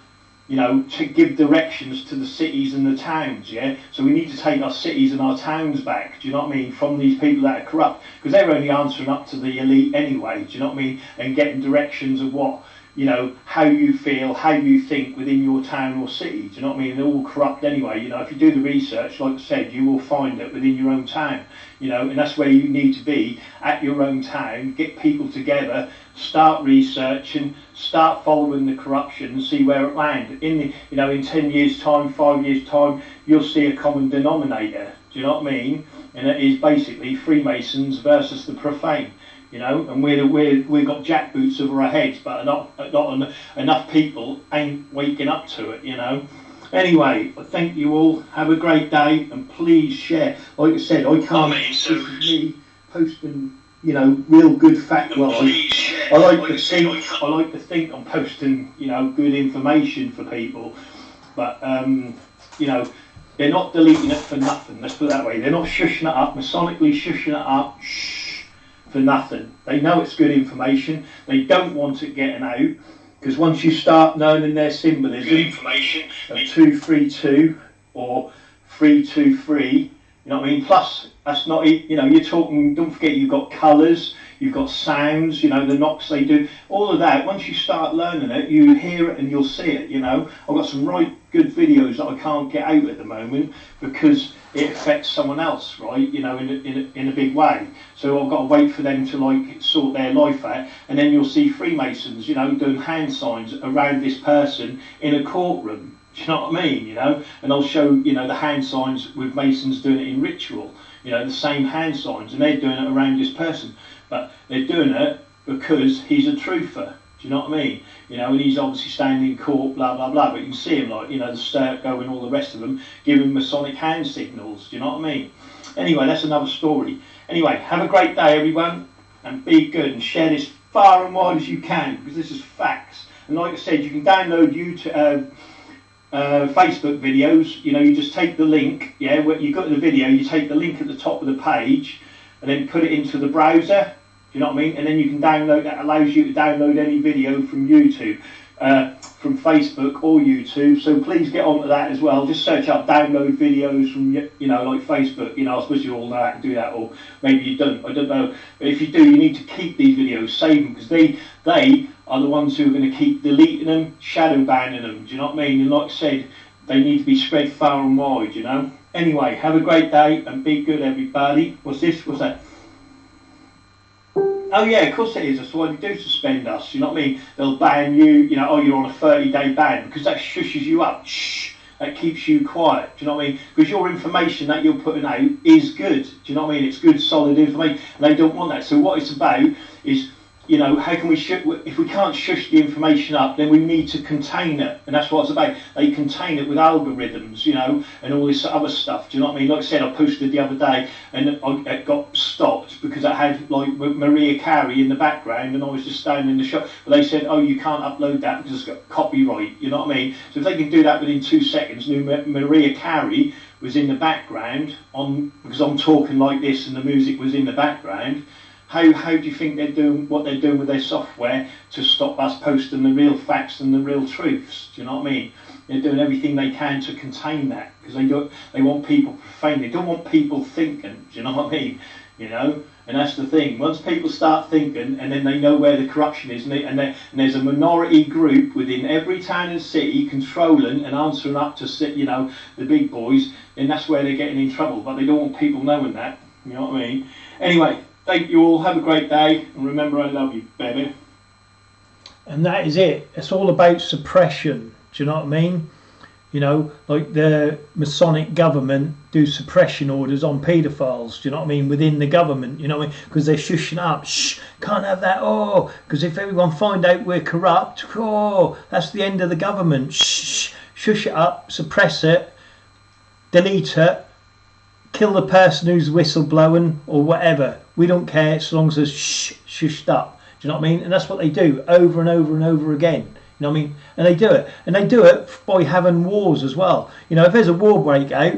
to give directions to the cities and the towns, yeah? So we need to take our cities and our towns back, do you know what I mean, from these people that are corrupt, because they're only answering up to the elite anyway, do you know what I mean, and getting directions of what, how you feel, how you think within your town or city, do you know what I mean, they're all corrupt anyway, if you do the research, like I said, you will find it within your own town, and that's where you need to be, at your own town, get people together, start researching, start following the corruption and see where it lands. In 10 years time, 5 years time, you'll see a common denominator, do you know what I mean, and it is basically Freemasons versus the profane. And we've got jackboots over our heads, but not enough people ain't waking up to it, Anyway, I thank you all. Have a great day, and please share. Like I said, I can't. This is me posting, real good fact. Well, I like to think I'm posting, good information for people, but they're not deleting it for nothing. Let's put it that way. They're not shushing it up, masonically shushing it up. For nothing. They know it's good information. They don't want it getting out, because once you start learning their symbolism of 232 or 323, you know what I mean? Plus, that's not, you're talking, don't forget you've got colours, you've got sounds, the knocks they do, all of that. Once you start learning it, you hear it and you'll see it, I've got some right good videos that I can't get out at the moment because it affects someone else, right, in a big way. So I've got to wait for them to sort their life out, and then you'll see Freemasons, doing hand signs around this person in a courtroom. Do you know what I mean? And I'll show the hand signs with Masons doing it in ritual. The same hand signs, and they're doing it around this person, but they're doing it because he's a truther. Do you know what I mean? And he's obviously standing in court, blah blah blah. But you can see him the Serco and all the rest of them giving Masonic hand signals. Do you know what I mean? Anyway, that's another story. Anyway, have a great day, everyone, and be good and share this far and wide as you can, because this is facts. And like I said, you can download YouTube. Facebook videos, you just take the link, where you got the video, you take the link at the top of the page and then put it into the browser, do you know what I mean, and then you can download, that allows you to download any video from YouTube, from Facebook or YouTube, so please get onto that as well. Just search up download videos from, like Facebook, I suppose you all know how to do that, or maybe you don't, I don't know, but if you do, you need to keep these videos, save them, because they are the ones who are going to keep deleting them, shadow banning them, do you know what I mean, and like I said, they need to be spread far and wide, Anyway, have a great day, and be good, everybody. What's this? What's that? Oh yeah, of course it is. That's why they do suspend us. You know what I mean? They'll ban you. Oh, you're on a 30-day ban, because that shushes you up. Shh. That keeps you quiet. Do you know what I mean? Because your information that you're putting out is good. Do you know what I mean? It's good, solid information, and they don't want that. So what it's about is, how can we if we can't shush the information up, then we need to contain it, and that's what it's about. They contain it with algorithms, and all this other stuff. Do you know what I mean? Like I said, I posted the other day, and it got stopped because I had Maria Carey in the background, and I was just standing in the shop. But they said, "Oh, you can't upload that because it's got copyright." You know what I mean? So if they can do that within 2 seconds, Maria Carey was in the background on, because I'm talking like this and the music was in the background, how do you think they're doing what they're doing with their software to stop us posting the real facts and the real truths? Do you know what I mean? They're doing everything they can to contain that, because they want people profane. They don't want people thinking. Do you know what I mean? You know, and that's the thing. Once people start thinking, and then they know where the corruption is, and there's a minority group within every town and city controlling and answering up to, you know, the big boys, then that's where they're getting in trouble. But they don't want people knowing that. You know what I mean? Anyway, thank you all. Have a great day, and remember, I love you, baby. And that is it. It's all about suppression. Do you know what I mean? You know, like the Masonic government do suppression orders on paedophiles, do you know what I mean, within the government, you know what I mean, because they're shushing up, shh, can't have that, oh, because if everyone find out we're corrupt, oh, that's the end of the government, shh, shush it up, suppress it, delete it, kill the person who's whistleblowing or whatever, we don't care, as long as it's shushed up, do you know what I mean, and that's what they do over and over and over again. You know what I mean? And they do it. And they do it by having wars as well. You know, if there's a war breakout,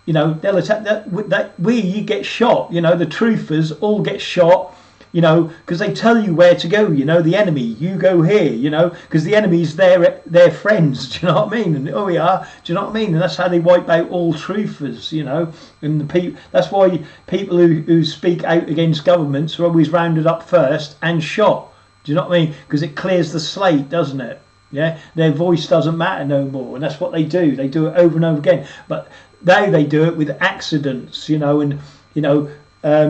you know, they'll attack you get shot. You know, the truthers all get shot, you know, because they tell you where to go, you know, the enemy, you go here, you know, because the enemy's their friends, do you know what I mean? And oh yeah, do you know what I mean? And that's how they wipe out all truthers, you know, and the people, that's why people who speak out against governments are always rounded up first and shot. Do you know what I mean? Because it clears the slate, doesn't it? Yeah, their voice doesn't matter no more, and that's what they do. They do it over and over again. But now they do it with accidents, you know, and you know,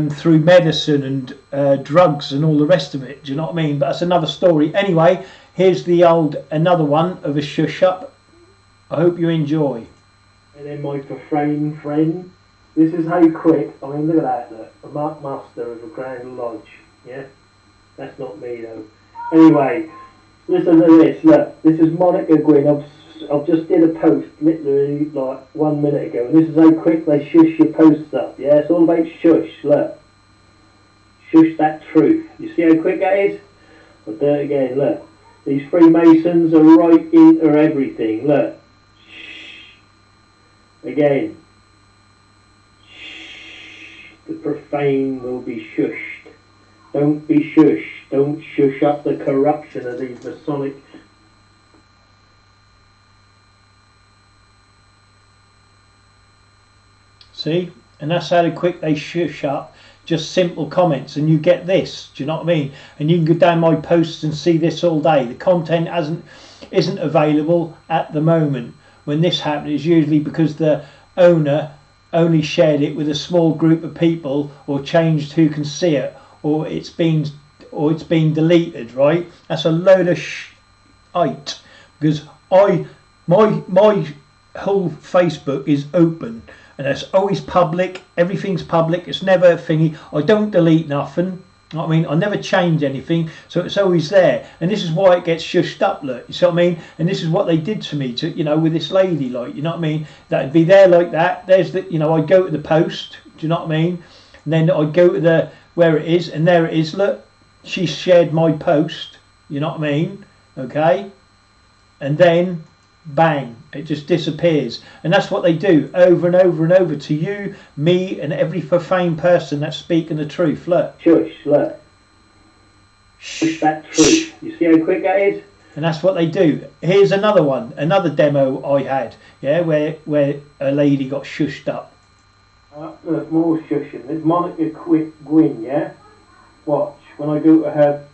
through medicine and drugs and all the rest of it. Do you know what I mean? But that's another story. Anyway, here's another one of a shush up. I hope you enjoy. And then my profane friend. This is how quick. I mean, look at that. Look, a Mark Master of a Grand Lodge. Yeah. That's not me though. Anyway, listen to this. Look, this is Monica Gwynn. I've just did a post literally like 1 minute ago, and this is how quick they shush your posts up. Yeah, it's all about shush. Look, shush that truth. You see how quick that is? I'll do it again. Look, these Freemasons are right into everything. Look, shh. Again, shh. The profane will be shushed. Don't be shush. Don't shush up the corruption of these Masonic. See? And that's how quick they shush up. Just simple comments, and you get this. Do you know what I mean? And you can go down my posts and see this all day. The content isn't available at the moment. When this happens, it's usually because the owner only shared it with a small group of people, or changed who can see it, or it's been deleted, right? That's a load of shite, because my whole Facebook is open, and it's always public. Everything's public. It's never a thingy. I don't delete nothing. You know what I mean? I never change anything, so it's always there. And this is why it gets shushed up. Look, you see what I mean? And this is what they did to me, you know, with this lady, like, you know what I mean? That'd be there like that. There's the, you know, I'd go to the post. Do you know what I mean? And then I'd go to the where it is, and there it is. Look, she shared my post. You know what I mean? Okay. And then, bang, it just disappears. And that's what they do over and over and over to you, me, and every profane person that's speaking the truth. Look. Shush, look. Shush that truth. You see how quick that is? And that's what they do. Here's another one, another demo I had, yeah, where a lady got shushed up. Look, more shushing. There's Monica Gwynn, yeah? Watch. When I go to her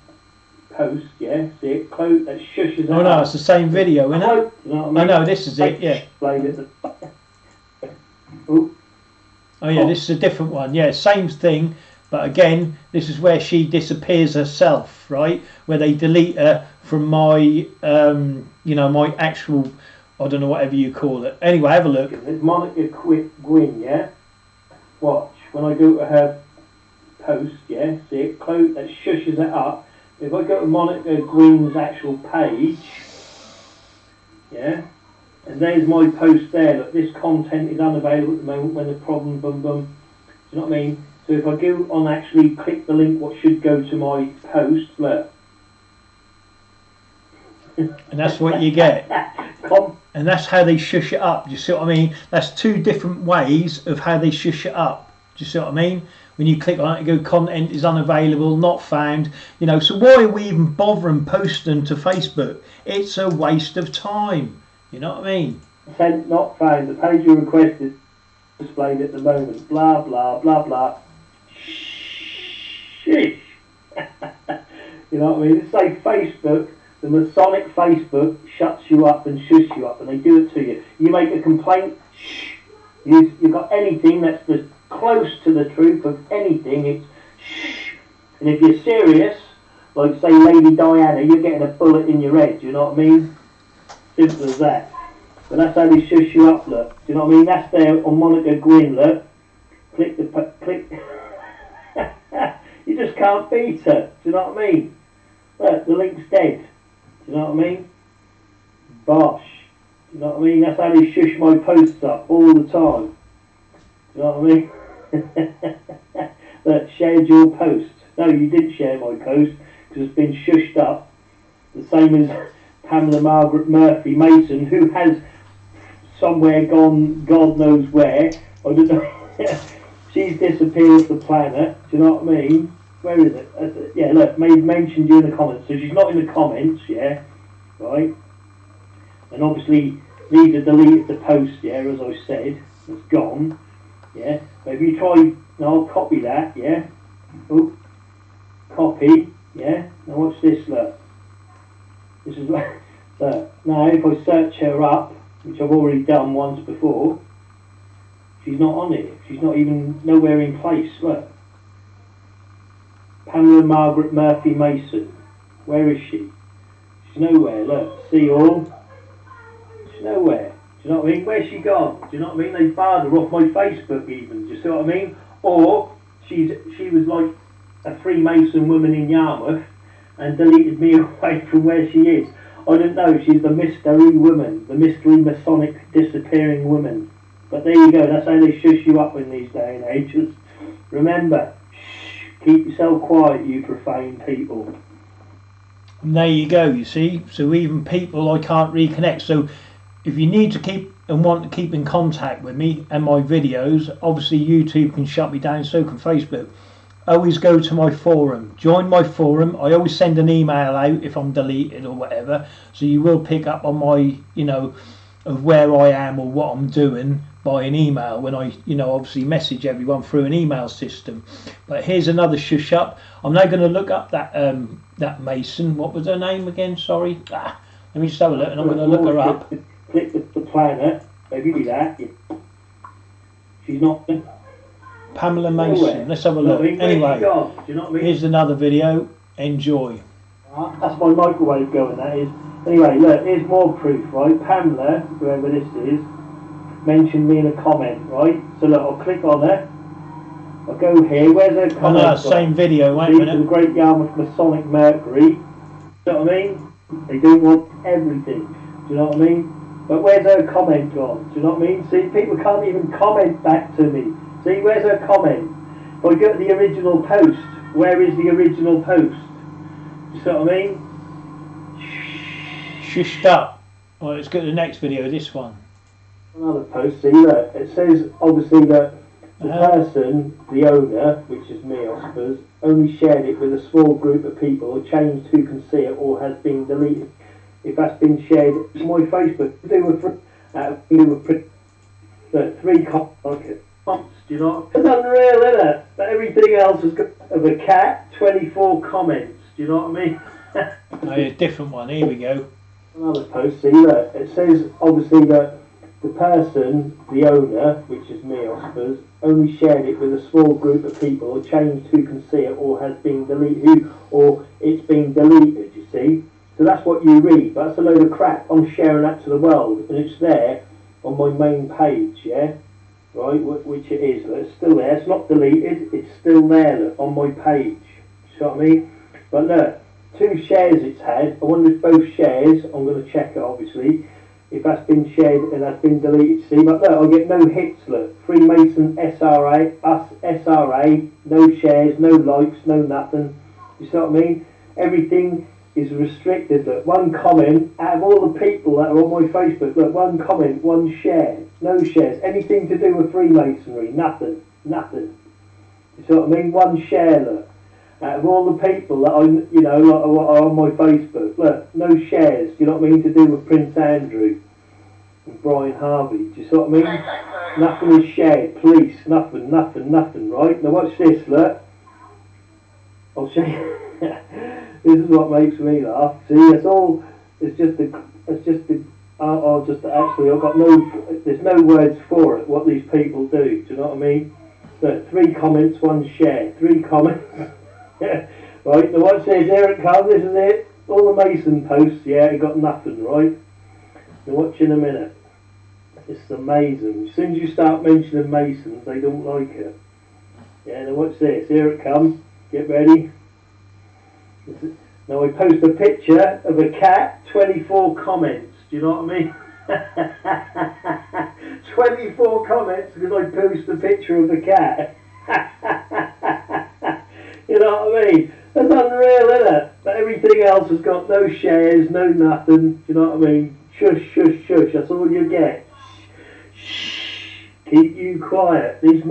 post, yeah? See it? Close, it shushes Oh, no, it's the same video, isn't it? You know what I mean? I know, this is it, yeah. Oh, yeah, this is a different one. Yeah, same thing, but again, this is where she disappears herself, right? Where they delete her from my, you know, my actual, I don't know, whatever you call it. Anyway, have a look. There's Monica Gwynn, yeah? Watch. When I go to her post, yeah? See it? Close, it shushes it up. If I go to Monica Gwynn's actual page, yeah? And there's my post there. Look, this content is unavailable at the moment when the problem, do you know what I mean? So if I go on actually click the link what should go to my post, look. And that's what you get. And that's how they shush it up. Do you see what I mean? That's two different ways of how they shush it up. Do you see what I mean? When you click on it, you go, content is unavailable, not found. You know, so why are we even bothering posting to Facebook? It's a waste of time. You know what I mean? Sent, not found. The page you requested displayed at the moment. Blah, blah, blah, blah. Shh. You know what I mean? It's like Facebook, the Masonic Facebook shuts you up and shush you up, and they do it to you. You make a complaint, shh. You've got anything that's just close to the truth of anything, it's shh. And if you're serious, like say Lady Diana, you're getting a bullet in your head, do you know what I mean? Simple as that. But that's how they shush you up, look. Do you know what I mean? That's there on Monica Gwynn, look. Click. You just can't beat her, do you know what I mean? Look, the link's dead. Do you know what I mean? Bosh. Do you know what I mean? That's how they shush my posts up all the time. Do you know what I mean? Look, shared your post. No, you didn't share my post because it's been shushed up. The same as Pamela Margaret Murphy Mason, who has somewhere gone, God knows where. I don't know. She's disappeared off the planet. Do you know what I mean? Where is it? Yeah, look, mentioned you in the comments. So she's not in the comments, yeah, right? And obviously, these are deleted the post, yeah, as I said. It's gone, yeah. But if you try, now I'll copy that, yeah. Oh, copy, yeah. Now watch this, look. This is look. Now if I search her up, which I've already done once before, she's not on it. She's not even nowhere in place. Look. Pamela Margaret Murphy Mason. Where is she? She's nowhere. Look. See all? She's nowhere. Do you know what I mean? Where's she gone? Do you know what I mean? They barred her off my Facebook even. Do you see what I mean? Or she was like a Freemason woman in Yarmouth and deleted me away from where she is. I don't know. She's the mystery woman. The mystery Masonic disappearing woman. But there you go, that's how they shush you up in these day and ages. Remember, shh, keep yourself quiet, you profane people. And there you go, you see. So even people I can't reconnect. So if you need to keep and want to keep in contact with me and my videos, obviously YouTube can shut me down, so can Facebook. Always go to my forum. Join my forum. I always send an email out if I'm deleted or whatever. So you will pick up on my, you know, of where I am or what I'm doing by an email when I, you know, obviously message everyone through an email system. But here's another shush up. I'm now going to look up that Mason. What was her name again? Sorry. Let me just have a look, and I'm going to look her up. Click the planet. Maybe do that. She's not. Pamela Mason. Let's have a look. Anyway, do you know what I mean? Here's another video. Enjoy. That's my microwave going. That is. Anyway, look. Here's more proof, right? Pamela, whoever this is, mentioned me in a comment, right? So look, I'll click on her. I'll go here. Where's her comment? Oh, no, same video. Wait a minute. The Great Yarmouth Masonic Mercury. You know what I mean? They do want everything. Do you know what I mean? But where's her comment gone? Do you know what I mean? See, people can't even comment back to me. See, where's her comment? If I go to the original post, where is the original post? You see what I mean? Shushed up. Well, let's go to the next video, this one. Another post, see, look, it says obviously that the person, the owner, which is me I suppose, only shared it with a small group of people or changed who can see it or has been deleted. If that's been shared, it's my Facebook. Look, 3 comments, do you know? It's unreal, isn't it? But everything else has got of a cat, 24 comments, do you know what I mean? Oh, a different one, here we go. Another post, see, look, it says obviously that the person, the owner, which is me I suppose, only shared it with a small group of people or changed who can see it or has been deleted, or it's been deleted, you see? So that's what you read, but that's a load of crap. I'm sharing that to the world, and it's there on my main page, yeah? Right, which it is, look, it's still there, it's not deleted, it's still there, look, on my page, you see what I mean? But look, 2 shares it's had, I wonder if both shares, I'm going to check it obviously, if that's been shared and that's been deleted, see, but look, I get no hits, look, Freemason, SRA, us, SRA, no shares, no likes, no nothing, you see what I mean? Everything is restricted. Look, one comment out of all the people that are on my Facebook. Look, one comment, one share, no shares. Anything to do with Freemasonry, nothing. You see what I mean? One share. Look, out of all the people that are on my Facebook. Look, no shares. Do you know what I mean? To do with Prince Andrew and Brian Harvey. Do you see what I mean? Nothing is shared. Police, nothing. Right? Now watch this. Look, I'll show you. This is what makes me laugh. See, it's all. It's just the. I'll just actually. I've got no. There's no words for it. What these people do. Do you know what I mean? So 3 comments, 1 share. 3 comments. Right. Now watch this. Here it comes. This is it. All the Mason posts. Yeah, it got nothing. Right. Now watch in a minute. It's amazing. As soon as you start mentioning Masons, they don't like it. Yeah. Now watch this. Here it comes. Get ready. Now I post a picture of a cat, 24 comments. Do you know what I mean? 24 comments because I post a picture of a cat. You know what I mean? That's unreal, isn't it? But everything else has got no shares, no nothing. Do you know what I mean? Shush. That's all you get. Shh. Keep you quiet. These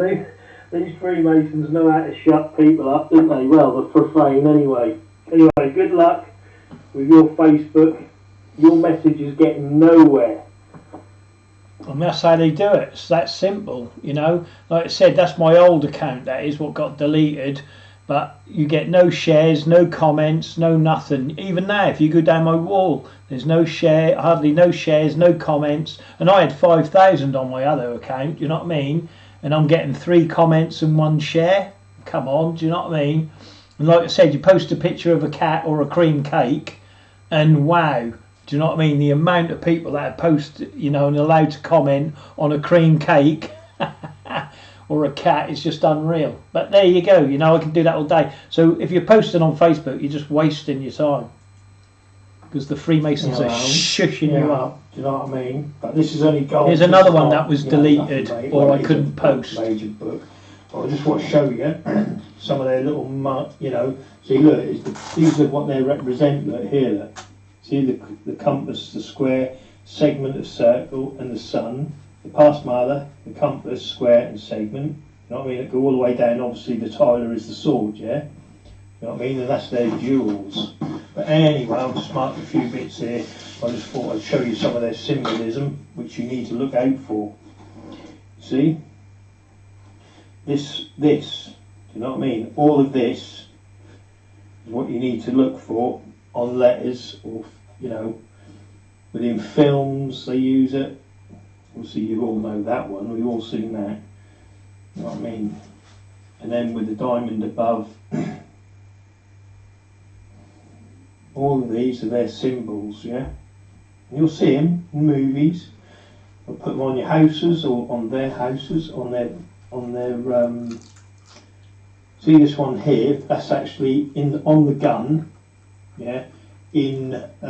Freemasons know how to shut people up, don't they? Well, the profane anyway. Anyway, good luck with your Facebook. Your message is getting nowhere. And that's how they do it. It's that simple, you know. Like I said, that's my old account. That is what got deleted. But you get no shares, no comments, no nothing. Even now, if you go down my wall, there's no share, hardly no shares, no comments. And I had 5,000 on my other account. You know what I mean? And I'm getting 3 comments and 1 share. Come on, do you know what I mean? And like I said, you post a picture of a cat or a cream cake, and wow, do you know what I mean? The amount of people that post, you know, and allowed to comment on a cream cake or a cat is just unreal. But there you go, you know, I can do that all day. So if you're posting on Facebook, you're just wasting your time because the Freemasons are shushing you up. Do you know what I mean? But this is only gold. Here's another one that was deleted or I couldn't post. Major book. I just want to show you some of their little, you know. See, look, these are what they represent. Look here, look. See the compass, the square, segment of circle, and the sun. The past mother, the compass, square, and segment. You know what I mean? It go all the way down. Obviously, the Tyler is the sword, yeah. You know what I mean? And that's their jewels. But anyway, I'll just mark a few bits here. I just thought I'd show you some of their symbolism, which you need to look out for. See? This, do you know what I mean? All of this is what you need to look for on letters, or, you know, within films they use it. Obviously you all know that one, we've all seen that. You know what I mean? And then with the diamond above, all of these are their symbols, yeah? And you'll see them in movies. I'll put them on your houses or on their houses, on their see this one here, that's actually on the gun, yeah, in I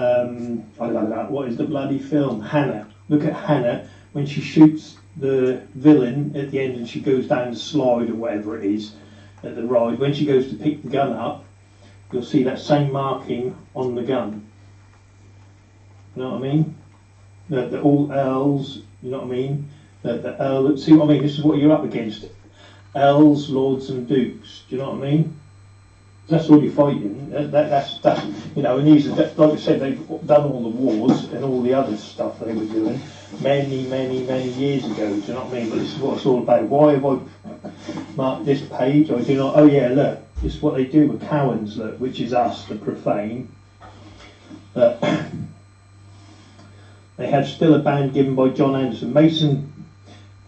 don't know, what is the bloody film? Hannah. Look at Hannah when she shoots the villain at the end and she goes down the slide or whatever it is at the ride. When she goes to pick the gun up, you'll see that same marking on the gun. You know what I mean? The all L's, you know what I mean? The L, see what I mean? This is what you're up against. L's, Lords and Dukes. Do you know what I mean? That's all you're fighting. That's you know, and these are, like I said, they've done all the wars and all the other stuff they were doing many years ago. Do you know what I mean? But this is what it's all about. Why have I marked this page? I do not. Oh yeah, look. This is what they do with Cowans, look, which is us, the profane. They had still a band given by John Anderson, Mason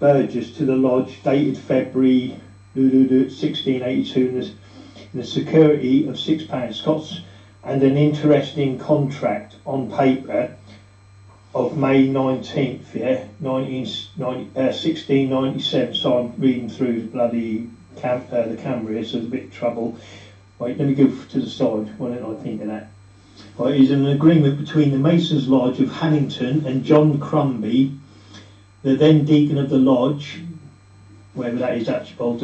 Burgess to the lodge, dated February 1682, in the security of £6 Scots, and an interesting contract on paper of May 19th, yeah, 1697. So I'm reading through the bloody the camera here, so there's a bit of trouble. Right, let me go to the side. Why don't I think of that? Right, is an agreement between the Masons' Lodge of Hannington and John Crumby, the then deacon of the lodge, wherever that is, Archibald,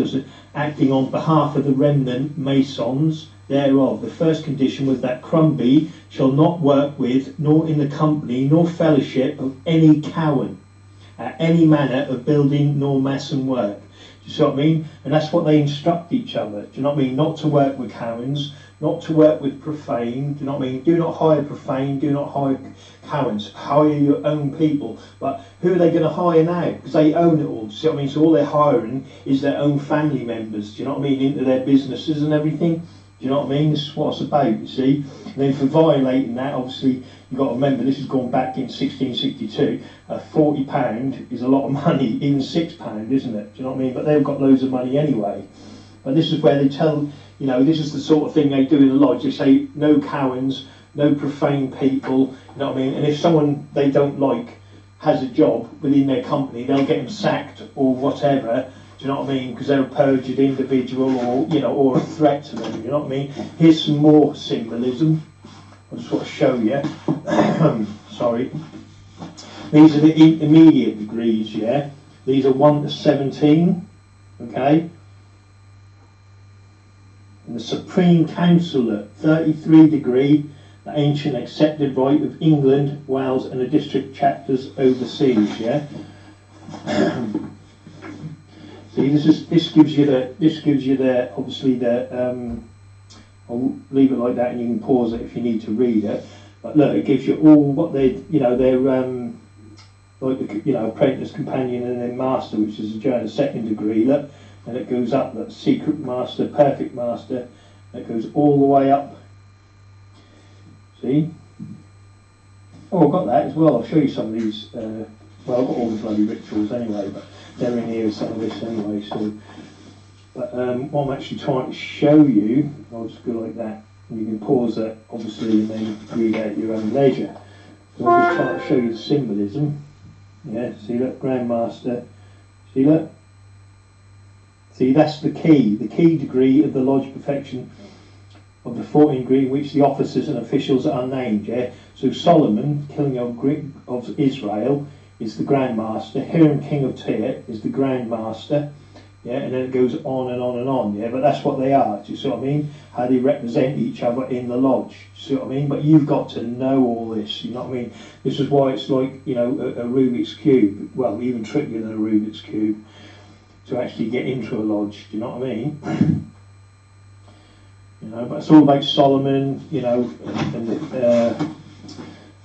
acting on behalf of the remnant Masons thereof. The first condition was that Crumby shall not work with, nor in the company, nor fellowship of any Cowan, at any manner of building nor mason work. Do you see what I mean? And that's what they instruct each other. Do you know what I mean? Not to work with Cowans, not to work with Profane. Do you know what I mean? Do not hire Profane, do not hire Cowans. Hire your own people. But who are they going to hire now? Because they own it all. Do you see what I mean? So all they're hiring is their own family members. Do you know what I mean? Into their businesses and everything. Do you know what I mean? This is what it's about, you see. And then for violating that, obviously, you've got to remember this has gone back in 1662. £40 is a lot of money, even £6, isn't it? Do you know what I mean? But they've got loads of money anyway. But this is where they tell, you know, this is the sort of thing they do in the lodge. They say no Cowans, no profane people, you know what I mean? And if someone they don't like has a job within their company, they'll get them sacked or whatever. Do you know what I mean? Because they're a perjured individual, or you know, or a threat to them. You know what I mean? Here's some more symbolism. I just want to show you. Sorry. These are the intermediate degrees. Yeah. These are 1 to 17. Okay. And the Supreme Councillor, 33 degree, the ancient accepted right of England, Wales, and the district chapters overseas. Yeah. See, this gives you the obviously the I'll leave it like that, and you can pause it if you need to read it. But look, it gives you all what they, you know, they're like the, you know, apprentice, companion, and then master, which is a second degree. Look, and it goes up. That secret master, perfect master. It goes all the way up. See? Oh, I've got that as well. I'll show you some of these. Well, I've got all the bloody rituals anyway, but they're in here with some of this anyway. So, but what I'm actually trying to show you, I'll just go like that, and you can pause it, obviously, and then read out at your own leisure. So I'm just trying to show you the symbolism. Yeah, see that Grand Master. See that? See, that's the key degree of the lodge perfection of the 14 degree in which the officers and officials are named. Yeah. So Solomon, king of Israel, is the Grand Master. Hiram, king of Tyre, is the Grand Master. Yeah, and then it goes on and on and on. Yeah, but that's what they are. Do you see what I mean? How they represent each other in the lodge. Do you see what I mean? But you've got to know all this. You know what I mean? This is why it's like, you know, a Rubik's cube. Well, even trickier than a Rubik's cube to actually get into a lodge. Do you know what I mean? You know, but it's all about Solomon. You know,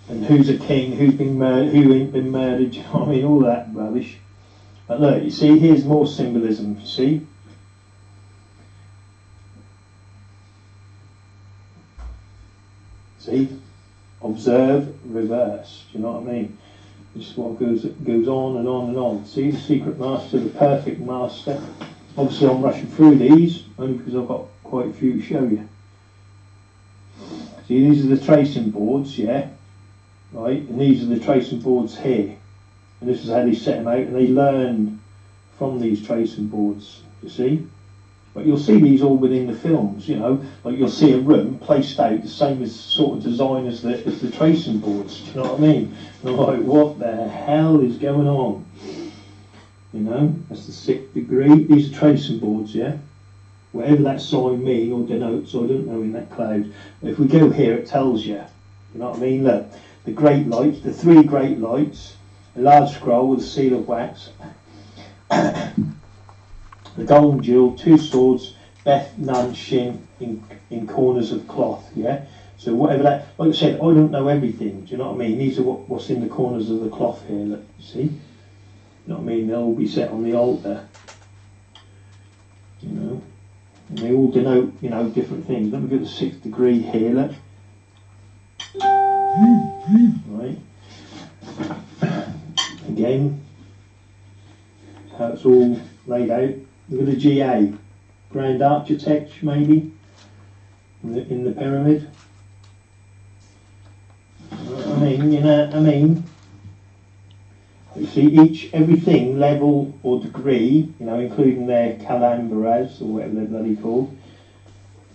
and who's a king, who's been murdered, who ain't been murdered. You know what I mean? All that rubbish. But look, you see, here's more symbolism, you see? See? Observe, reverse. Do you know what I mean? This is what goes on and on and on. See, the secret master, the perfect master. Obviously, I'm rushing through these, only because I've got quite a few to show you. See, these are the tracing boards, yeah? Right? And these are the tracing boards here. And this is how they set them out, and they learn from these tracing boards, you see. But you'll see these all within the films, you know, like you'll see a room placed out the same as sort of design as the tracing boards, do you know what I mean? And I'm like, what the hell is going on? You know, that's the 6th degree. These are tracing boards, yeah? Whatever that sign means or denotes, I don't know in that cloud. But if we go here, it tells you, you know what I mean? Look, the great lights, the 3 great lights, a large scroll with a seal of wax, the golden jewel, 2 swords, Beth, Nun, Shin in corners of cloth, yeah? So whatever that, like I said, I don't know everything, do you know what I mean? These are what's in the corners of the cloth here, look, you see? You know what I mean? They'll all be set on the altar, you know? And they all denote, you know, different things. Let me go to the 6th degree here, look. Right. Again, how it's all laid out. Look at the GA, Grand Architect maybe, in the pyramid. I mean, you know what I mean? You see everything, level or degree, you know, including their calambras or whatever they're bloody called.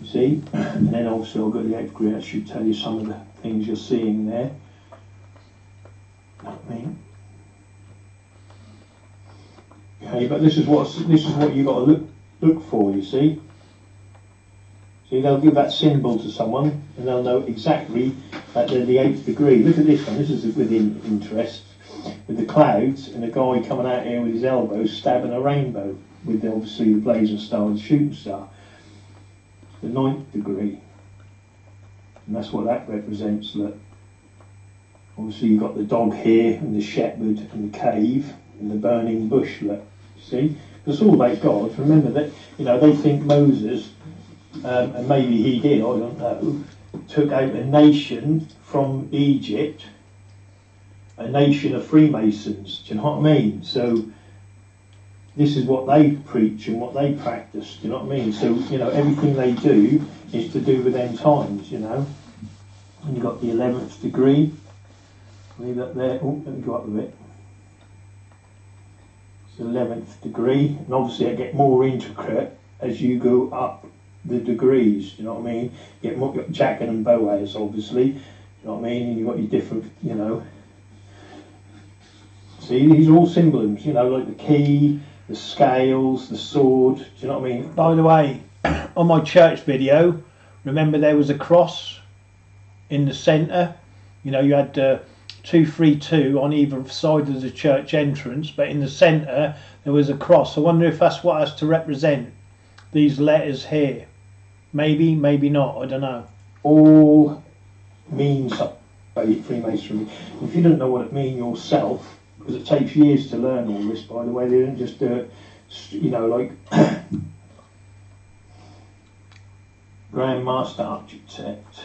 You see? And then also I've got the 8th degree, that should tell you some of the things you're seeing there. You know what I mean? Okay, but this is what you got to look for. You see. See, they'll give that symbol to someone and they'll know exactly that they're the 8th degree. Look at this one, this is within interest. With the clouds and a guy coming out here with his elbow stabbing a rainbow with obviously the blazing star and the shooting star. The 9th degree. And that's what that represents. Look. Obviously you've got the dog here and the shepherd and the cave and the burning bush. Look. See? It's all about God. Remember that, you know, they think Moses, and maybe he did, I don't know, took out a nation from Egypt, a nation of Freemasons. Do you know what I mean? So this is what they preach and what they practice. Do you know what I mean? So, you know, everything they do is to do with end times, you know. And you've got the 11th degree. Leave that there. Oh, let me go up a bit. It's the 11th degree. And obviously I get more intricate as you go up the degrees. Do you know what I mean? You get more, you've got Jack and Boaz, obviously. Do you know what I mean? And you've got your different, you know. See, these are all symbolisms, you know, like the key, the scales, the sword. Do you know what I mean? By the way, on my church video, remember there was a cross in the centre. You know, you had 232 on either side of the church entrance, but in the centre there was a cross. I wonder if that's what has to represent these letters here. Maybe, maybe not, I don't know. All means Freemasonry. If you don't know what it means yourself, because it takes years to learn all this, by the way, they don't just do it, you know, like Grand Master Architect,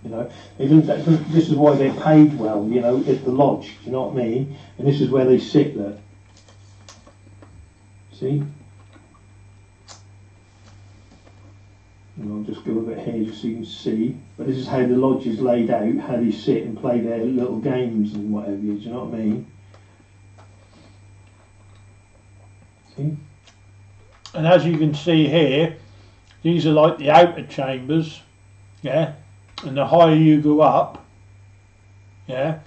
you know, this is why they're paid well, you know, at the lodge, do you know what I mean? And this is where they sit there. See? And I'll just go a bit here just so you can see. But this is how the lodge is laid out, how they sit and play their little games and whatever, do you know what I mean? See? And as you can see here, these are like the outer chambers, yeah? And the higher you go up, yeah,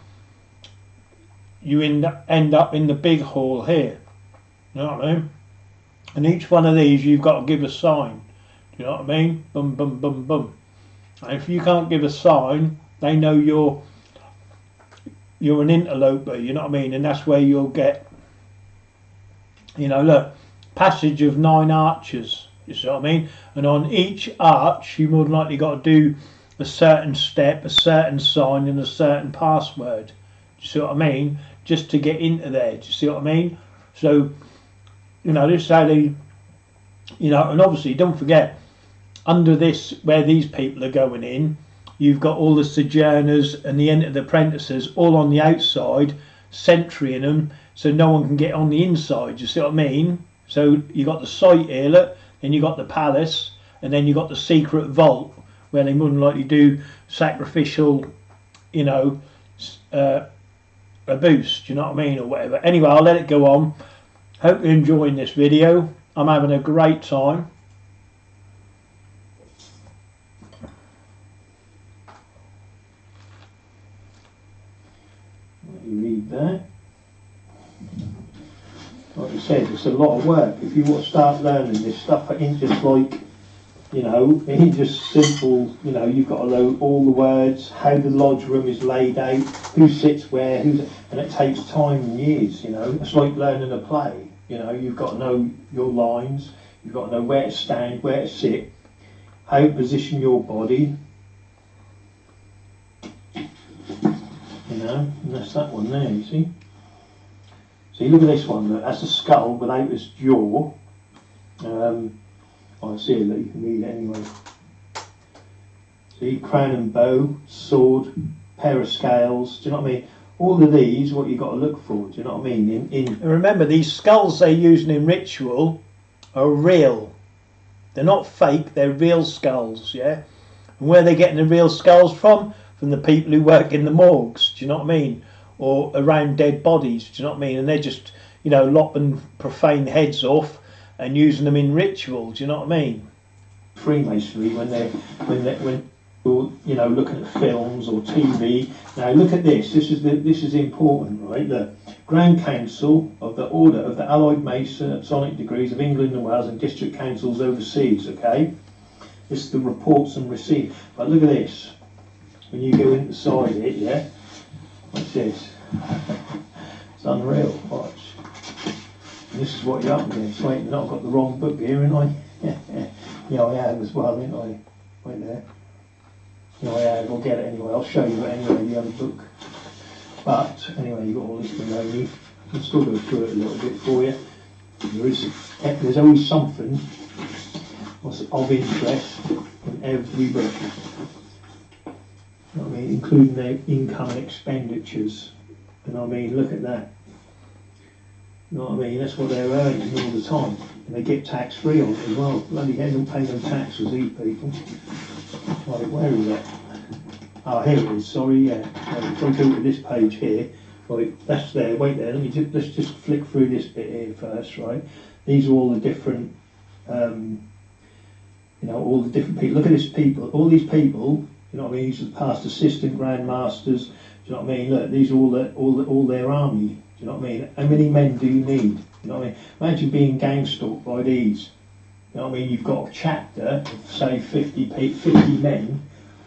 you end up in the big hall here, you know what I mean? And each one of these you've got to give a sign. Do you know what I mean? Boom, boom, boom, boom. And if you can't give a sign, they know you're an interloper, you know what I mean? And that's where you'll get, you know, look, passage of 9 arches, you see what I mean? And on each arch, you more than likely got to do a certain step, a certain sign, and a certain password. Do you see what I mean? Just to get into there. Do you see what I mean? So, you know, this is how they, you know, and obviously don't forget, under this, where these people are going in, you've got all the sojourners and the entered apprentices all on the outside, sentrying them, so no one can get on the inside. You see what I mean? So you got the site here, look, then you got the palace, and then you got the secret vault where they more than likely do sacrificial, you know, a boost. You know what I mean, or whatever. Anyway, I'll let it go on. Hope you're enjoying this video. I'm having a great time. Let you read that. Like I said, it's a lot of work. If you want to start learning this stuff, it ain't just like, you know, it ain't just simple, you know, you've got to know all the words, how the lodge room is laid out, who sits where, and it takes time and years, you know. It's like learning a play, you know, you've got to know your lines, you've got to know where to stand, where to sit, how to position your body, you know, and that's that one there, you see. See, look at this one, look, that's a skull without its jaw. I see it, look, you can read it anyway. See, crown and bow, sword, pair of scales, do you know what I mean? All of these, what you've got to look for, do you know what I mean? And remember, these skulls they're using in ritual are real. They're not fake, they're real skulls, yeah? And where are they getting the real skulls from? From the people who work in the morgues, do you know what I mean? Or around dead bodies, do you know what I mean? And they're just, you know, lopping profane heads off and using them in ritual, do you know what I mean? Freemasonry, when you know, looking at films or TV. Now look at this. This is important, right? The Grand Council of the Order of the Allied Masonic Degrees of England and Wales and District Councils overseas. Okay, This is the reports and receipts. But look at this. When you go inside it, yeah. What's this? It's unreal. Watch. And this is what you're up against. Wait, I've got the wrong book here, haven't I? Yeah, I have as well, haven't I? Wait there. No, I have. I'll get it anyway. I'll show you it anyway, the other book. But anyway, you've got all this below you. I can still go through it a little bit for you. There's always something of interest in every book. You know what I mean? Including their income and expenditures. And I mean, look at that. You know what I mean? That's what they're earning all the time. And they get tax free on it as well. Bloody hell, don't pay no taxes, these people. Right, where is that? Oh, here it is, sorry, yeah. If I go to this page here, right, that's there, wait there, let's just flick through this bit here first, right? These are all the different, you know, all the different people. Look at this people, all these people, you know what I mean, these are past assistant grand masters, do you know what I mean? Look, these are all their army, do you know what I mean? How many men do you need? You know what I mean? Imagine being gang stalked by these. You know what I mean? You've got a chapter of, say, 50 men,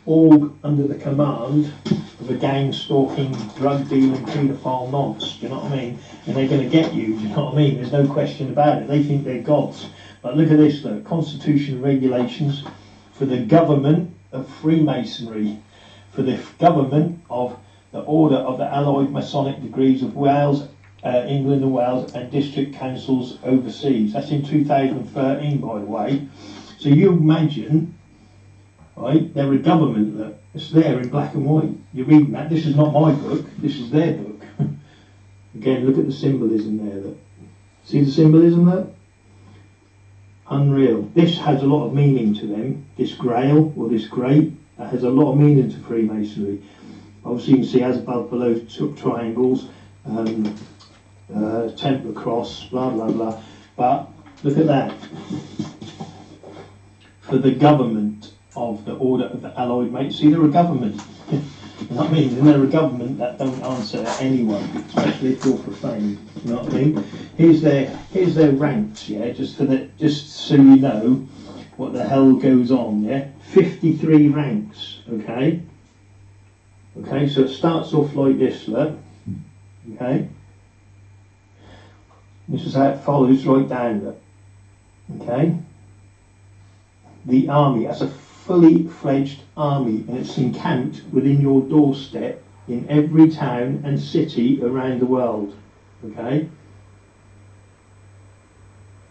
all under the command of a gang stalking, drug dealing, paedophile nonce, do you know what I mean? And they're going to get you, do you know what I mean? There's no question about it. They think they're gods. But look at this, look. Constitution regulations for the government of Freemasonry, for the government of the Order of the Allied Masonic Degrees of Wales, England and Wales, and district councils overseas. That's in 2013, by the way. So you imagine, right, they're a government, look, it's there in black and white. You're reading that. This is not my book, this is their book. Again, look at the symbolism there, look. See the symbolism there? Unreal. This has a lot of meaning to them. This grail, or this grate, that has a lot of meaning to Freemasonry. Obviously you can see as above, below, triangles, Templar cross, blah blah blah. But look at that. For the government of the Order of the Allied Mates. See, they're a government. You know what I mean? And they're a government that don't answer anyone, especially if you're profane. You know what I mean? Here's their ranks, yeah, just so you know what the hell goes on, yeah. 53 ranks, okay? Okay, so it starts off like this, look. Okay? This is how it follows right down, look. Okay? The army, that's a fully fledged army, and it's encamped within your doorstep in every town and city around the world. Okay?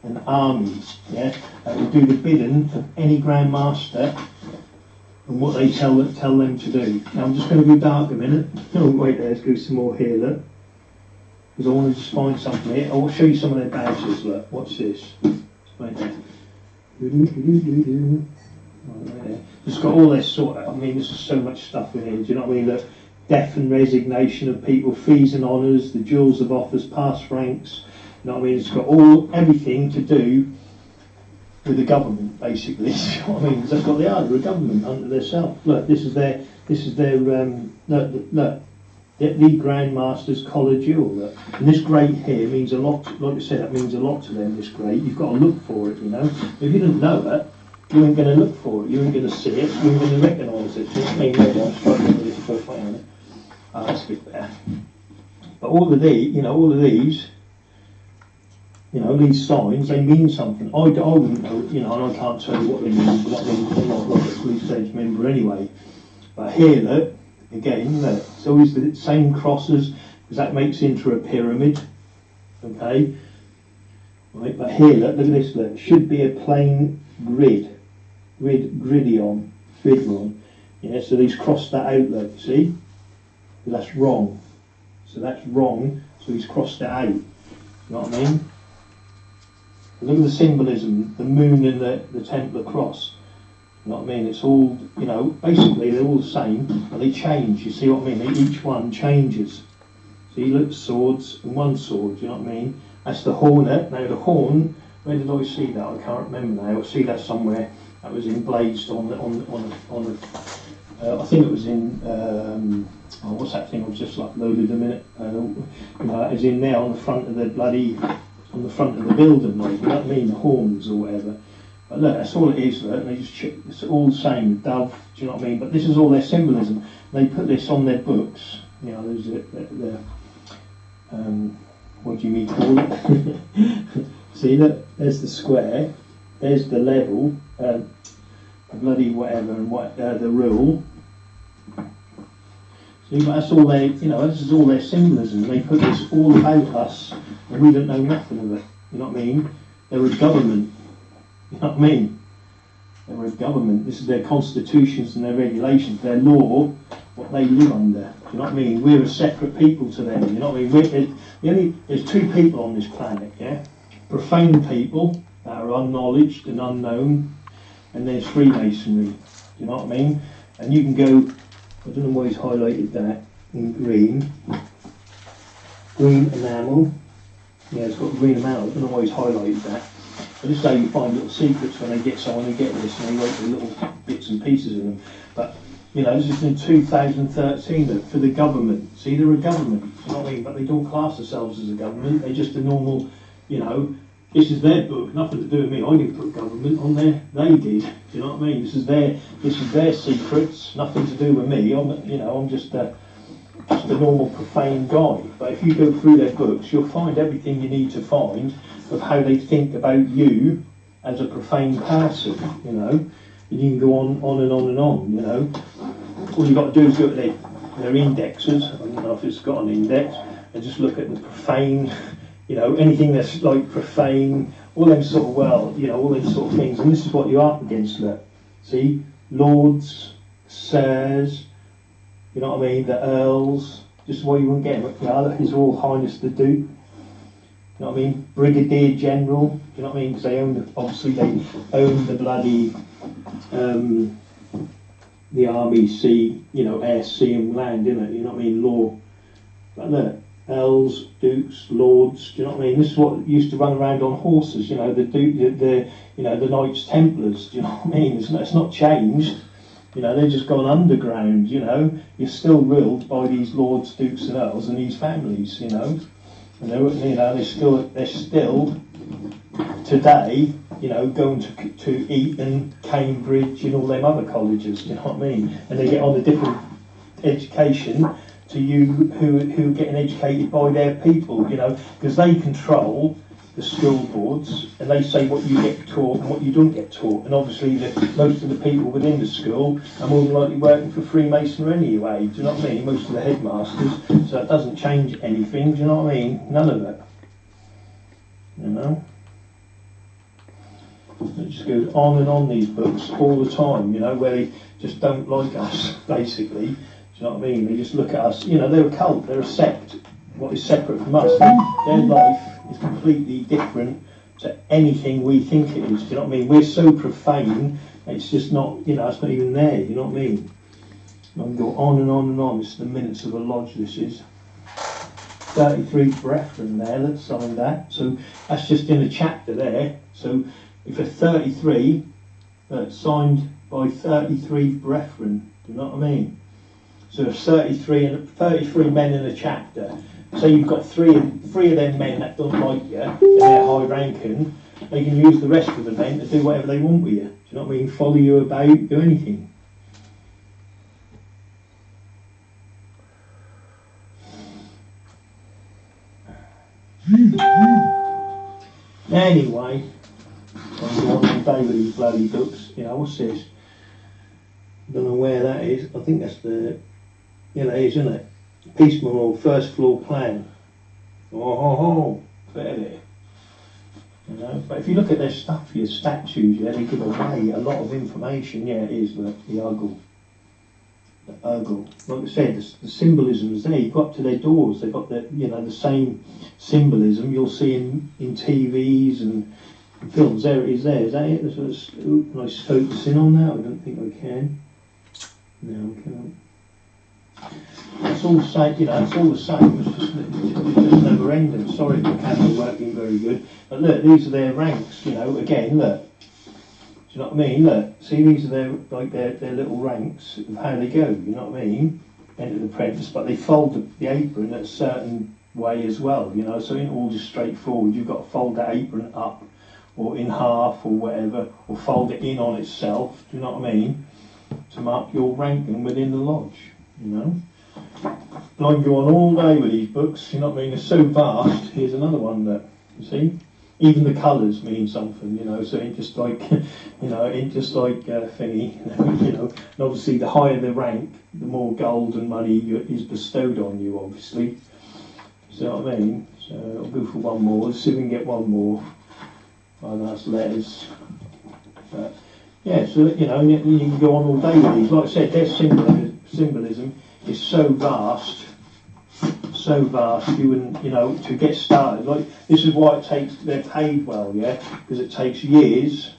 An army, yeah, that will do the bidding of any Grand Master and what they tell them to do. Now I'm just going to go dark a minute. Oh wait, let's go some more here, look. Because I want to just find something here. I'll show you some of their badges, look. Watch this. Right there. Right there. It's got all this sort of, I mean, there's so much stuff in here, do you know what I mean? Look, death and resignation of people, fees and honours, the jewels of office, past ranks, you know what I mean? It's got everything to do with the government, basically. You know what I mean? Because they've got the order of government under themselves. Look, this is their look, the Grand Master's collar jewel. Look. And this grate here means a lot. Like I said, that means a lot to them. This grate, you've got to look for it. You know, if you didn't know it, you ain't going to look for it. You ain't going to see it. You ain't going to recognise it. I mean, I'm struggling with this book on it. Oh, that's a bit better. But all of these, you know, these signs, they mean something. I wouldn't know, you know, and I can't tell you what they mean, because I'm not like a police stage member anyway. But here, look, again, look, it's always the same crosses, because that makes into a pyramid, okay? Right, but here, look at this, look, should be a plain gridron, yeah, so he's crossed that out, look, see? That's wrong. So that's wrong, so he's crossed it out, you know what I mean? Look at the symbolism, the moon and the Templar cross. You know what I mean? It's all, you know, basically they're all the same, but they change. You see what I mean? Each one changes. See, look, swords and one sword. You know what I mean? That's the hornet. Now the horn. Where did I see that? I can't remember now. I see that somewhere. That was emblazed on the. I think it was in. What's that thing? I was just uploaded a minute. You know, it was in there on the front of the bloody. On the front of the building, like, you know what I mean, the horns or whatever. But look, that's all it is. Look, they just it's all the same. The dove. Do you know what I mean? But this is all their symbolism. They put this on their books. You know, there's the what do you mean call it? See, look, there's the square. There's the level. The bloody whatever and what the rule. See, but that's all they. You know, this is all their symbolism. They put this all about us, and we don't know nothing of it. You know what I mean? They're a government. You know what I mean? They're a government. This is their constitutions and their regulations, their law, what they live under. Do you know what I mean? We're a separate people to them. You know what I mean? There's two people on this planet, yeah? Profane people that are unknowledged and unknown, and there's Freemasonry. Do you know what I mean? And you can go, I don't know why he's highlighted that in green. Green enamel. Yeah, it's got green enamel. I don't know why he's highlighted that. But this is how you find little secrets when they get someone who get this and they write the little bits and pieces in them. But, you know, this is in 2013 for the government. See, they're a government, you know what I mean? But they don't class themselves as a government. They're just a normal, you know, this is their book, nothing to do with me. I didn't put government on there. They did. Do you know what I mean? This is their secrets, nothing to do with me. I'm just a normal profane guy. But if you go through their books, you'll find everything you need to find of how they think about you as a profane person, you know. And you can go on and on and on, you know. All you've got to do is go to their indexes. I don't know if it's got an index, and just look at the profane, you know, anything that's like profane, all them sort of, all them sort of things. And this is what you're up against, look. See? Lords, sirs, you know what I mean, the earls, just why you wouldn't get them. You know, His Royal Highness the Duke. You know what I mean? Brigadier General. Do you know what I mean? Because they own the bloody the army, sea, you know, air, sea, and land, innit? You know what I mean? Law. But look, earls, dukes, lords. Do you know what I mean? This is what used to run around on horses. You know, the Knights Templars. Do you know what I mean? It's not changed. You know, they've just gone underground. You know, you're still ruled by these lords, dukes, and earls, and these families. You know. And they're still today, you know, going to Eton, Cambridge, and all them other colleges. Do you know what I mean? And they get on a different education to you who are getting educated by their people. You know, because they control the school boards and they say what you get taught and what you don't get taught. And obviously, most of the people within the school are more than likely working for Freemasonry anyway. Do you know what I mean? Most of the headmasters. So it doesn't change anything. Do you know what I mean? None of it. You know? It just goes on and on, these books, all the time, you know, where they just don't like us, basically. Do you know what I mean? They just look at us, you know, they're a cult, they're a sect. What is separate from us? Their life is completely different to anything we think it is. Do you know what I mean? We're so profane, it's just not, you know, it's not even there. You know what I mean? I can go on and on and on. This is the minutes of a lodge. This is 33 brethren there that signed that. So that's just in a chapter there. So if a 33 signed by 33 brethren, do you know what I mean? So there's 33 men in a chapter. So you've got three of them men that don't like you, and they're high ranking. They can use the rest of the men to do whatever they want with you. Do you know what I mean? Follow you about, do anything. Anyway, I'm going on day with these bloody books. You know, what's this? I don't know where that is. I think that's the, you know, it is, isn't it? Peace Memorial, first floor plan. Fair there. You know, but if you look at their stuff, your statues, yeah, they give away a lot of information. Yeah, it is the Urgle. The Urgle. Like I said, the symbolism is there. You go up to their doors, they've got the, you know, the same symbolism you'll see in TVs and films. There it is. There is that it? Can I focus in on that? I don't think I can. No, I can't. It's all the same, you know, it's all the same, it's just never ending. Sorry if the camera's working very good. But look, these are their ranks, you know, again, look. Do you know what I mean? Look, see, these are their little ranks of how they go, you know what I mean? Enter the apprentice, but they fold the apron a certain way as well, you know, so it ain't all just straightforward. You've got to fold that apron up or in half or whatever, or fold it in on itself, do you know what I mean, to mark your ranking within the lodge, you know. But I can go on all day with these books, you know what I mean, they're so vast. Here's another one that, you see, even the colours mean something, you know, so it just like, you know, it just like thingy, you know, and obviously the higher the rank, the more gold and money is bestowed on you, obviously. You know what I mean? So I'll go for one more. Let's see if we can get one more. Oh, that's letters. But yeah, so you know, you can go on all day with these. Like I said, their symbolism is so vast, you wouldn't, you know, to get started. Like, this is why it takes, they're paid well, yeah, because it takes years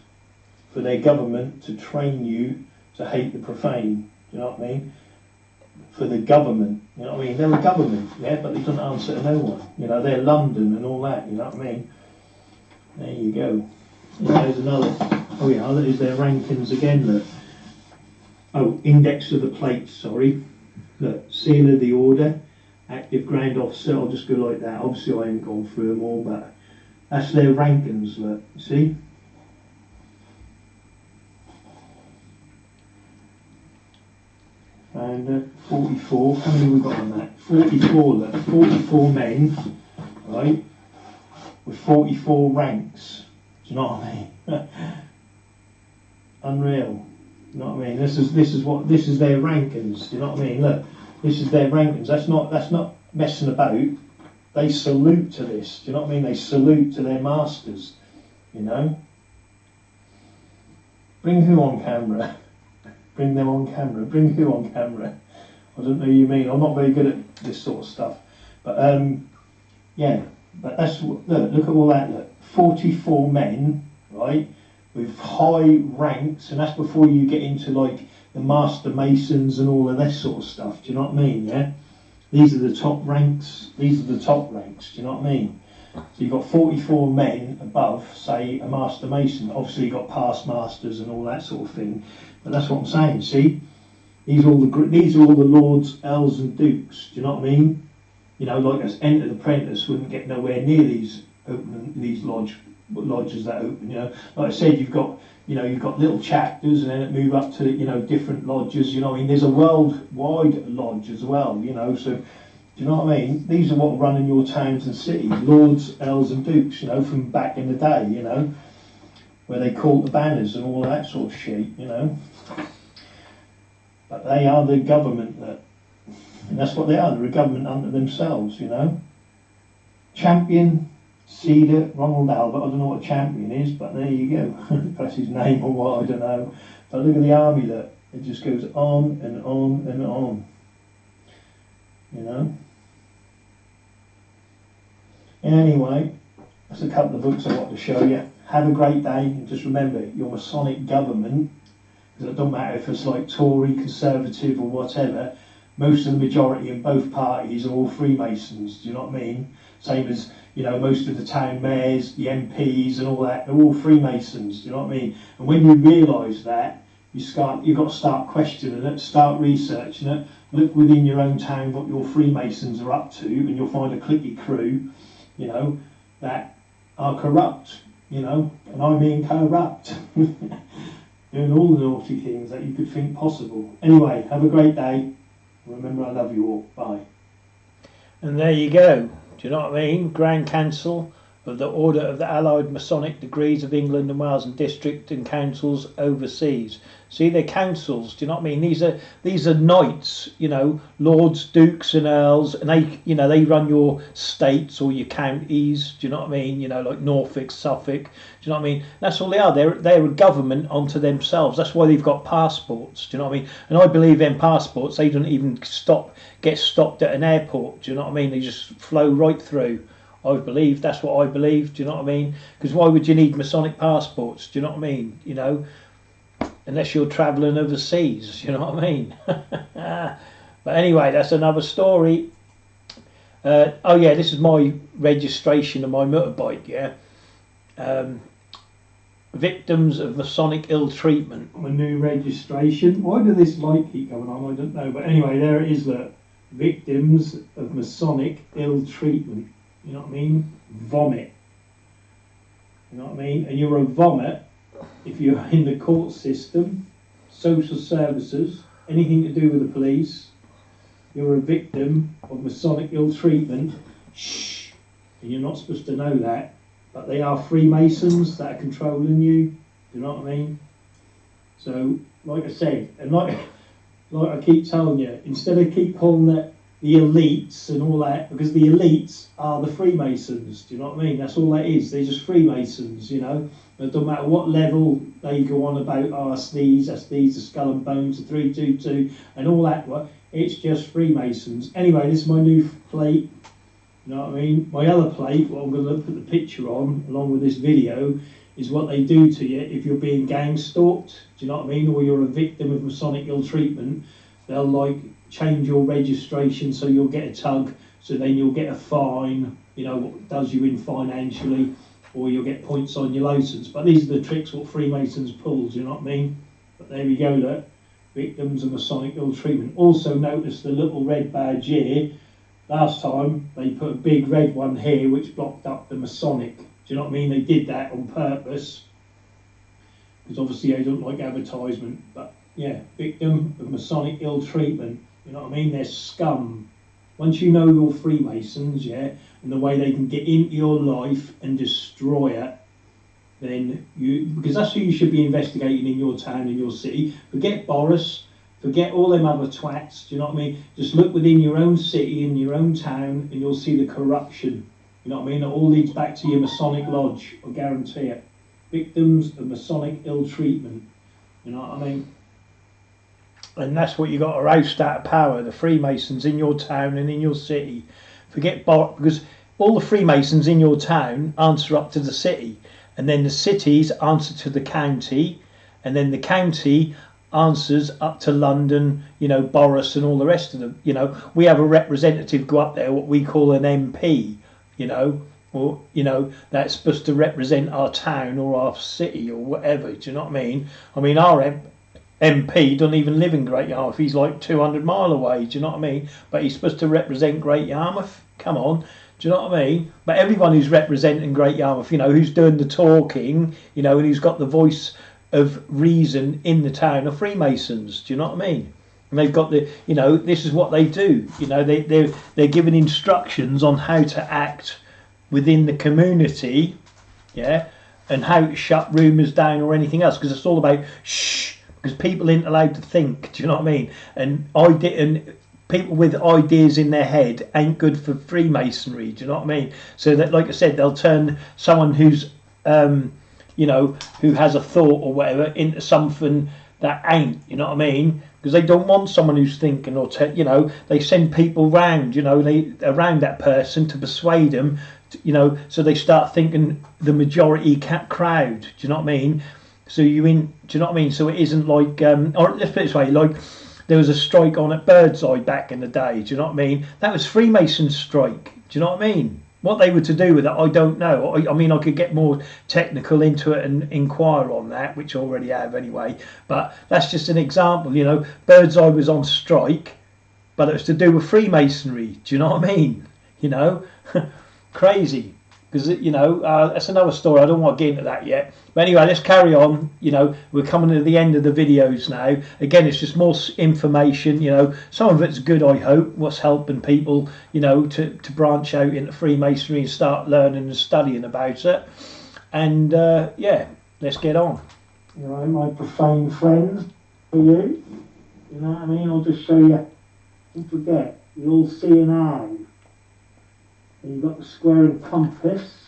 for their government to train you to hate the profane. You know what I mean? For the government, you know what I mean? They're a government, yeah, but they don't answer to no one. You know, they're London and all that, you know what I mean? There you go. Yeah, there's another. Oh yeah, there's their rankings again. Look. Oh, index of the plates, sorry. Look, seal of the order, active grand officer. I'll just go like that. Obviously, I haven't gone through them all, but that's their rankings. Look, see. And 44. How many we got on that? 44. Look, 44 men, right? With 44 ranks. Do you know what I mean? Unreal. You know what I mean? This is their rankings. Do you know what I mean? Look, this is their rankings. That's not messing about. They salute to this. Do you know what I mean? They salute to their masters. You know. Bring who on camera? Bring them on camera. Bring who on camera? I don't know what you mean. I'm not very good at this sort of stuff. But yeah. But that's look at all that. Look, 44 men, right, with high ranks, and that's before you get into like the Master Masons and all of that sort of stuff. Do you know what I mean? Yeah. These are the top ranks. These are the top ranks. Do you know what I mean? So you've got 44 men above, say, a Master Mason. Obviously, you've got past masters and all that sort of thing. But that's what I'm saying. See, these are all the lords, earls, and dukes. Do you know what I mean? You know, like us entered apprentice wouldn't get nowhere near these lodges that open. You know, like I said, you've got little chapters, and then it move up to, you know, different lodges. You know what I mean? There's a worldwide lodge as well. You know, so do you know what I mean? These are what run in your towns and cities, lords, earls, and dukes. You know, from back in the day. You know, where they caught the banners and all that sort of shit. You know, but they are the government that. And that's what they are, they're a government unto themselves, you know. Champion, Cedar, Ronald Albert, I don't know what a champion is, but there you go. That's his name or what, I don't know. But look at the army, look, it just goes on and on and on, you know. Anyway, that's a couple of books I want to show you. Have a great day, and just remember, your Masonic government, because it doesn't matter if it's like Tory, Conservative or whatever, most of the majority in both parties are all Freemasons, do you know what I mean? Same as, you know, most of the town mayors, the MPs and all that, they're all Freemasons, do you know what I mean? And when you realise that, you've got to start questioning it, start researching it, look within your own town what your Freemasons are up to, and you'll find a cliquey crew, you know, that are corrupt, you know, and I mean corrupt. Doing all the naughty things that you could think possible. Anyway, have a great day. Remember, I love you all. Bye. And there you go. Do you know what I mean? Grand Council of the Order of the Allied Masonic Degrees of England and Wales and District and Councils overseas. See, they're councils. Do you know what I mean? These are knights. You know, lords, dukes, and earls, and they run your states or your counties. Do you know what I mean? You know, like Norfolk, Suffolk. Do you know what I mean? That's all they are. They're a government unto themselves. That's why they've got passports. Do you know what I mean? And I believe in passports. They don't even get stopped at an airport. Do you know what I mean? They just flow right through. I believe that's what I believe. Do you know what I mean? Because why would you need Masonic passports? Do you know what I mean? You know, unless you're travelling overseas. You know what I mean? But anyway, that's another story. Oh yeah, this is my registration of my motorbike. Yeah. Victims of Masonic ill treatment. My new registration. Why does this light keep going on? I don't know. But anyway, there it is. The victims of Masonic ill treatment. You know what I mean? Vomit. You know what I mean? And you're a vomit if you're in the court system, social services, anything to do with the police. You're a victim of Masonic ill treatment. Shh. And you're not supposed to know that. But they are Freemasons that are controlling you. Do you know what I mean? So, like I said, and like I keep telling you, instead of keep calling it the elites and all that, because the elites are the Freemasons, do you know what I mean? That's all that is. They're just Freemasons, you know. It doesn't matter what level they go on about, oh, that's these, the Skull and Bones, the 322, and all that. It's just Freemasons. Anyway, this is my new plate. You know what I mean? My other plate, what I'm going to put the picture on, along with this video, is what they do to you if you're being gang stalked. Do you know what I mean? Or you're a victim of Masonic ill treatment. They'll like change your registration so you'll get a tug, so then you'll get a fine, you know, what does you in financially, or you'll get points on your license. But these are the tricks what Freemasons pull, do you know what I mean? But there we go, look. Victims of Masonic ill treatment. Also notice the little red badge here. Last time they put a big red one here which blocked up the Masonic. Do you know what I mean? They did that on purpose because obviously they don't like advertisement. But yeah, victim of Masonic ill treatment. You know what I mean? They're scum. Once you know you're Freemasons, yeah, and the way they can get into your life and destroy it, then because that's who you should be investigating in your town and your city. Forget Boris, forget all them other twats, do you know what I mean? Just look within your own city and your own town and you'll see the corruption. You know what I mean? It all leads back to your Masonic lodge, I guarantee it. Victims of Masonic ill treatment. You know what I mean? And that's what you got to oust out of power, the Freemasons in your town and in your city. Forget Boris, because all the Freemasons in your town answer up to the city. And then the cities answer to the county, and then the county answers up to London, you know, Boris and all the rest of them. You know, we have a representative go up there, what we call an MP, you know, or, you know, that's supposed to represent our town or our city or whatever, do you know what I mean? I mean, our MP doesn't even live in Great Yarmouth, he's like 200 mile away, do you know what I mean? But he's supposed to represent Great Yarmouth, come on. Do you know what I mean? But everyone who's representing Great Yarmouth, you know, who's doing the talking, you know, and who's got the voice of reason in the town are Freemasons. Do you know what I mean? And they've got the, you know, this is what they do. You know, they're given instructions on how to act within the community, yeah, and how to shut rumours down or anything else, because it's all about shh, because people ain't allowed to think. Do you know what I mean? And people with ideas in their head ain't good for Freemasonry, do you know what I mean? So that, like I said, they'll turn someone who's, you know, who has a thought or whatever into something that ain't, you know what I mean? Because they don't want someone who's thinking or, you know, they send people round, you know, around that person to persuade them, you know, so they start thinking the majority crowd, do you know what I mean? So do you know what I mean? So it isn't like, or let's put it this way, like, there was a strike on at Birdseye back in the day, do you know what I mean? That was Freemason strike, do you know what I mean? What they were to do with it, I don't know. I mean, I could get more technical into it and inquire on that, which I already have anyway. But that's just an example, you know. Birdseye was on strike, but it was to do with Freemasonry, do you know what I mean? You know, crazy. Because, you know, that's another story. I don't want to get into that yet. But anyway, let's carry on. You know, we're coming to the end of the videos now. Again, it's just more information, you know. Some of it's good, I hope, what's helping people, you know, to branch out into Freemasonry and start learning and studying about it. And, yeah, let's get on. You know, my profane friends, for you. You know what I mean? I'll just show you. Don't forget, you all see an eye. And you've got the square and compass,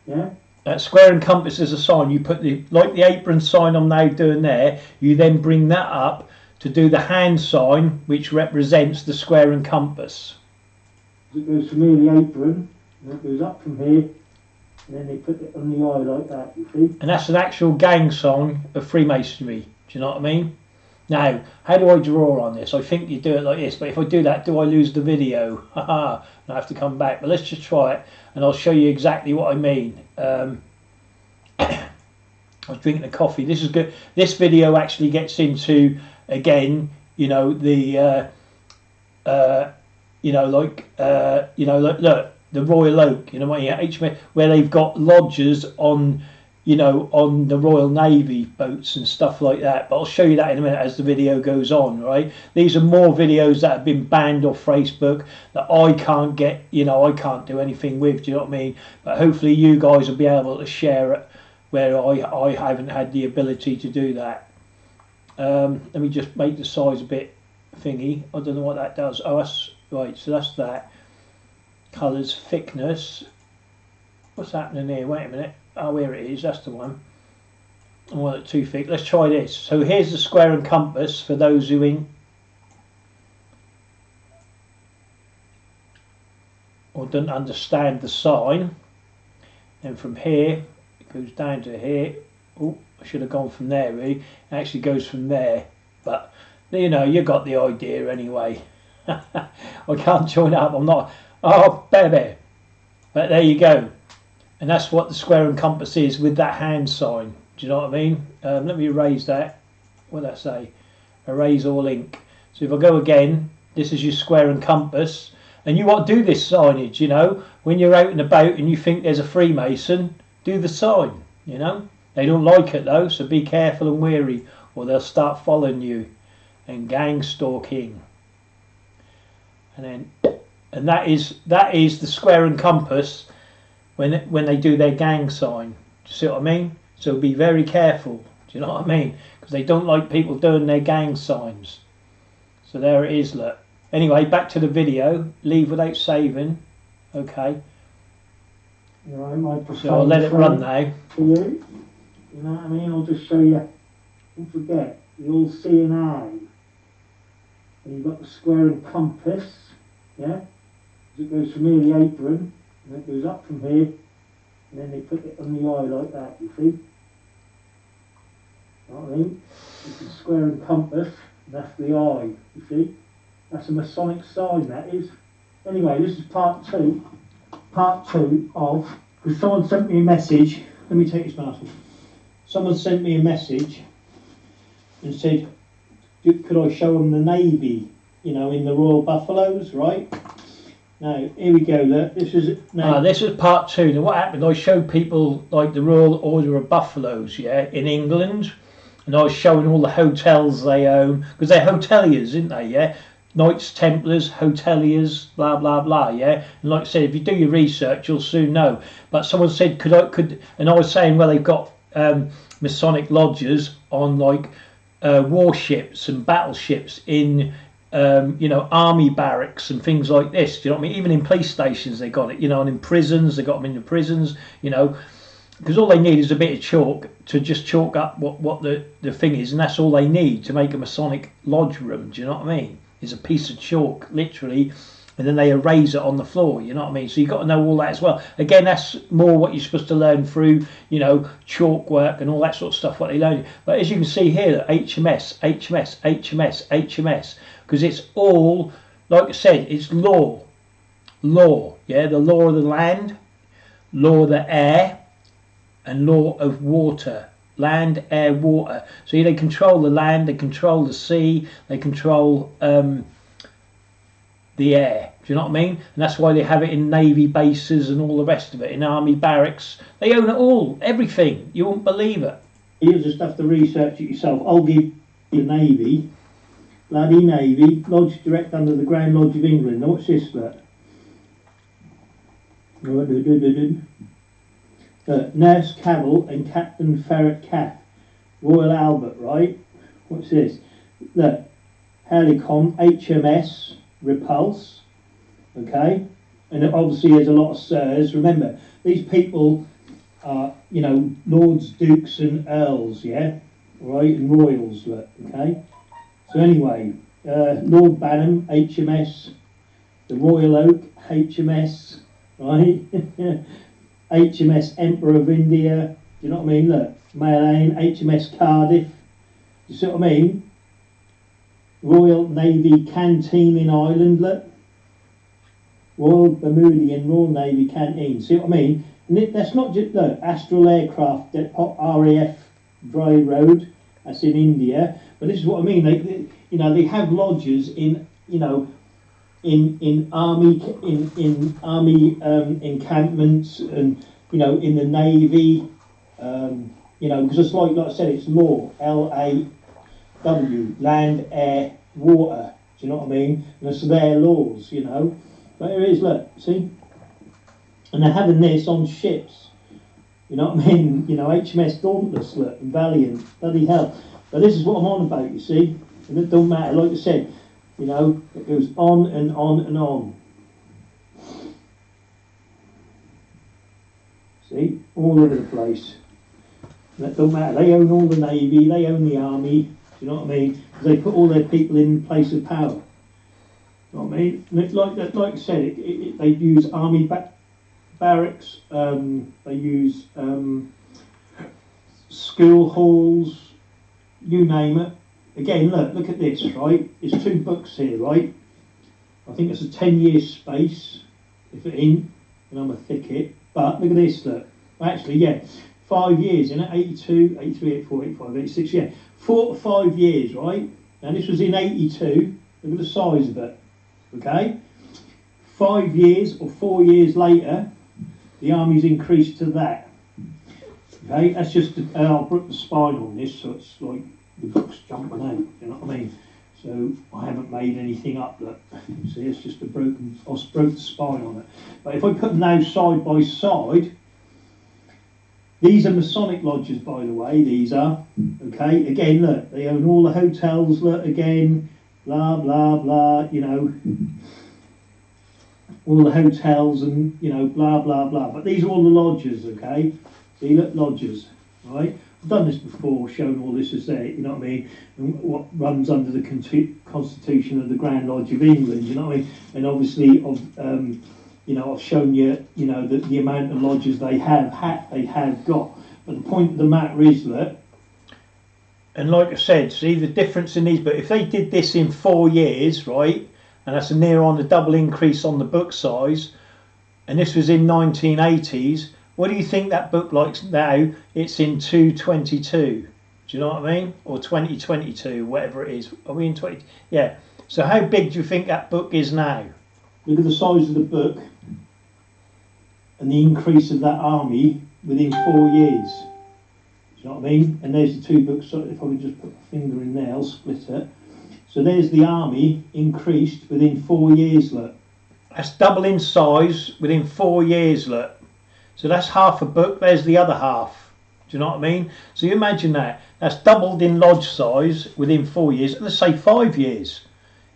yeah? That square and compass is a sign. You put like the apron sign I'm now doing there, you then bring that up to do the hand sign, which represents the square and compass. It goes from here, the apron, and it goes up from here, and then they put it on the eye like that, you see? And that's an actual gang sign of Freemasonry, do you know what I mean? Now, how do I draw on this? I think you do it like this, but if I do that, do I lose the video? Haha, I have to come back. But let's just try it, and I'll show you exactly what I mean. I was drinking a coffee. This is good. This video actually gets into, again, you know, the, you know, like, you know, look, the Royal Oak, you know, where they've got lodges on you know, on the Royal Navy boats and stuff like that. But I'll show you that in a minute as the video goes on, right? These are more videos that have been banned off Facebook that I can't get, you know, I can't do anything with, do you know what I mean? But hopefully you guys will be able to share it where I haven't had the ability to do that. Let me just make the size a bit thingy. I don't know what that does. Oh, that's right, so that's that. Colours, thickness. What's happening here? Wait a minute. Oh, here it is. That's the one. I want it too thick. Let's try this. So here's the square and compass for those who ain't or don't understand the sign. And from here it goes down to here. Oh, I should have gone from there really. It actually goes from there, but you know, you got the idea anyway. I can't join up. I'm not. Oh, baby. But there you go. And that's what the square and compass is with that hand sign. Do you know what I mean? Let me erase that. What did I say? Erase all ink. So if I go again, this is your square and compass. And you want to do this signage, you know. When you're out and about and you think there's a Freemason, do the sign, you know. They don't like it though, so be careful and wary or they'll start following you. And gang stalking. And that is the square and compass when they do their gang sign. Do you see what I mean? So be very careful. Do you know what I mean? Because they don't like people doing their gang signs. So there it is, look. Anyway, back to the video. Leave without saving. Okay. You know, my profane So I'll let it run now. For you. You know what I mean? I'll just show you. Don't forget, you'll see an eye. And you've got the square and compass. Yeah? It goes from here, the apron. And it goes up from here, and then they put it on the eye like that, you see? You know what I mean? It's a square and compass, and that's the eye, you see? That's a Masonic sign, that is. Anyway, this is part two of, because someone sent me a message. Let me take this mask off. Someone sent me a message and said, could I show them the Navy, you know, in the Royal Buffaloes, right? Now, here we go, look. This is part two. Now, what happened, I showed people, like, the Royal Order of Buffaloes, yeah, in England. And I was showing all the hotels they own. Because they're hoteliers, isn't they, yeah? Knights Templars, hoteliers, blah, blah, blah, yeah? And like I said, if you do your research, you'll soon know. But someone said, and I was saying, well, they've got Masonic lodges on, like, warships and battleships in... you know, army barracks and things like this. Do you know what I mean? Even in police stations they got it, you know, and in prisons, they got them in the prisons, you know, because all they need is a bit of chalk to just chalk up what the thing is, and that's all they need to make a Masonic lodge room. Do you know what I mean? It's a piece of chalk, literally, and then they erase it on the floor, you know what I mean? So you've got to know all that as well. Again, that's more what you're supposed to learn through, you know, chalk work and all that sort of stuff, what they learn. But as you can see here, HMS, HMS, HMS, HMS, because it's all, like I said, it's law, yeah, the law of the land, law of the air, and law of water, land, air, water. So they control the land, they control the sea, they control the air. Do you know what I mean? And that's why they have it in navy bases and all the rest of it, in army barracks. They own it all, everything. You won't believe it. You just have to research it yourself. I'll give you the Navy, bloody Navy, lodge direct under the Grand Lodge of England. Now what's this, look? Nurse Cavil and Captain Ferret Cap, Royal Albert, right? What's this? Look, Helicom, HMS, Repulse, okay? And obviously there's a lot of sirs. Remember, these people are, you know, lords, dukes and earls, yeah? Right, and royals, look, okay? So anyway, Lord Banham, HMS, the Royal Oak, HMS, right? HMS Emperor of India, do you know what I mean? Look, Mail HMS Cardiff, do you see what I mean? Royal Navy Canteen in Ireland, look. Royal Bermudian Royal Navy Canteen, see what I mean? And that's not just, look, Astral Aircraft Depot, RAF Dry Road, that's in India. But this is what I mean, they you know, they have lodges in, you know, in army encampments and, you know, in the Navy, You know, because it's like I said, it's law, LAW, land, air, water. Do you know what I mean? And it's their laws, you know. But here it is, look, see? And they're having this on ships. You know what I mean? You know, HMS Dauntless, look, and Valiant, bloody hell. But this is what I'm on about, you see? And it don't matter, like I said, you know, it goes on and on and on. See? All over the place. And it don't matter, they own all the Navy, they own the Army, do you know what I mean? Because they put all their people in place of power. You know what I mean? And like I said, they use Army barracks, they use school halls, you name it. Again, look at this, right? There's 2 books here, right? I think it's a 10-year space, if it ain't, and I'm a thicket. But look at this, look. Actually, yeah, 5 years, isn't it? 82, 83, 84, 85, 86, yeah. 4 to 5 years, right? Now this was in 82. Look at the size of it, okay? 5 years or 4 years later, the Army's increased to that. Okay, that's just, I'll brook the spine on this, so it's like the book's jumping out, you know what I mean? So I haven't made anything up, look. See, it's just I broke the spine on it. But if I put them now side by side, these are Masonic lodges, by the way, these are. Okay, again, look, they own all the hotels, look, again, blah, blah, blah, you know. All the hotels and, you know, blah, blah, blah. But these are all the lodges, okay? See, look, lodges, right? I've done this before, shown all this is there, you know what I mean? And what runs under the Constitution of the Grand Lodge of England, you know what I mean? And obviously, you know, I've shown you, you know, the amount of lodges they have got. But the point of the matter is, look, and like I said, see the difference in these, but if they did this in 4 years, right, and that's a near on a double increase on the book size, and this was in 1980s, what do you think that book likes now? It's in 222. Do you know what I mean? Or 2022, whatever it is. Are we in 20? Yeah. So how big do you think that book is now? Look at the size of the book and the increase of that army within 4 years. Do you know what I mean? And there's the 2 books. So if I could just put my finger in there, I'll split it. So there's the army increased within 4 years, look. That's double in size within 4 years, look. So that's half a book, there's the other half. Do you know what I mean? So you imagine that. That's doubled in lodge size within 4 years, let's say 5 years.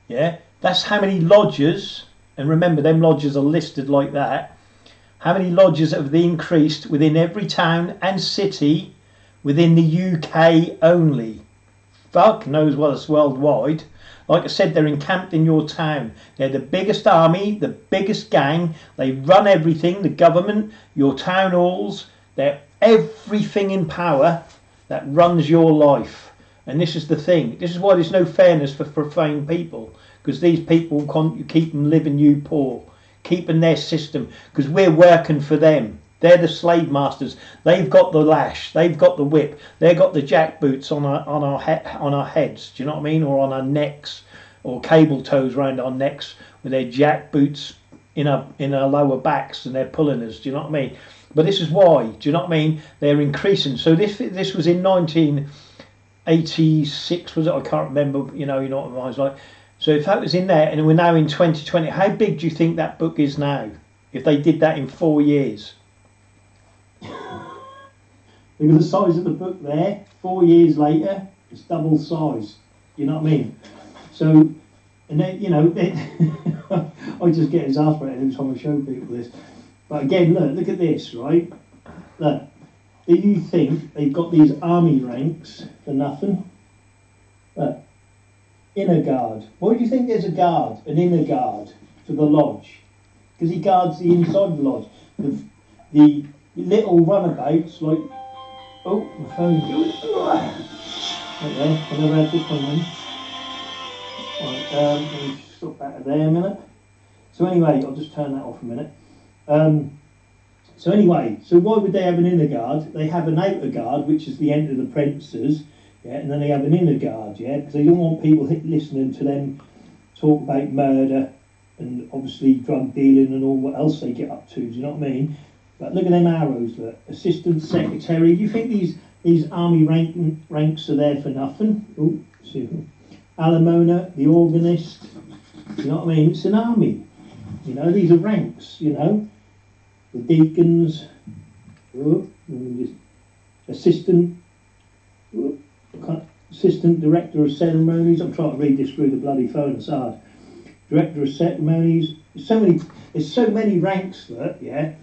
Yeah, that's how many lodges, and remember them lodges are listed like that. How many lodges have they increased within every town and city within the UK only? Fuck knows what it's worldwide. Like I said, they're encamped in your town. They're the biggest army, the biggest gang. They run everything, the government, your town halls. They're everything in power that runs your life. And this is the thing. This is why there's no fairness for profane people. Because these people keep them living you poor. Keeping their system. Because we're working for them. They're the slave masters. They've got the lash. They've got the whip. They've got the jack boots on our heads. Do you know what I mean? Or on our necks, or cable toes around our necks with their jack boots in our lower backs, and they're pulling us. Do you know what I mean? But this is why. Do you know what I mean? They're increasing. So this was in 1986, was it? I can't remember. You know what I was like. So if that was in there, and we're now in 2020, how big do you think that book is now? If they did that in 4 years. Look at the size of the book there. 4 years later, it's double size. You know what I mean? So, and then, you know, I just get exasperated every time I show people this. But again, look at this, right? Look, do you think they've got these army ranks for nothing? Look, inner guard. Why do you think there's a guard, an inner guard for the lodge? Because he guards the inside of the lodge. The little runabouts, like, oh, my phone goes. Right there, I never had this one then. Right, let me stop that there a minute. So anyway, I'll just turn that off a minute. So anyway, so why would they have an inner guard? They have an outer guard, which is the entered apprentices, yeah, and then they have an inner guard, yeah, because they don't want people listening to them talk about murder and obviously drug dealing and all what else they get up to, do you know what I mean? But look at them arrows, look. Assistant Secretary. Do you think these army ranks are there for nothing? Oh, Alamona, the organist. You know what I mean? It's an army. You know, these are ranks, you know. The deacons. Oh, just assistant. Oh, Assistant Director of Ceremonies. I'm trying to read this through the bloody phone, it's hard. Director of Ceremonies. There's so many ranks that, yeah,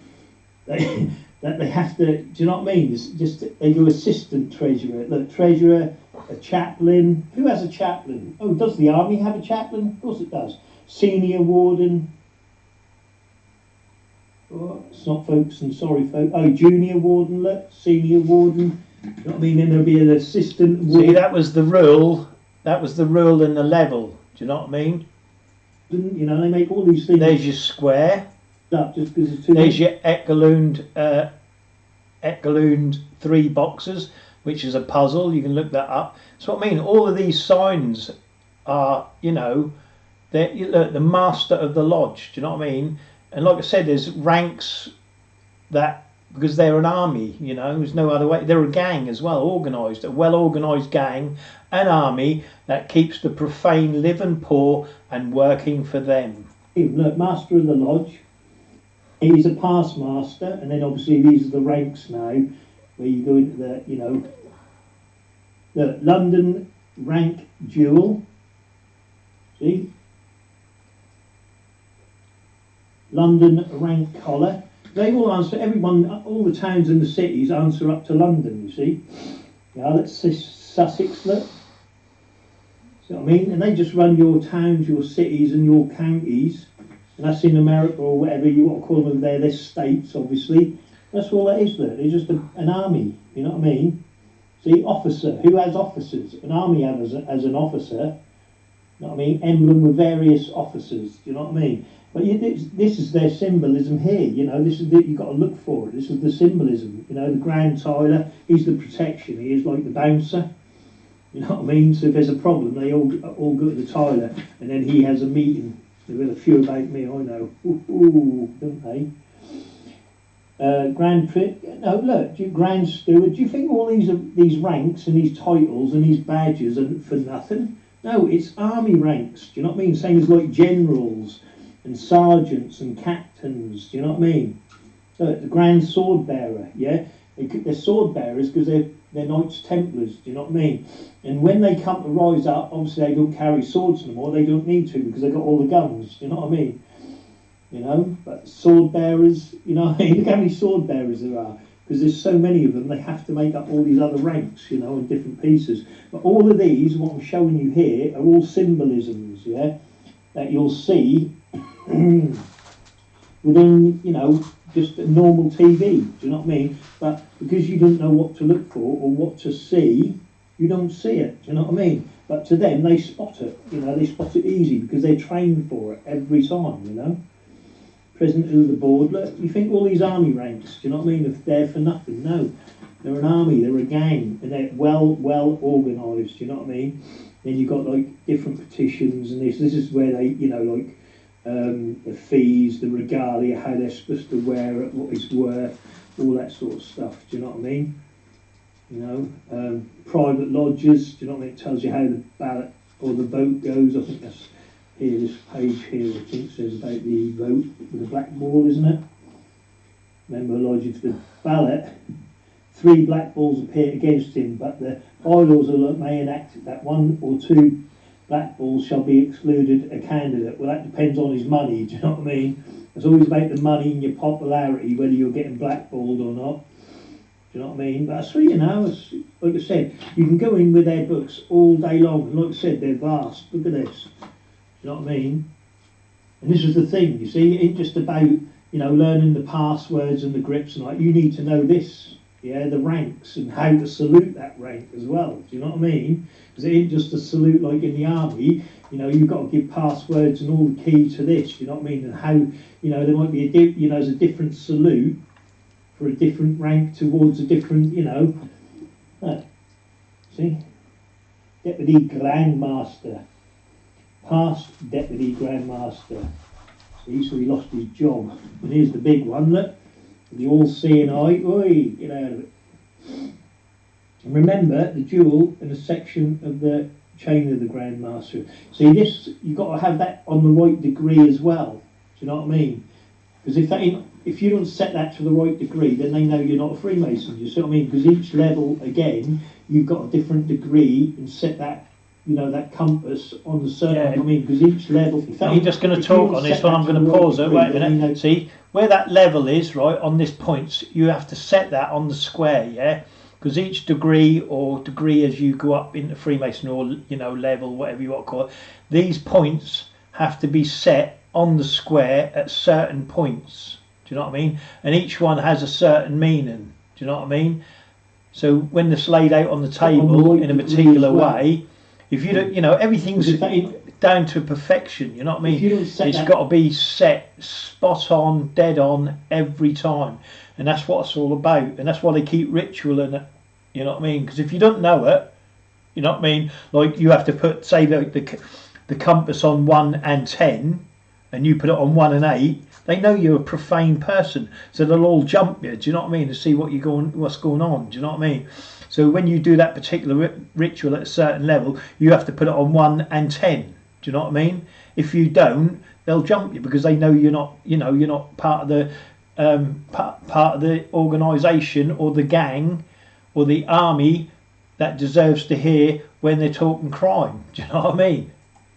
that they have to, do you know what I mean? It's just, they go Assistant Treasurer, look, Treasurer, a Chaplain. Who has a Chaplain? Oh, does the Army have a Chaplain? Of course it does. Senior Warden. Oh, it's not folks and sorry folks. Oh, Junior Warden, look, Senior Warden. You know what I mean? Then there'll be an assistant warden. See, that was the rule. That was the rule and the level. Do you know what I mean? You know, they make all these things. There's your square. Up just because it's too There's your echeloned 3 boxes, which is a puzzle. You can look that up. So what I mean, all of these signs are, you know, they're the master of the lodge. Do you know what I mean? And like I said, there's ranks that, because they're an army, you know, there's no other way. They're a gang as well, organised, a well-organised gang, an army that keeps the profane living poor and working for them. Look, Master of the Lodge, he's a past master, and then obviously these are the ranks now, where you go into the, you know, the London rank Youll, see? London rank collar. They all answer, everyone, all the towns and the cities answer up to London, you see. Now that's Sussex, look. See what I mean? And they just run your towns, your cities and your counties. And that's in America or whatever you want to call them there, they're states, obviously. That's all that is, look. They're just an army, you know what I mean? See, officer, who has officers? An army has an officer, you know what I mean? Emblem with various officers, do you know what I mean? But this is their symbolism here, you know, this is you've got to look for it. This is the symbolism, you know, the Grand Tyler, he's the protection, he is like the bouncer, you know what I mean? So if there's a problem, they all go to the Tyler, and then he has a meeting. There's a few about me, I know, don't they? Grand Steward, do you think all these ranks and these titles and these badges are for nothing? No, it's army ranks, do you know what I mean? Same as like generals and sergeants and captains, do you know what I mean? So the Grand Sword Bearer, yeah? They're sword bearers because they're Knights Templars, do you know what I mean? And when they come to rise up, obviously they don't carry swords anymore, they don't need to because they've got all the guns, do you know what I mean? You know, but sword bearers, you know, look how many sword bearers there are, because there's so many of them, they have to make up all these other ranks, you know, in different pieces. But all of these, what I'm showing you here, are all symbolisms, yeah, that you'll see within, you know, just a normal TV, do you know what I mean? But because you don't know what to look for or what to see, you don't see it, do you know what I mean? But to them, they spot it, you know, they spot it easy because they're trained for it every time, you know? President of the board, look, you think all these army ranks, do you know what I mean, if they're for nothing? No, they're an army, they're a gang, and they're well organised, do you know what I mean? Then you've got like different petitions and this is where they, you know, like the fees, the regalia, how they're supposed to wear it, what it's worth, all that sort of stuff, do you know what I mean? You know, private lodges, do you know what I mean? It tells you how the ballot or the vote goes. I think that's here, this page here, I think says about the vote with the black ball, isn't it? Member lodges for the ballot, 3 black balls appear against him, but the bylaws may enact that 1 or 2 black balls shall be excluded a candidate. Well, that depends on his money, do you know what I mean? It's always about the money and your popularity, whether you're getting blackballed or not. Do you know what I mean? But that's you know, it's, like I said, you can go in with their books all day long, and like I said, they're vast. Look at this. Do you know what I mean? And this is the thing, you see, it ain't just about, you know, learning the passwords and the grips and like, you need to know this, yeah, the ranks and how to salute that rank as well. Do you know what I mean? Because it ain't just a salute like in the army, you know, you've got to give passwords and all the key to this, you know what I mean? And how, you know, there might be you know, there's a different salute for a different rank towards a different, you know, see? Deputy Grand Master. Past Deputy Grand Master. See, so he lost his job. And here's the big one, look. The all-seeing eye, oi, get out of it. And remember the jewel and a section of the chain of the Grand Master. See this, you've got to have that on the right degree as well. Do you know what I mean? Because if you don't set that to the right degree, then they know you're not a Freemason. Do you see what I mean? Because each level, again, you've got a different degree and set that, you know, that compass on the certain. Yeah. I mean, because each level. I'm just going to talk on this one. I'm going to pause it. Wait a minute. See where that level is, right? On this points, you have to set that on the square, yeah. Because each degree or degree as you go up into Freemason or, you know, level, whatever you want to call it, these points have to be set on the square at certain points. Do you know what I mean? And each one has a certain meaning. Do you know what I mean? So when it's laid out on the table in a particular way, if you don't, you know, everything's down to perfection. You know what I mean? It's got to be set spot on, dead on every time, and that's what it's all about. And that's why they keep ritual in it. You know what I mean? Because if you don't know it, you know what I mean. Like you have to put, say, the compass on 1 and 10, and you put it on 1 and 8. They know you're a profane person, so they'll all jump you. Do you know what I mean? To see what's going on. Do you know what I mean? So when you do that particular ritual at a certain level, you have to put it on 1 and 10. Do you know what I mean? If you don't, they'll jump you because they know you're not. You know, you're not part of the part of the organisation or the gang or the army that deserves to hear when they're talking crime. Do you know what I mean?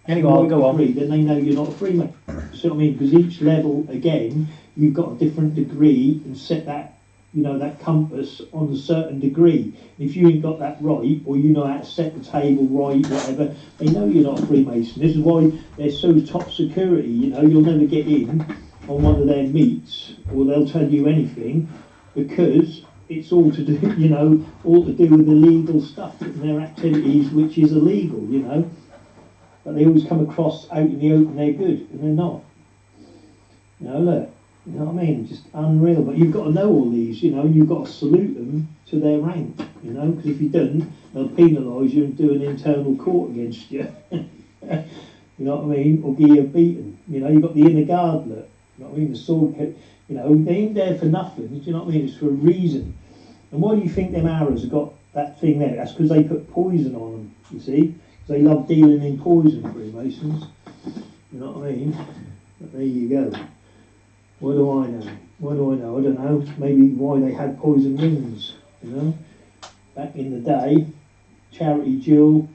Anyway, I'll go on. Then they know you're not a Freemason. See what I mean? Because each level, again, you've got a different degree and set that, you know, that compass on a certain degree. If you ain't got that right, or you know how to set the table right, whatever, they know you're not a Freemason. This is why they're so top security. You know, you'll never get in on one of their meets, or they'll tell you anything, because it's all to do, you know, all to do with illegal stuff and their activities, which is illegal, you know. But they always come across out in the open, they're good, and they're not. You know, look, you know what I mean? Just unreal. But you've got to know all these, you know, and you've got to salute them to their rank, you know, because if you don't, they'll penalise you and do an internal court against you. You know what I mean? Or give you a beating. You know, you've got the inner guard, look. You know what I mean? The sword, you know, they ain't there for nothing. Do you know what I mean? It's for a reason. And why do you think them arrows have got that thing there? That's because they put poison on them, you see? They love dealing in poison, Freemasons. You know what I mean? But there you go. What do I know? What do I know? I don't know. Maybe why they had poison rings, you know? Back in the day, charity jewel.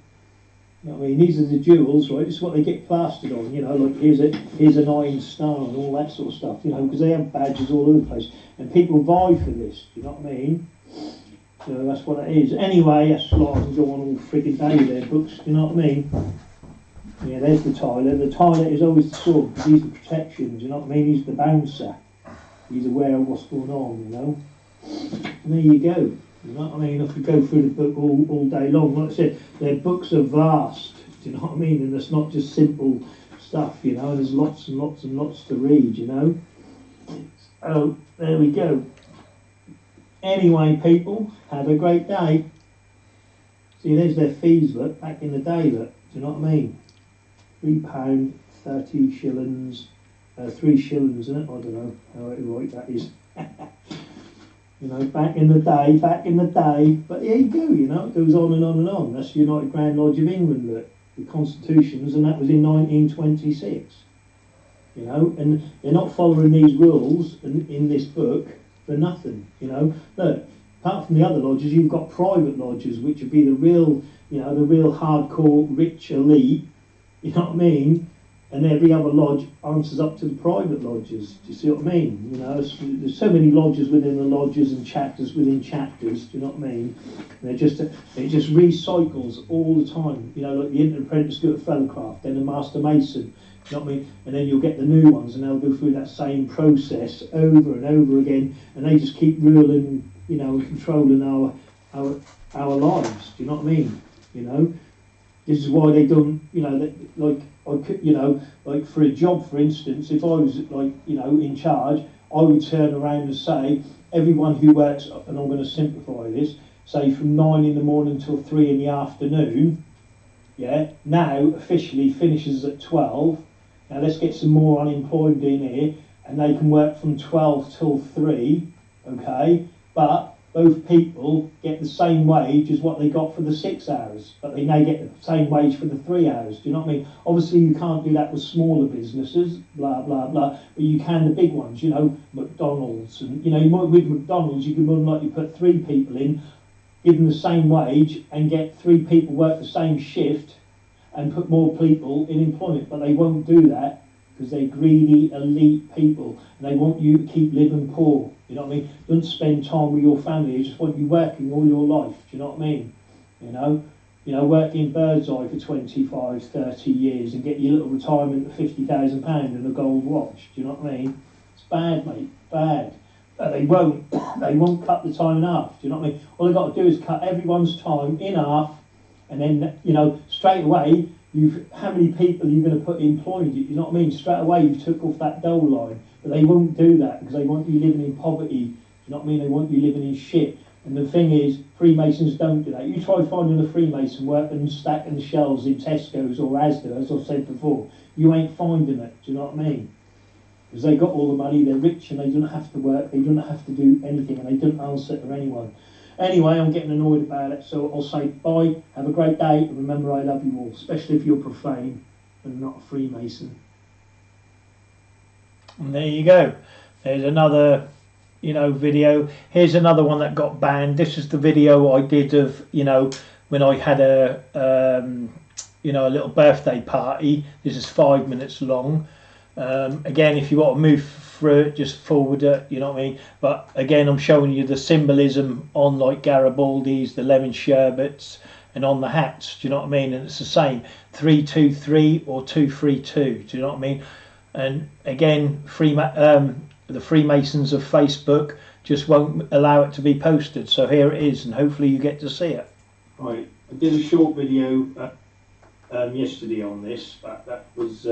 You know what I mean? These are the jewels, right? This is what they get plastered on, you know, like here's an iron star and all that sort of stuff, you know, because they have badges all over the place. And people vie for this, you know what I mean? So that's what it is. Anyway, that's like I can go on all frigging day with their books, you know what I mean? Yeah, there's the Tyler. The Tyler is always the sword, he's the protection, you know what I mean? He's the bouncer. He's aware of what's going on, you know? And there you go. You know what I mean? I could go through the book all day long. Like I said, their books are vast, do you know what I mean? And it's not just simple stuff, you know? There's lots and lots and lots to read, you know? Oh, there we go. Anyway, people, have a great day. See, there's their fees, look, back in the day, look. Do you know what I mean? £3, 30 shillings, 3 shillings, isn't it? I don't know how right that is. You know, back in the day. But there you go, you know, it goes on and on and on. That's the United Grand Lodge of England, look, the constitutions, and that was in 1926. You know, and they're not following these rules in this book for nothing, you know. Look, apart from the other lodges, you've got private lodges, which would be the real, you know, the real hardcore rich elite, you know what I mean? And every other lodge answers up to the private lodges. Do you see what I mean? You know, there's so many lodges within the lodges and chapters within chapters. Do you know what I mean? And it just recycles all the time. You know, like the Inter Apprentice go to Fellowcraft, then the Master Mason. You know what I mean? And then you'll get the new ones, and they'll go through that same process over and over again, and they just keep ruling, you know, and controlling our lives. Do you know what I mean? You know, this is why they don't, you know, like I could, you know, like for a job, for instance, if I was like, you know, in charge, I would turn around and say, everyone who works, and I'm going to simplify this, say from 9 in the morning till 3 in the afternoon, yeah, now officially finishes at 12. Now let's get some more unemployed in here, and they can work from 12 till 3, okay, but both people get the same wage as what they got for the 6 hours, but they now get the same wage for the 3 hours. Do you know what I mean? Obviously, you can't do that with smaller businesses, blah, blah, blah, but you can the big ones, you know, McDonald's. And, you know, you might, with McDonald's, you can more than likely put 3 people in, give them the same wage, and get 3 people work the same shift and put more people in employment, but they won't do that because they're greedy, elite people, and they want you to keep living poor. You know what I mean? Don't spend time with your family. They just want you working all your life. Do you know what I mean? You know, work in Birdseye for 25, 30 years and get your little retirement of £50,000 and a gold watch. Do you know what I mean? It's bad, mate. Bad. But they won't. They won't cut the time in half. Do you know what I mean? All they've got to do is cut everyone's time in half, and then, you know, straight away, how many people are you going to put employed? You know what I mean? Straight away, you took off that dole line. But they won't do that because they want you living in poverty. You know what I mean? They want you living in shit. And the thing is, Freemasons don't do that. You try finding a Freemason working stacking shelves in Tesco's or Asda, as I've said before, you ain't finding it. Do you know what I mean? Because they got all the money, they're rich, and they don't have to work, they don't have to do anything, and they don't answer to anyone. Anyway, I'm getting annoyed about it, so I'll say bye, have a great day, and remember I love you all, especially if you're profane and not a Freemason. And there you go. There's another, you know, video. Here's another one that got banned. This is the video I did of, you know, when I had a, you know, a little birthday party. This is 5 minutes long. Again, if you want to move through it, just forward it, you know what I mean? But again, I'm showing you the symbolism on like Garibaldi's, the lemon sherbets, and on the hats. Do you know what I mean? And it's the same, 323 or 232. Do you know what I mean? And again, the Freemasons of Facebook just won't allow it to be posted. So here it is, and hopefully you get to see it. Right, I did a short video yesterday on this, but that was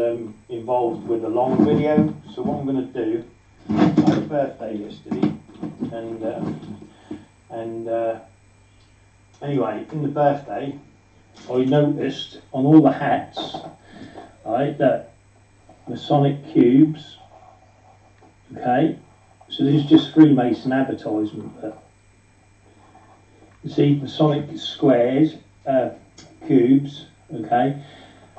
involved with a long video. So what I'm going to do, I had a birthday yesterday, and anyway, in the birthday, I noticed on all the hats, right, that Masonic cubes, okay, so this is just Freemason advertisement, but you see Masonic squares, cubes, okay,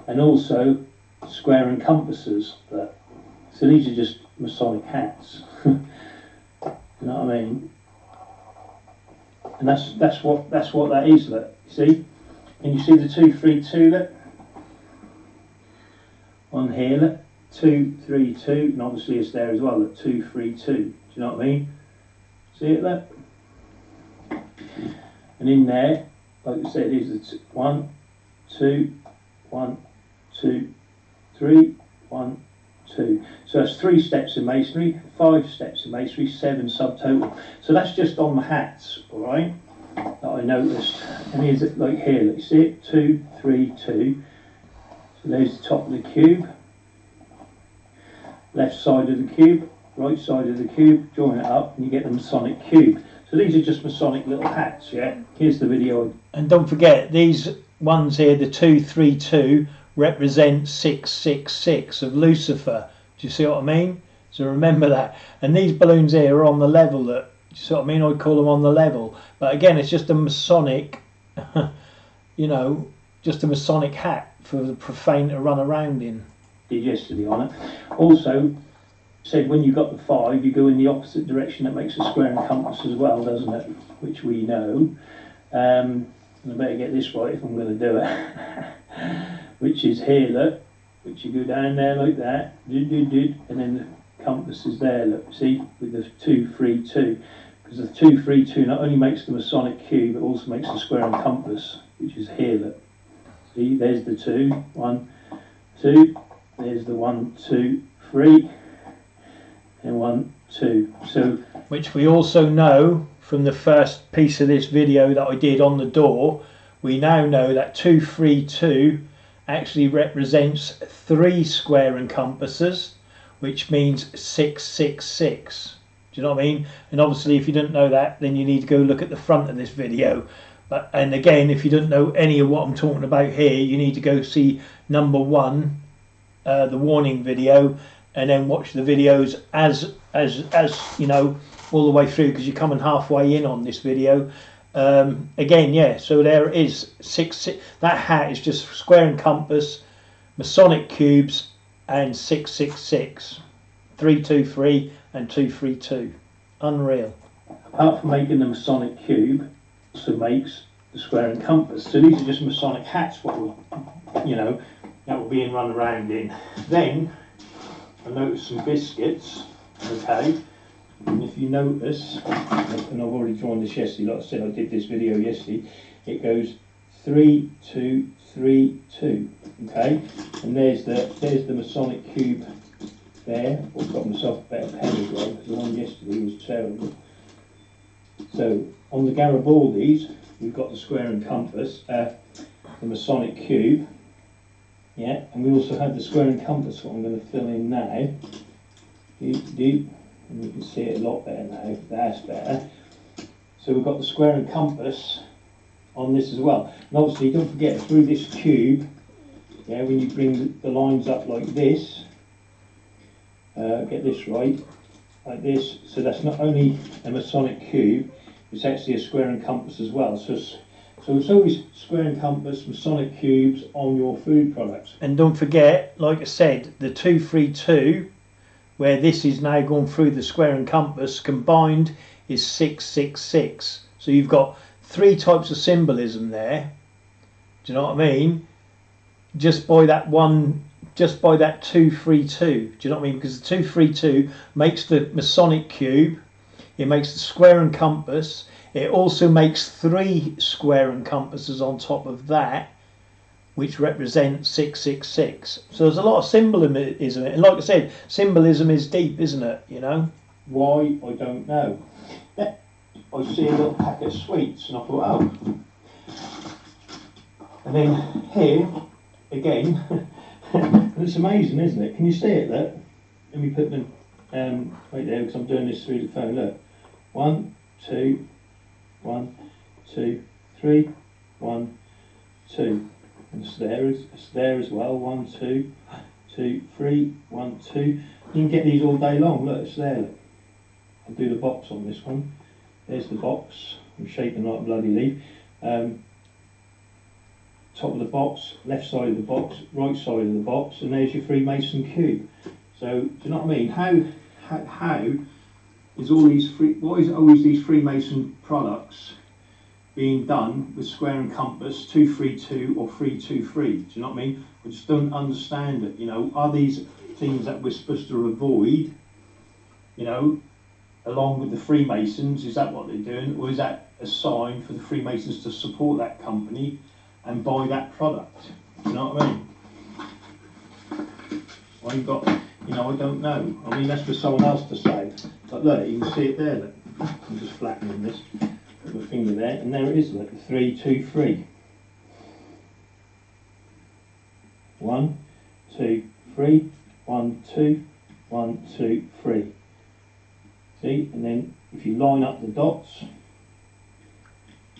and also square and compasses, but so these are just Masonic hats. You know what I mean? And that's what that is. Look, see? Can you see the 232? Look, on here, look, 232, and obviously it's there as well. Look, 232. Do you know what I mean? See it there? And in there, like I said, is the 1, 2, 1, 2, 3, 1, 2. So that's 3 steps in masonry, 5 steps in masonry, 7 subtotal. So that's just on the hats, all right, that I noticed. And here's it, like here, let's see it, 2, 3, 2. So there's the top of the cube, left side of the cube, right side of the cube, join it up, and you get the Masonic cube. So these are just Masonic little hats, yeah? Here's the video. And don't forget, these ones here, the 232, represent 666 of Lucifer. Do you see what I mean? So remember that. And these balloons here are on the level. That, do you see what I mean? I'd call them on the level. But again, it's just a Masonic, you know, just a Masonic hat for the profane to run around in. Did yesterday on it. Also, said when you got the 5, you go in the opposite direction. That makes a square and compass as well, doesn't it? Which we know. And I better get this right if I'm going to do it. Which is here, look. Which you go down there like that. And then the compass is there, look. See, with the 2, 3, 2. Because the 2, 3, 2 not only makes the Masonic cube, it also makes the square and compass, which is here, look. See, there's the 2, 1, 2. There's the 1, 2, 3. And 1, 2. So, which we also know from the first piece of this video that I did on the door, we now know that 232 actually represents 3 square and compasses, which means 666. Do you know what I mean? And obviously, if you didn't know that, then you need to go look at the front of this video. But and again, if you don't know any of what I'm talking about here, you need to go see number 1, the warning video, and then watch the videos as you know, all the way through because you're coming halfway in on this video. Again, yeah, so there it is. That hat is just square and compass, Masonic cubes, and 666, 323 and 232. Unreal. Apart from making the Masonic cube, also makes the square and compass. So these are just Masonic hats, what will, you know, that will be run around in. Then I noticed some biscuits. Okay, and if you notice, and I've already drawn this yesterday, like I said, I did this video yesterday, it goes 3 2 3 2. Okay, and there's the Masonic cube there. I've got myself a better pen as well because the one yesterday was terrible. So on the Garibaldis we've got the square and compass, the Masonic cube, yeah, and we also have the square and compass, what I'm going to fill in now. And you can see it a lot better now. That's better. So we've got the square and compass on this as well. And obviously don't forget, through this cube, yeah, when you bring the lines up like this, get this right, like this, so that's not only a Masonic cube, it's actually a square and compass as well. So it's always square and compass, Masonic cubes on your food products. And don't forget, like I said, the 232, where this is now gone through the square and compass, combined is 666. So you've got 3 types of symbolism there. Do you know what I mean? Just by that 232. Do you know what I mean? Because the 232 makes the Masonic cube, it makes the square and compass, it also makes 3 square and compasses on top of that, which represent 666. So there's a lot of symbolism, isn't it? And like I said, symbolism is deep, isn't it? You know? Why? I don't know. I see a little packet of sweets and I thought, oh. And then here, again, it's amazing, isn't it? Can you see it, look? Let me put them right there because I'm doing this through the phone, look. 1, 2, 1, 2, 3, 1, 2. And it's there as well. 1, 2, 2, 3, 1, 2. You can get these all day long. Look, it's there. Look. I'll do the box on this one. There's the box. I'm shaking like a bloody leaf. Top of the box, left side of the box, right side of the box, and there's your Freemason cube. So, do you know what I mean? How is all these why is always these Freemason products being done with square and compass, 232 or 323? Do you know what I mean? I just don't understand it. You know, are these things that we're supposed to avoid? You know, along with the Freemasons, is that what they're doing, or is that a sign for the Freemasons to support that company and buy that product? Do you know what I mean? Well, you've got, you know, I don't know. I mean, that's for someone else to say. But look, you can see it there. Look. I'm just flattening this. Put my finger there, and there it is. Look, 3 2 3. 1 2 3. 1 2 1 2 3. See, and then if you line up the dots,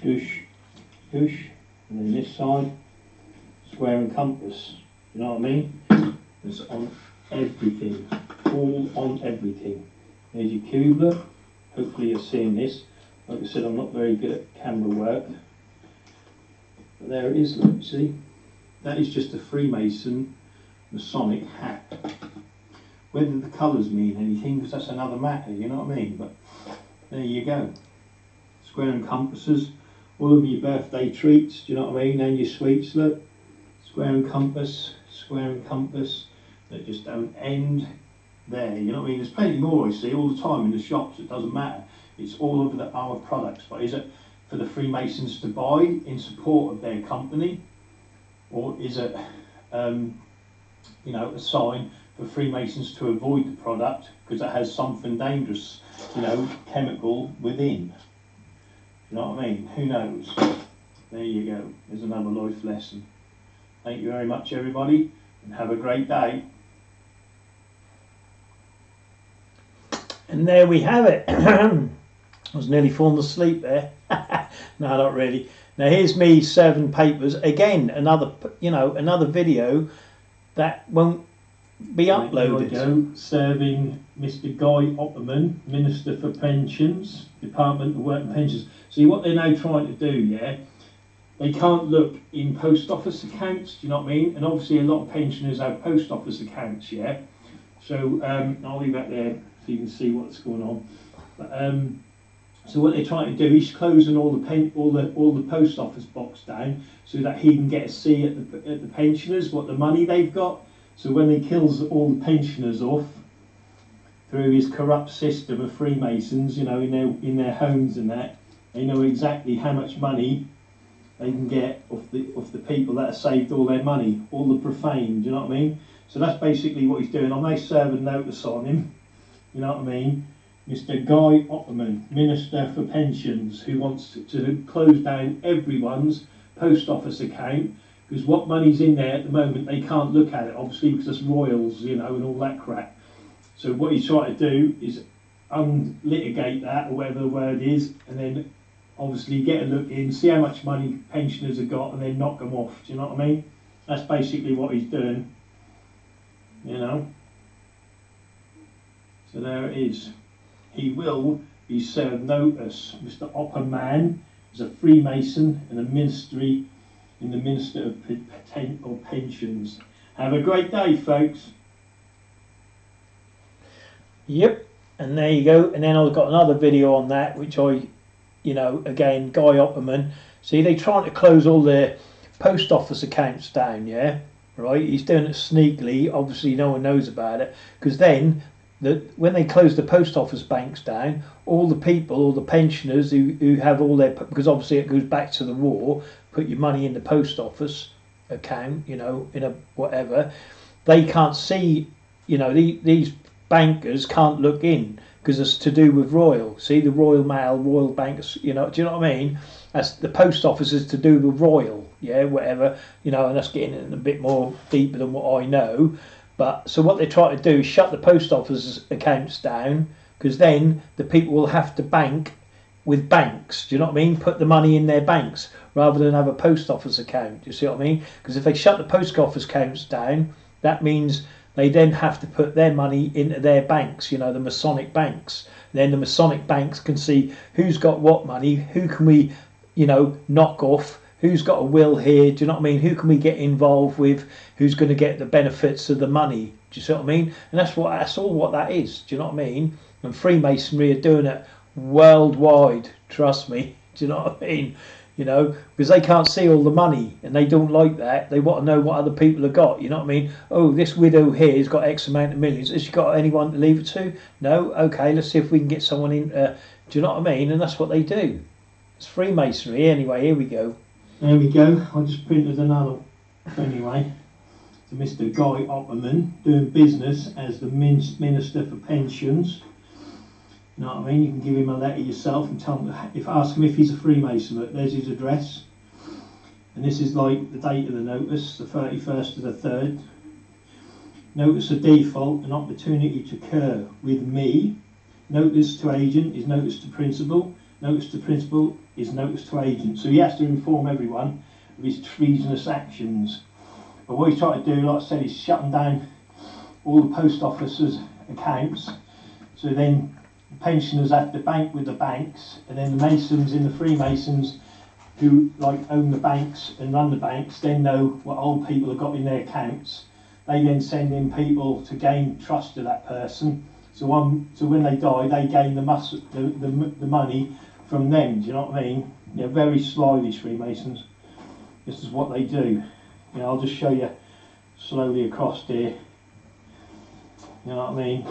goosh, goosh. And then this side, square and compass. You know what I mean? It's on everything. All on everything. There's your cube, look. Hopefully you're seeing this. Like I said, I'm not very good at camera work. But there it is, look, see? That is just a Freemason Masonic hat. Whether the colours mean anything, because that's another matter, you know what I mean? But there you go. Square and compasses. All of your birthday treats, do you know what I mean? And your sweets, look. Square and compass, that just don't end there, you know what I mean? There's plenty more I see all the time in the shops, it doesn't matter. It's all over our products, but is it for the Freemasons to buy in support of their company? Or is it, you know, a sign for Freemasons to avoid the product because it has something dangerous, you know, chemical within? You know what I mean? Who knows? There you go. There's another life lesson. Thank you very much, everybody, and have a great day. And there we have it. I was nearly falling asleep there. No, not really. Now here's me serving papers again. Another, you know, another video that won't be Right, here I uploaded. go, serving Mr. Guy Opperman, Minister for Pensions, Department of Work and Pensions. See what they're now trying to do, yeah? They can't look in post office accounts, do you know what I mean? And obviously a lot of pensioners have post office accounts, yeah? So I'll leave that there so you can see what's going on. But, so what they're trying to do is closing all the post office box down so that he can get a see at the pensioners, what the money they've got. So when he kills all the pensioners off through his corrupt system of Freemasons, you know, in their homes and that, they know exactly how much money they can get off the people that have saved all their money, all the profane. Do you know what I mean? So that's basically what he's doing. I'm now serving notice on him. You know what I mean? Mr. Guy Opperman, Minister for Pensions, who wants to close down everyone's post office account, because what money's in there at the moment, they can't look at it, obviously, because it's royals, you know, and all that crap. So what he's trying to do is unlitigate that, or whatever the word is, and then obviously get a look in, see how much money pensioners have got, and then knock them off. Do you know what I mean? That's basically what he's doing, you know. So there it is. He will be served notice. Mr. Opperman is a Freemason and a ministry in the Minister of Pensions. Have a great day, folks. Yep, and there you go. And then I've got another video on that, which again, Guy Opperman. See, they're trying to close all their post office accounts down, yeah? Right? He's doing it sneakily. Obviously, no one knows about it. Because then, when they close the post office banks down, all the people, all the pensioners who have all their... Because obviously it goes back to the war, put your money in the post office account, you know, in a whatever. They can't see, you know, these bankers can't look in because it's to do with royal. See, the Royal Mail, Royal Banks, you know, do you know what I mean? That's the post office is to do with royal, yeah, whatever, you know, and that's getting in a bit more deeper than what I know. But so what they try to do is shut the post office accounts down, because then the people will have to bank with banks. Do you know what I mean? Put the money in their banks rather than have a post office account. Do you see what I mean? Because if they shut the post office accounts down, that means they then have to put their money into their banks, you know, the Masonic banks. Then the Masonic banks can see who's got what money, who can we, you know, knock off, who's got a will here, do you know what I mean? Who can we get involved with, who's going to get the benefits of the money, do you see what I mean? And that's all what that is, do you know what I mean? And Freemasonry are doing it worldwide, trust me, do you know what I mean? You know, because they can't see all the money and they don't like that. They want to know what other people have got, you know what I mean? Oh, this widow here has got X amount of millions. Has she got anyone to leave it to? No? Okay, let's see if we can get someone in. Do you know what I mean? And that's what they do. It's Freemasonry. Anyway, here we go. There we go. I just printed another anyway. To Mr. Guy Opperman, doing business as the Minister for Pensions. You know what I mean? You can give him a letter yourself and tell him, ask him if he's a Freemason. Look, there's his address. And this is like the date of the notice, the 31st of the 3rd. Notice of default, an opportunity to occur with me. Notice to agent is notice to principal. Notice to principal is notice to agent. So he has to inform everyone of his treasonous actions. But what he's trying to do, like I said, is shutting down all the post offices' accounts. So then pensioners have to bank with the banks, and then the Masons and the Freemasons who like own the banks and run the banks then know what old people have got in their accounts. They then send in people to gain trust of that person. So when they die, they gain the money from them. Do you know what I mean? They're very sly, these Freemasons. This is what they do. You know, I'll just show you slowly across here. You know what I mean?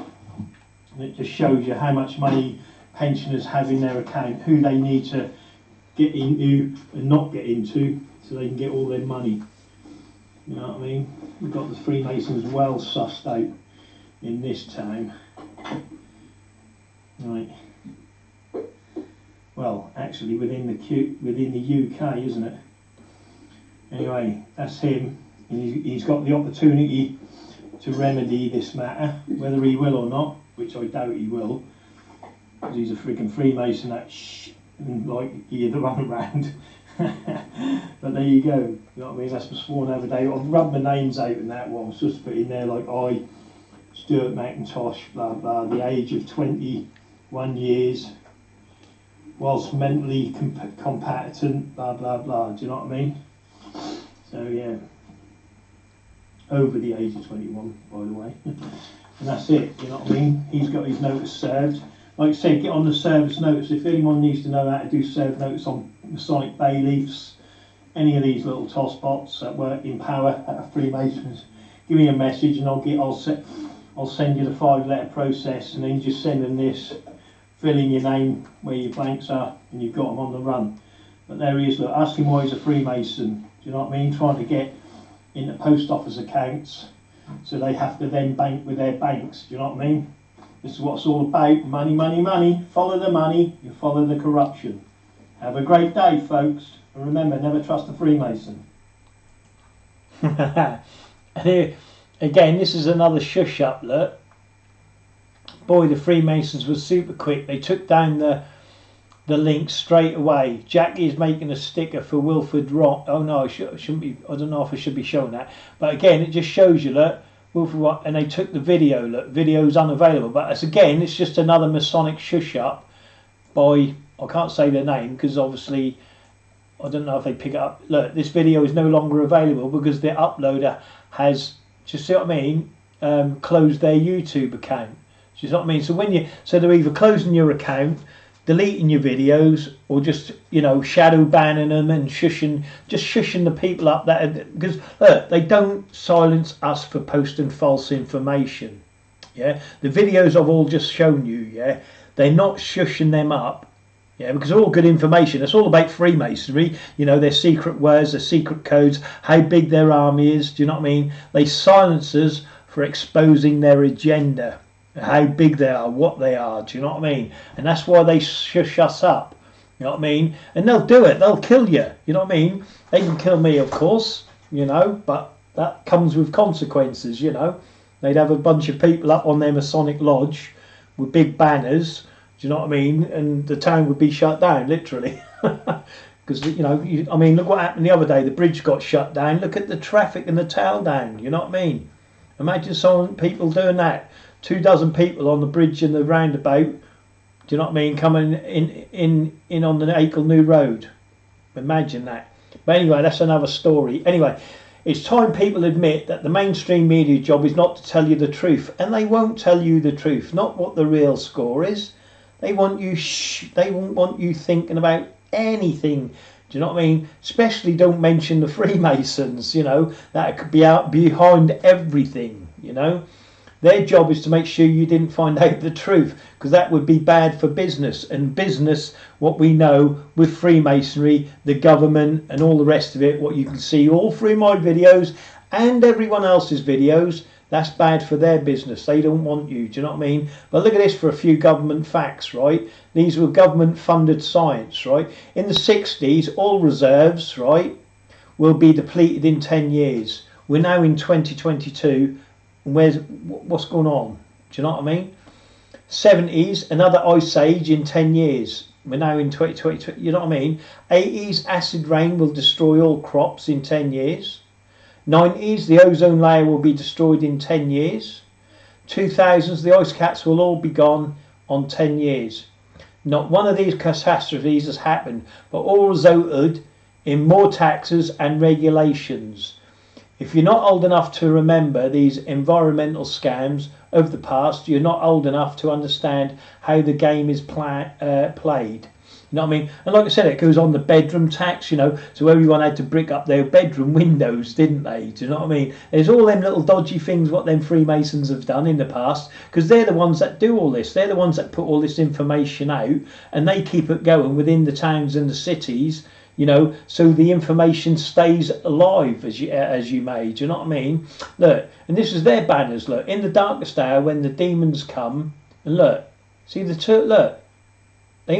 And it just shows you how much money pensioners have in their account, who they need to get into and not get into, so they can get all their money. You know what I mean? We've got the Freemasons well sussed out in this town. Right. Well, actually within the UK, isn't it? Anyway, that's him. He's got the opportunity to remedy this matter, whether he will or not, which I doubt he will, because he's a freaking Freemason that and like he had to run around. But there you go. You know what I mean? That's my sworn over day. I've rubbed my names out in that one. So just put in there like I, Stuart McIntosh, blah blah, the age of 21 years, whilst mentally competent, blah blah blah. Do you know what I mean? So yeah, over the age of 21, by the way. And that's it. You know what I mean? He's got his notice served. Like I said, get on the service notice. If anyone needs to know how to do serve notice on Masonic Bayleafs, any of these little tosspots that work in power at Freemasons, give me a message and I'll send you the 5-letter process, and then you just send them this, fill in your name where your blanks are, and you've got them on the run. But there he is. Look, ask him why he's a Freemason. Do you know what I mean? Trying to get into post office accounts, so they have to then bank with their banks. Do you know what I mean? This is what it's all about. Money, money, money. Follow the money, you follow the corruption. Have a great day, folks. And remember, never trust a Freemason. And here, again, this is another shush up, look. Boy, the Freemasons were super quick. They took down the link straight away. Jackie is making a sticker for Wilford Rock. Oh no, I shouldn't be. I don't know if I should be showing that. But again, it just shows you, look. Wilford Rock, and they took the video. Look, video's unavailable. But it's just another Masonic shush up by, I can't say their name because obviously I don't know if they pick it up. Look, this video is no longer available because the uploader has, do you see what I mean? Closed their YouTube account. Do you see what I mean? So they're either closing your account, deleting your videos, or just, you know, shadow banning them and shushing the people up that, because look, they don't silence us for posting false information. Yeah, the videos I've all just shown you, yeah, they're not shushing them up. Yeah, because all good information. It's all about Freemasonry. You know, their secret words, their secret codes, how big their army is. Do you know what I mean? They silence us for exposing their agenda, how big they are, what they are. Do you know what I mean? And that's why they shush us up. You know what I mean? And they'll do it. They'll kill you. You know what I mean? They can kill me, of course. You know, but that comes with consequences. You know, they'd have a bunch of people up on their Masonic lodge with big banners. Do you know what I mean? And the town would be shut down, literally. Because, you know, I mean, look what happened the other day. The bridge got shut down. Look at the traffic and the tail down. You know what I mean? Imagine some people doing that. 24 people on the bridge and the roundabout. Do you know what I mean? Coming in on the Acle New Road. Imagine that. But anyway, that's another story. Anyway, it's time people admit that the mainstream media job is not to tell you the truth. And they won't tell you the truth. Not what the real score is. They want you. They won't want you thinking about anything. Do you know what I mean? Especially don't mention the Freemasons. You know, that could be out behind everything. You know, their job is to make sure you didn't find out the truth, because that would be bad for business. And business, what we know with Freemasonry, the government, and all the rest of it, what you can see all through my videos and everyone else's videos. That's bad for their business. They don't want you. Do you know what I mean? But look at this for a few government facts, right? These were government-funded science, right? In the 60s, all reserves, right, will be depleted in 10 years. We're now in 2022. What's going on? Do you know what I mean? 70s, another ice age in 10 years. We're now in 2022. You know what I mean? 80s, acid rain will destroy all crops in 10 years. 90s, the ozone layer will be destroyed in 10 years. 2000s, the ice caps will all be gone on 10 years. Not one of these catastrophes has happened, but all resulted in more taxes and regulations. If you're not old enough to remember these environmental scams of the past, you're not old enough to understand how the game is played. You know what I mean? And like I said, it goes on the bedroom tax, you know, so everyone had to brick up their bedroom windows, didn't they? Do you know what I mean? There's all them little dodgy things what them Freemasons have done in the past, because they're the ones that do all this. They're the ones that put all this information out, and they keep it going within the towns and the cities, you know, so the information stays alive, as you may. Do you know what I mean? Look, and this is their banners. Look, in the darkest hour when the demons come, and look, see the look. They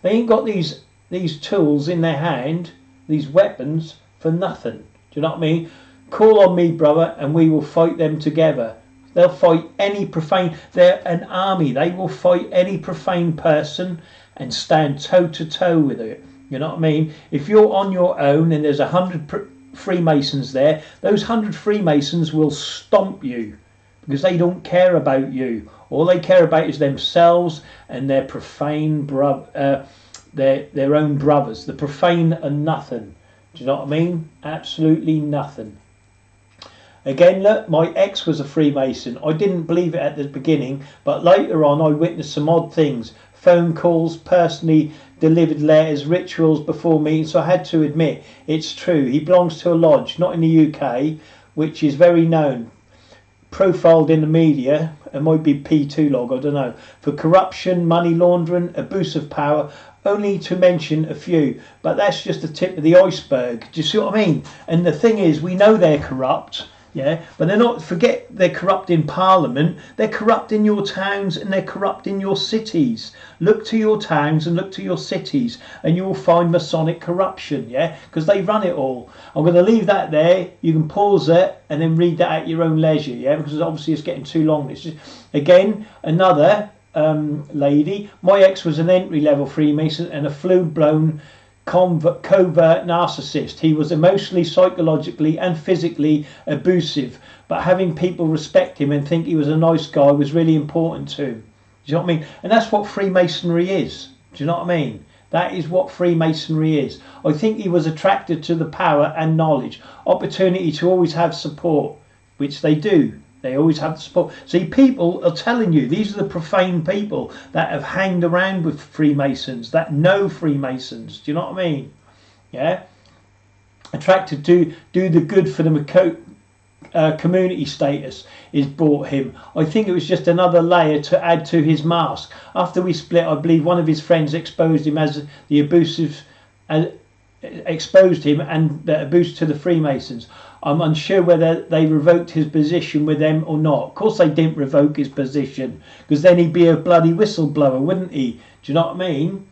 ain't got these tools in their hand, these weapons, for nothing. Do you know what I mean? Call on me, brother, and we will fight them together. They'll fight any profane. They're an army. They will fight any profane person and stand toe to toe with it. You know what I mean? If you're on your own and there's 100 Freemasons there, those 100 Freemasons will stomp you because they don't care about you. All they care about is themselves and their profane their own brothers. The profane are nothing. Do you know what I mean? Absolutely nothing. Again, look, my ex was a Freemason. I didn't believe it at the beginning, but later on I witnessed some odd things. Phone calls, personally delivered letters, rituals before meetings. So I had to admit, it's true. He belongs to a lodge, not in the UK, which is very known. Profiled in the media, it might be P2 log, I don't know, for corruption, money laundering, abuse of power, only to mention a few. But that's just the tip of the iceberg. Do you see what I mean? And the thing is, we know they're corrupt. Yeah, but they're not, forget they're corrupt in Parliament, they're corrupt in your towns and they're corrupt in your cities. Look to your towns and look to your cities and you'll find Masonic corruption, yeah, because they run it all. I'm going to leave that there. You can pause it and then read that at your own leisure, yeah, because obviously it's getting too long. It's just, again, another lady. My ex was an entry-level Freemason and a full-blown covert narcissist. He was emotionally, psychologically and physically abusive, but having people respect him and think he was a nice guy was really important to him. Do you know what I mean? And that's what Freemasonry is. Do you know what I mean? That is what Freemasonry is. I think he was attracted to the power and knowledge, opportunity to always have support, which they do. They always have the support. See, people are telling you, these are the profane people that have hanged around with Freemasons, that know Freemasons. Do you know what I mean? Yeah? Attracted to do the good for the community status is brought him. I think it was just another layer to add to his mask. After we split, I believe one of his friends exposed him as the abusive, exposed him and the abuse to the Freemasons. I'm unsure whether they revoked his position with them or not. Of course they didn't revoke his position, because then he'd be a bloody whistleblower, wouldn't he? Do you know what I mean?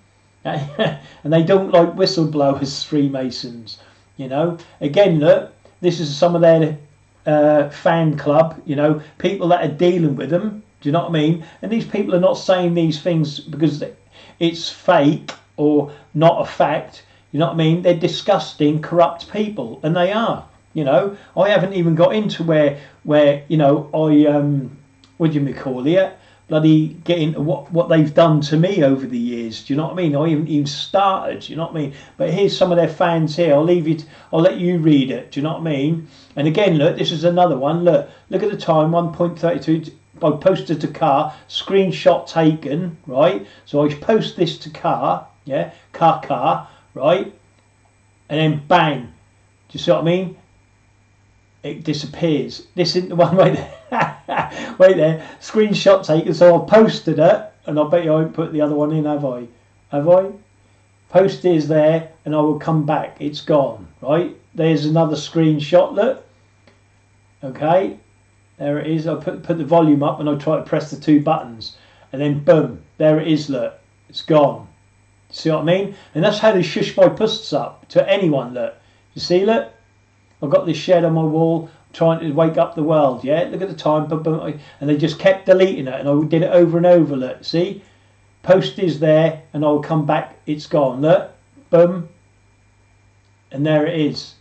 And they don't like whistleblowers, Freemasons. You know, again, look, this is some of their fan club, you know, people that are dealing with them. Do you know what I mean? And these people are not saying these things because it's fake or not a fact. You know what I mean? They're disgusting, corrupt people, and they are. You know, I haven't even got into where you know, what do you call it? Bloody get into what they've done to me over the years. Do you know what I mean? I haven't even started. Do you know what I mean? But here's some of their fans here. I'll let you read it. Do you know what I mean? And again, look, this is another one. Look at the time, 1.32. I posted to car, screenshot taken, right? So I post this to car, yeah, car, right? And then bang. Do you see what I mean? It disappears. This isn't the one right there. Wait there. Screenshot taken. So I posted it, and I bet you I won't put the other one in, have I? Have I? Post is there, and I will come back. It's gone. Right? There's another screenshot. Look. Okay. There it is. I put the volume up, and I try to press the two buttons, and then boom. There it is. Look. It's gone. See what I mean? And that's how they shush my posts up to anyone. Look. You see? Look. I've got this shed on my wall trying to wake up the world, yeah? Look at the time, and they just kept deleting it, and I did it over and over, look, see? Post is there, and I'll come back, it's gone, look, boom, and there it is.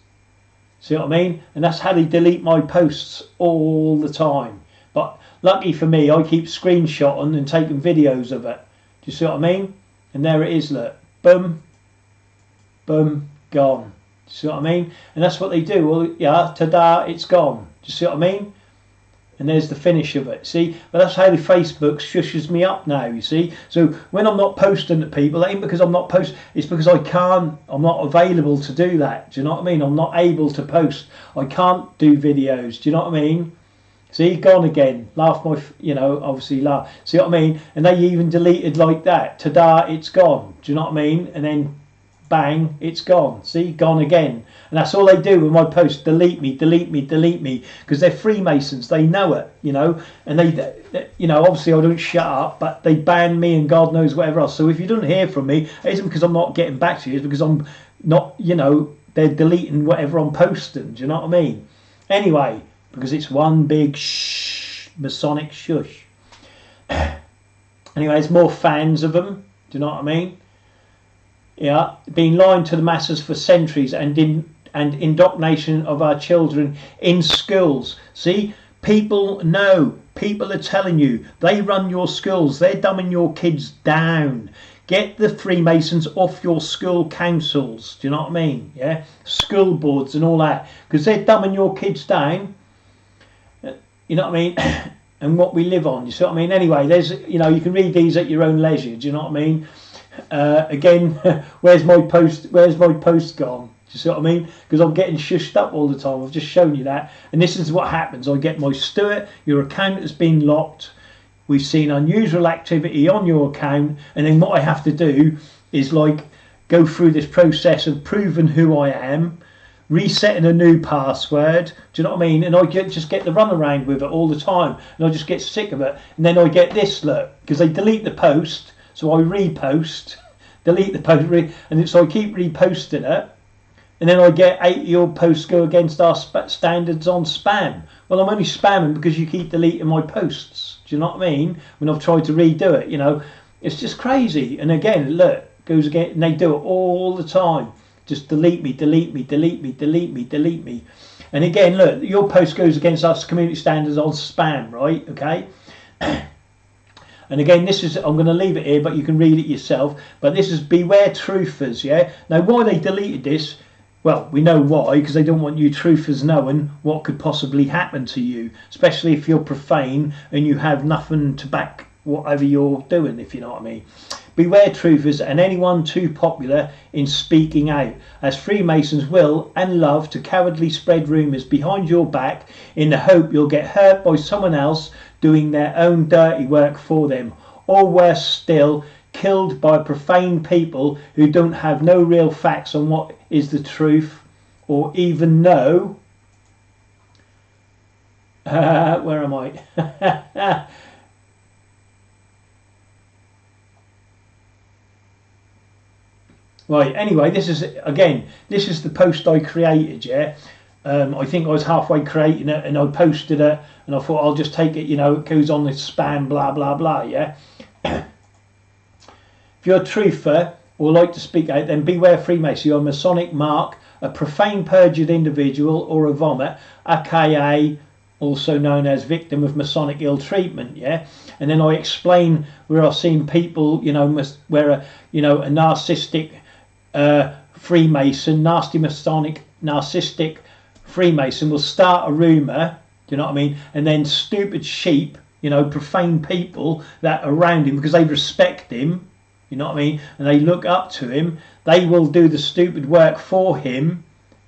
See what I mean? And that's how they delete my posts all the time. But lucky for me, I keep screenshotting and taking videos of it. Do you see what I mean? And there it is, look, boom, boom, gone. See what I mean? And that's what they do. Well, yeah, ta-da, it's gone. Do you see what I mean? And there's the finish of it. See? But that's how the Facebook shushes me up now, you see? So when I'm not posting to people, it ain't because I'm not posting. It's because I can't. I'm not available to do that. Do you know what I mean? I'm not able to post. I can't do videos. Do you know what I mean? See? Gone again. Laugh my, you know, obviously laugh. See what I mean? And they even deleted like that. Ta-da, it's gone. Do you know what I mean? And then bang, it's gone. See, gone again. And that's all they do with my post. Delete me, delete me, delete me. Because they're Freemasons. They know it, you know. And they, you know, obviously I don't shut up, but they ban me and God knows whatever else. So if you don't hear from me, it isn't because I'm not getting back to you. It's because I'm not, you know, they're deleting whatever I'm posting. Do you know what I mean? Anyway, because it's one big Masonic shush. Anyway, there's more fans of them. Do you know what I mean? yeah, been lying to the masses for centuries, and indoctrination of our children in schools. See, people know, people are telling you, they run your schools, they're dumbing your kids down. Get the Freemasons off your school councils, do you know what I mean? Yeah, school boards and all that, because they're dumbing your kids down, you know what I mean? And what we live on, you see what I mean? Anyway, there's, you know, you can read these at your own leisure, do you know what I mean? Again, where's my post gone? Do you see what I mean? Because I'm getting shushed up all the time. I've just shown you that. And this is what happens. I get my Stuart, your account has been locked. We've seen unusual activity on your account. And then what I have to do is like go through this process of proving who I am, resetting a new password. Do you know what I mean? And I just get the runaround with it all the time. And I just get sick of it. And then I get this, look, because they delete the post. So I repost, delete the post, and so I keep reposting it. And then I get 8 of your posts go against our standards on spam. Well, I'm only spamming because you keep deleting my posts. Do you know what I mean? When I've tried to redo it, you know, it's just crazy. And again, look, goes again, and they do it all the time. Just delete me, delete me, delete me, delete me, delete me. And again, look, your post goes against us community standards on spam, right? Okay. And again, this is, I'm going to leave it here, but you can read it yourself. But this is beware truthers, yeah? Now, why they deleted this, well, we know why, because they don't want you truthers knowing what could possibly happen to you, especially if you're profane and you have nothing to back whatever you're doing, if you know what I mean. Beware truthers and anyone too popular in speaking out, as Freemasons will and love to cowardly spread rumours behind your back in the hope you'll get hurt by someone else doing their own dirty work for them, or worse still, killed by profane people who don't have no real facts on what is the truth, or even know where am I? Right, anyway, this is, again, this is the post I created, yeah? I think I was halfway creating it and I posted it and I thought I'll just take it, you know, it goes on this spam, blah, blah, blah, yeah? If you're a truther or like to speak out, then beware Freemason. You're a Masonic mark, a profane perjured individual or a vomit, aka also known as victim of Masonic ill treatment, yeah? And then I explain where I've seen people, you know, where a narcissistic Freemason, nasty Masonic, narcissistic Freemason will start a rumour, do you know what I mean? And then stupid sheep, you know, profane people that are around him because they respect him, you know what I mean? And they look up to him, they will do the stupid work for him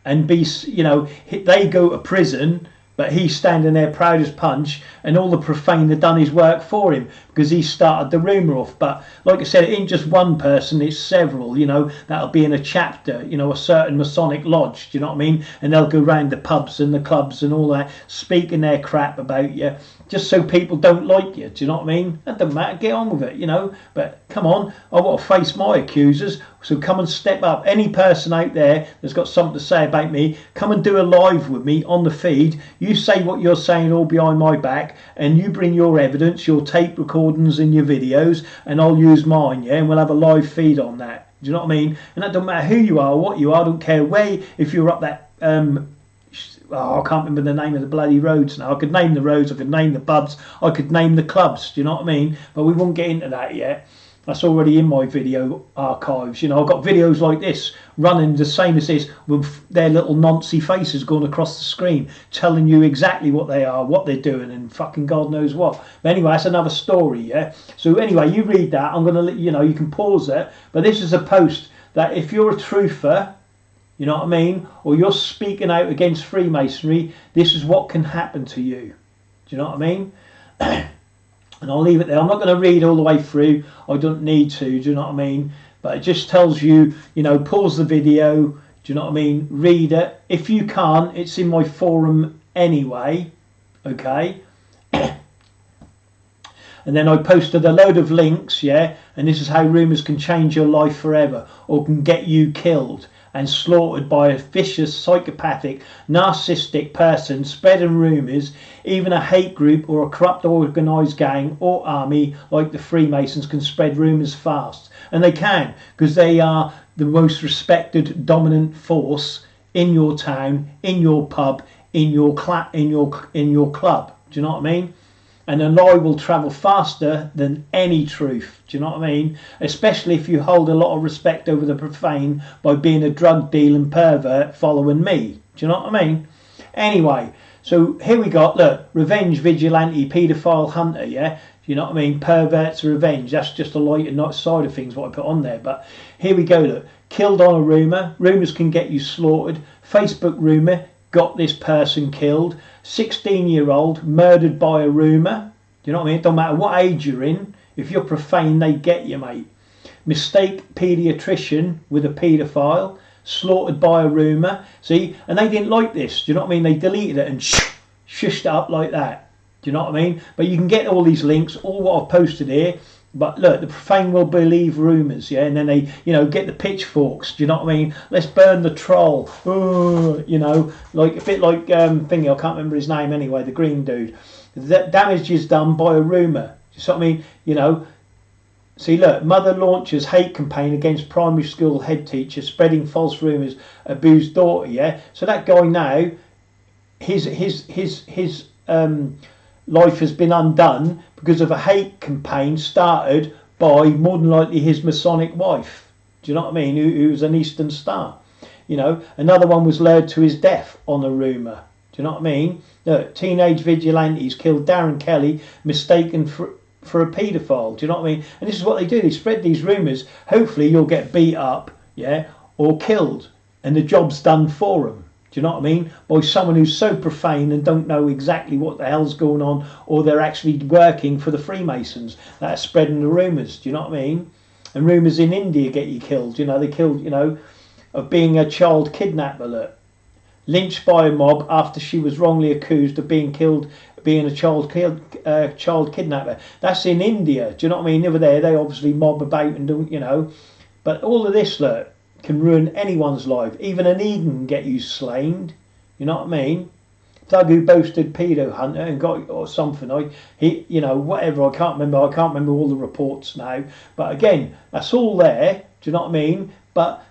and be, you know, they go to prison, but he's standing there proud as punch, and all the profane have done his work for him because he started the rumour off. But like I said, it ain't just one person, it's several, you know, that'll be in a chapter, you know, a certain Masonic lodge, do you know what I mean? And they'll go round the pubs and the clubs and all that, speaking their crap about you, just so people don't like you, do you know what I mean? That doesn't matter, get on with it, you know. But come on, I want to face my accusers, so come and step up. Any person out there that's got something to say about me, come and do a live with me on the feed. You say what you're saying all behind my back, and you bring your evidence, your tape recordings and your videos, and I'll use mine, yeah, and we'll have a live feed on that. Do you know what I mean? And that don't matter who you are or what you are, I don't care where, if you're up that I can't remember the name of the bloody roads now. I could name the roads, I could name the pubs, I could name the clubs, do you know what I mean? But we won't get into that yet. That's already in my video archives. You know, I've got videos like this running the same as this with their little noncy faces going across the screen telling you exactly what they are, what they're doing, and fucking God knows what. But anyway, that's another story, yeah? So anyway, you read that. I'm going to let you know, you can pause it. But this is a post that if you're a truther, you know what I mean, or you're speaking out against Freemasonry, this is what can happen to you. Do you know what I mean? And I'll leave it there. I'm not going to read all the way through. I don't need to, do you know what I mean? But it just tells you, you know, pause the video, do you know what I mean? Read it. If you can't, it's in my forum anyway, okay? And then I posted a load of links, yeah? And this is how rumours can change your life forever or can get you killed. and slaughtered by a vicious, psychopathic, narcissistic person spreading rumours. Even a hate group or a corrupt organised gang or army like the Freemasons can spread rumours fast. And they can, because they are the most respected dominant force in your town, in your pub, in your club. Do you know what I mean? And a lie will travel faster than any truth. Do you know what I mean? Especially if you hold a lot of respect over the profane by being a drug dealing pervert following me. Do you know what I mean? Anyway, so here we got, look, revenge vigilante paedophile hunter, yeah? You know what I mean? Perverts revenge. That's just a light and not side of things what I put on there. But here we go, look. Killed on a rumour. Rumours can get you slaughtered. Facebook rumour got this person killed. 16-year-old murdered by a rumour. Do you know what I mean? It don't matter what age you're in. If you're profane, they get you, mate. Mistake paediatrician with a paedophile. Slaughtered by a rumour. See? And they didn't like this. Do you know what I mean? They deleted it and shushed it up like that. Do you know what I mean? But you can get all these links, all what I've posted here. But look, the profane will believe rumours, yeah, and then they, you know, get the pitchforks. Do you know what I mean? Let's burn the troll. Oh, you know, like a bit like thingy. I can't remember his name anyway. The green dude. The damage is done by a rumour. Do you know what I mean? You know. See, look, mother launches hate campaign against primary school head teacher, spreading false rumours, abused daughter. Yeah. So that guy now, his life has been undone because of a hate campaign started by more than likely his Masonic wife. Do you know what I mean? Who was an Eastern Star. You know, another one was lured to his death on a rumour. Do you know what I mean? Look, teenage vigilantes killed Darren Kelly, mistaken for a paedophile. Do you know what I mean? And this is what they do. They spread these rumours. Hopefully you'll get beat up, yeah, or killed, and the job's done for them. Do you know what I mean? By someone who's so profane and don't know exactly what the hell's going on, or they're actually working for the Freemasons that are spreading the rumours. Do you know what I mean? And rumours in India get you killed. You know, they killed, you know, of being a child kidnapper. Look. Lynched by a mob after she was wrongly accused of being killed, being a child kidnapper. That's in India. Do you know what I mean? Over there, they obviously mob about and don't, you know. But all of this, look, can ruin anyone's life. Even an Eden can get you slain. You know what I mean? Thug who boasted pedo hunter and got or something. He, you know, whatever. I can't remember all the reports now. But again, that's all there. Do you know what I mean? But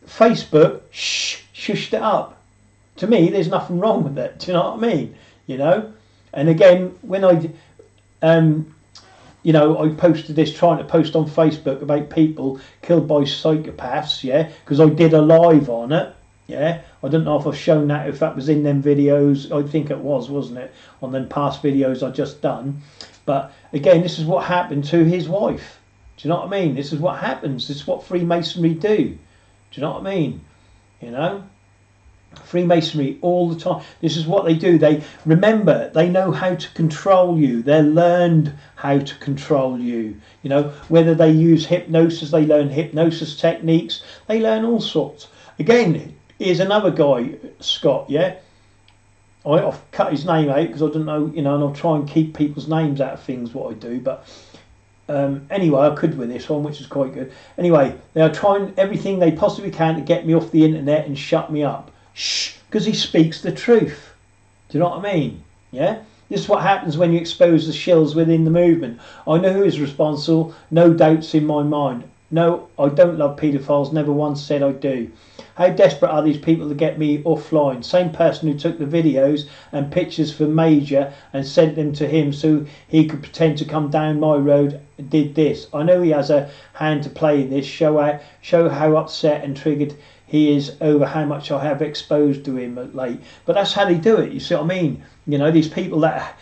Facebook shushed it up. To me, there's nothing wrong with it. Do you know what I mean? You know. And again, when you know, I posted this, trying to post on Facebook about people killed by psychopaths, yeah, because I did a live on it, yeah. I don't know if I've shown that, if that was in them videos. I think it was, wasn't it, on them past videos I just done. But again, this is what happened to his wife. Do you know what I mean? This is what happens. This is what Freemasonry do. Do you know what I mean? You know? Freemasonry all the time. This is what they do. They remember, they know how to control you. They're learned how to control you. You know, whether they use hypnosis, they learn hypnosis techniques. They learn all sorts. Again, here's another guy, Scott. Yeah, I've cut his name out because I don't know. You know, and I'll try and keep people's names out of things. What I do, but. Anyway, I could with this one, which is quite good. Anyway, they are trying everything they possibly can to get me off the internet and shut me up. Shh, because he speaks the truth. Do you know what I mean? Yeah? This is what happens when you expose the shills within the movement. I know who is responsible. No doubts in my mind. No, I don't love paedophiles. Never once said I do. How desperate are these people to get me offline? Same person who took the videos and pictures for Major and sent them to him so he could pretend to come down my road did this. I know he has a hand to play in this. Show how upset and triggered he is over how much I have exposed to him late. But that's how they do it. You see what I mean? You know, these people that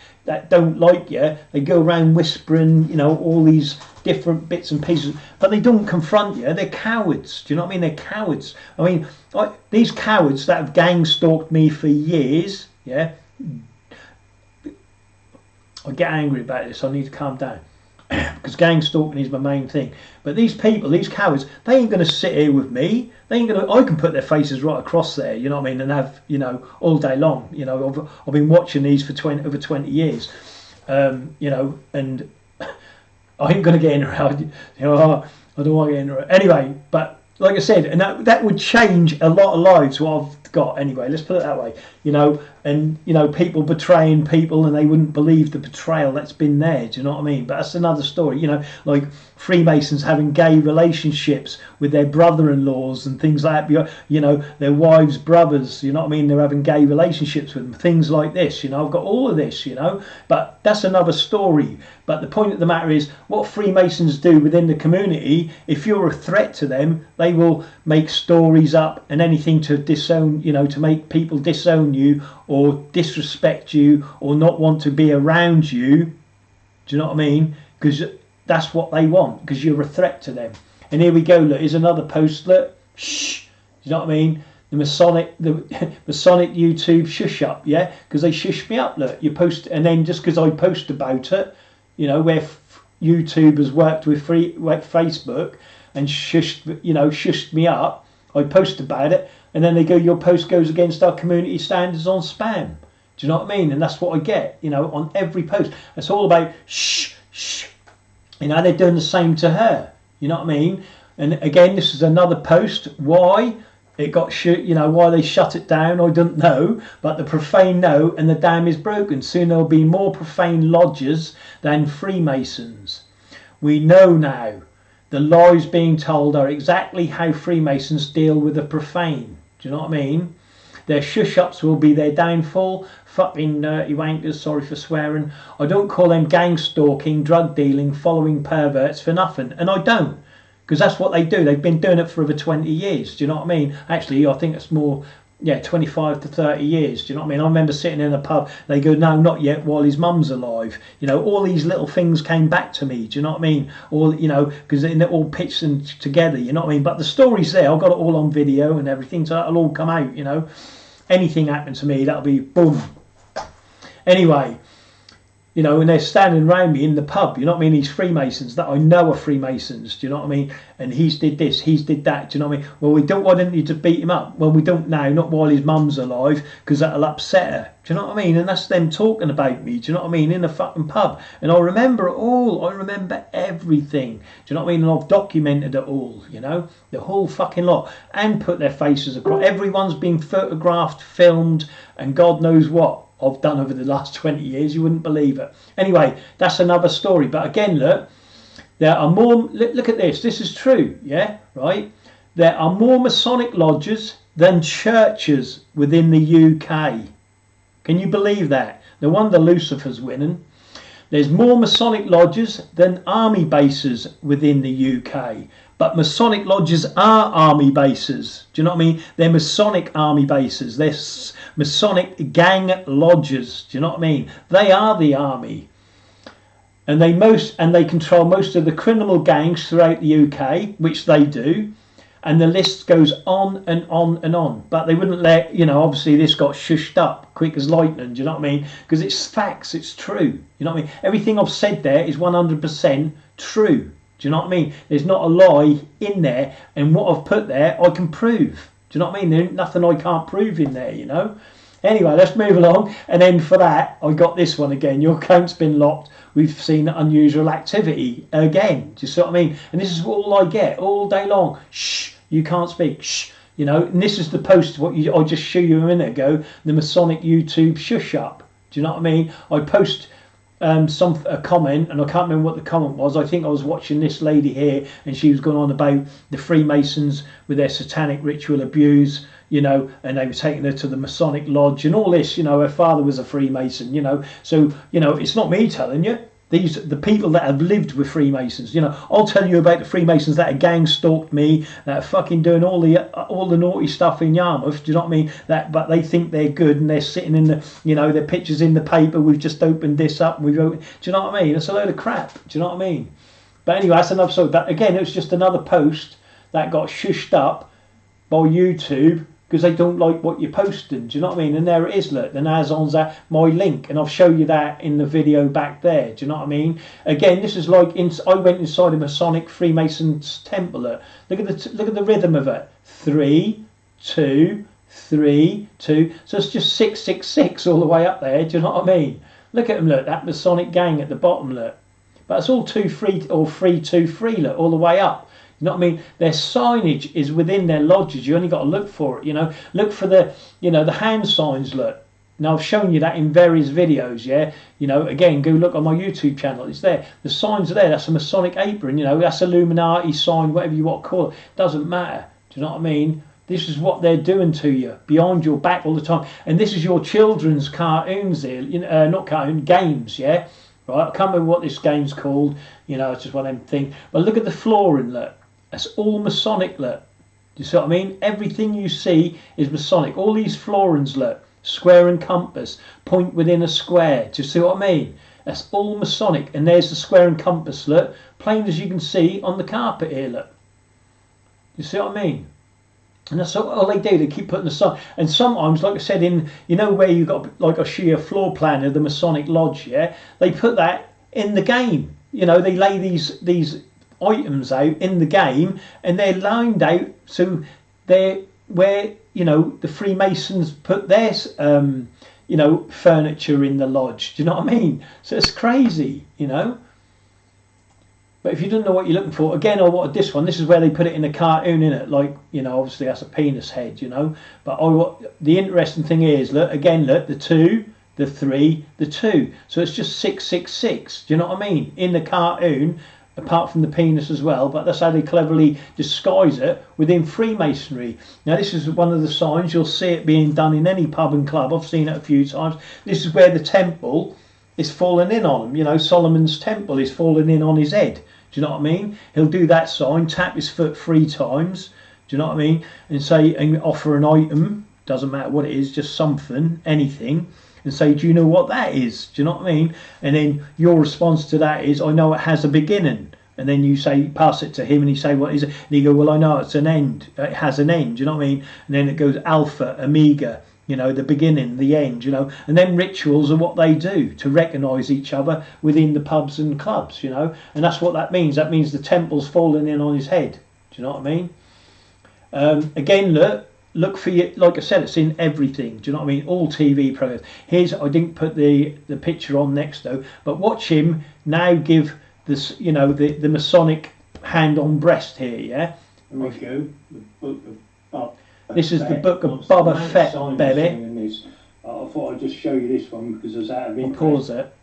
don't like you, they go around whispering, you know, all these different bits and pieces, but they don't confront you. They're cowards. Do you know what I mean? They're cowards. I mean, these cowards that have gang stalked me for years, yeah. I get angry about this. I need to calm down. Because gang stalking is my main thing. But these people, these cowards, they ain't going to sit here with me. They ain't going to. I can put their faces right across there, you know what I mean, and have, you know, all day long. You know, I've been watching these for over 20 years. You know, and I ain't going to get in around. You know, I don't want to get in around. Anyway, but like I said, and that would change a lot of lives. What I've got anyway. Let's put it that way. You know, and you know, people betraying people, and they wouldn't believe the betrayal that's been there. Do you know what I mean? But that's another story. You know, like Freemasons having gay relationships with their brother-in-laws and things like that. You know, their wives' brothers. You know what I mean? They're having gay relationships with them. Things like this. You know, I've got all of this. You know, but that's another story. But the point of the matter is, what Freemasons do within the community, if you're a threat to them, they will make stories up and anything to disown, you know, to make people disown you or disrespect you or not want to be around you. Do you know what I mean? Because that's what they want, because you're a threat to them. And here we go, look, here's another post, look. Shh. Do you know what I mean? The Masonic YouTube shush up, yeah? Because they shushed me up, look. You post, and then just because I post about it, you know, where YouTube has worked with Facebook and shushed me up, I post about it, and then they go, your post goes against our community standards on spam. Do you know what I mean? And that's what I get, you know, on every post. It's all about shh, shh. You know, they're doing the same to her. You know what I mean? And again, this is another post. Why it got why they shut it down, I don't know. But the Profane know, and the dam is broken. Soon there'll be more Profane lodges than Freemasons. We know now. The lies being told are exactly how Freemasons deal with the Profane. Do you know what I mean? Their shush-ups will be their downfall. Fucking nerdy wankers, sorry for swearing. I don't call them gang stalking, drug dealing, following perverts for nothing. And I don't. Because that's what they do. They've been doing it for over 20 years. Do you know what I mean? Actually, I think it's more, 25 to 30 years. Do you know what I mean? I remember sitting in a pub. They go, no, not yet, while his mum's alive. You know, all these little things came back to me. Do you know what I mean? All, you know, because they're all pitched together. You know what I mean? But the story's there. I've got it all on video and everything. So it'll all come out, you know. Anything happened to me, that'll be boom. Anyway. You know, and they're standing around me in the pub, you know what I mean? These Freemasons that I know are Freemasons, do you know what I mean? And he's did this, he's did that, do you know what I mean? Well, why didn't you just beat him up? Well, we don't now, not while his mum's alive, because that'll upset her, do you know what I mean? And that's them talking about me, do you know what I mean? In a fucking pub. And I remember it all, I remember everything, do you know what I mean? And I've documented it all, you know? The whole fucking lot. And put their faces across. Everyone's been photographed, filmed, and God knows what I've done over the last 20 years. You wouldn't believe it. Anyway, that's another story. But again, look, there are more. Look at this. This is true. Yeah, right. There are more Masonic lodges than churches within the UK. Can you believe that? No wonder Lucifer's winning. There's more Masonic lodges than army bases within the UK. But Masonic lodges are army bases. Do you know what I mean? They're Masonic army bases. They're Masonic gang lodges. Do you know what I mean? They are the army. And they control most of the criminal gangs throughout the UK, which they do. And the list goes on and on and on. But they wouldn't let, you know, obviously this got shushed up quick as lightning. Do you know what I mean? Because it's facts, it's true. You know what I mean? Everything I've said there is 100% true. Do you know what I mean? There's not a lie in there, and what I've put there I can prove. Do you know what I mean? There's nothing I can't prove in there, you know. Anyway, let's move along. And then for that, I got this one again. Your account's been locked. We've seen unusual activity again. Do you see what I mean? And this is all I get all day long. Shh, you can't speak. Shh, you know. And this is the post I just showed you a minute ago. The Masonic YouTube shush up. Do you know what I mean? I post a comment, and I can't remember what the comment was. I think I was watching this lady here, and she was going on about the Freemasons with their satanic ritual abuse, you know, and they were taking her to the Masonic lodge and all this, you know. Her father was a Freemason, you know. So, you know, it's not me telling you. The people that have lived with Freemasons, you know. I'll tell you about the Freemasons that have gang stalked me, that are fucking doing all the naughty stuff in Yarmouth. Do you know what I mean? But they think they're good, and they're sitting in the, you know, their pictures in the paper. We've just opened this up. Do you know what I mean? It's a load of crap. Do you know what I mean? But anyway, that's another story. But again, it was just another post that got shushed up by YouTube, because they don't like what you're posting. Do you know what I mean? And there it is, look, the Nazon's at my link, and I'll show you that in the video back there. Do you know what I mean? Again, this is like I went inside a Masonic Freemason's temple. Look at the rhythm of it. 3, 2, 3, 2. So it's just 666 all the way up there. Do you know what I mean? Look at them, look, that Masonic gang at the bottom, look. But it's all 2, 3 or 3, 2, 3, look, all the way up. You know what I mean? Their signage is within their lodges. You only got to look for it, you know. Look for the, you know, the hand signs, look. Now, I've shown you that in various videos, yeah. You know, again, go look on my YouTube channel. It's there. The signs are there. That's a Masonic apron, you know. That's Illuminati sign, whatever you want to call it. Doesn't matter. Do you know what I mean? This is what they're doing to you, behind your back all the time. And this is your children's cartoons here. Not cartoon, games, yeah. Right, I can't remember what this game's called. You know, it's just one of them things. But look at the flooring, look. That's all Masonic, look. Do you see what I mean? Everything you see is Masonic. All these floorings, look. Square and compass, point within a square. Do you see what I mean? That's all Masonic. And there's the square and compass, look. Plain as you can see on the carpet here, look. Do you see what I mean? And that's all they do. They keep putting the sign. And sometimes, like I said, in, you know, where you got like a sheer floor plan of the Masonic Lodge, yeah, they put that in the game. You know, they lay these items out in the game, and they're lined out so they're where, you know, the Freemasons put their you know, furniture in the lodge. Do you know what I mean? So it's crazy, you know. But if you don't know what you're looking for, again, I wanted this one. This is where they put it in a cartoon, in it. Like, you know, obviously that's a penis head, you know. But the interesting thing is, look, again, look, the 2, the 3, the 2. So it's just 666. Do you know what I mean? In the cartoon, apart from the penis as well. But that's how they cleverly disguise it within Freemasonry. Now, this is one of the signs. You'll see it being done in any pub and club. I've seen it a few times. This is where the temple is falling in on him. You know, Solomon's temple is falling in on his head. Do you know what I mean? He'll do that sign, tap his foot 3 times. Do you know what I mean? And say, and offer an item. Doesn't matter what it is, just something, anything. And say, do you know what that is? Do you know what I mean? And then your response to that is, I know it has a beginning. And then you say, pass it to him, and he say, what is it? And he go, well, I know it's an end. It has an end. Do you know what I mean? And then it goes alpha, omega. You know, the beginning, the end, you know. And then rituals are what they do to recognise each other within the pubs and clubs, you know. And that's what that means. That means the temple's falling in on his head. Do you know what I mean? Again, look for you. Like I said, it's in everything. Do you know what I mean? All TV programs. Here's, I didn't put the picture on next though, but watch him now give this, you know, the Masonic hand on breast here, yeah? There we go. The book of This is the book of Boba Fett, baby. I thought I'd just show you this one because it's out of interest. Pause it.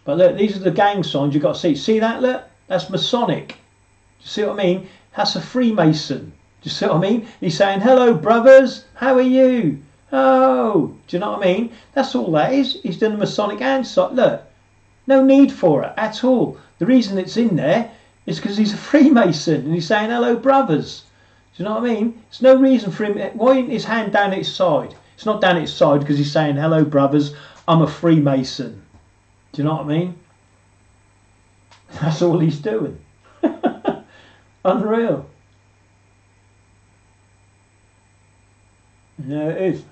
But look, these are the gang signs you've got to see. See that, look? That's Masonic. Do you see what I mean? That's a Freemason. Do you see what I mean? He's saying, hello, brothers. How are you? Oh, do you know what I mean? That's all that is. He's done the Masonic hand sign. Look, no need for it at all. The reason it's in there is because he's a Freemason and he's saying, hello, brothers. Do you know what I mean? There's no reason for him. Why isn't his hand down at his side? It's not down at his side because he's saying, hello, brothers, I'm a Freemason. Do you know what I mean? That's all he's doing. Unreal. Yeah, it is.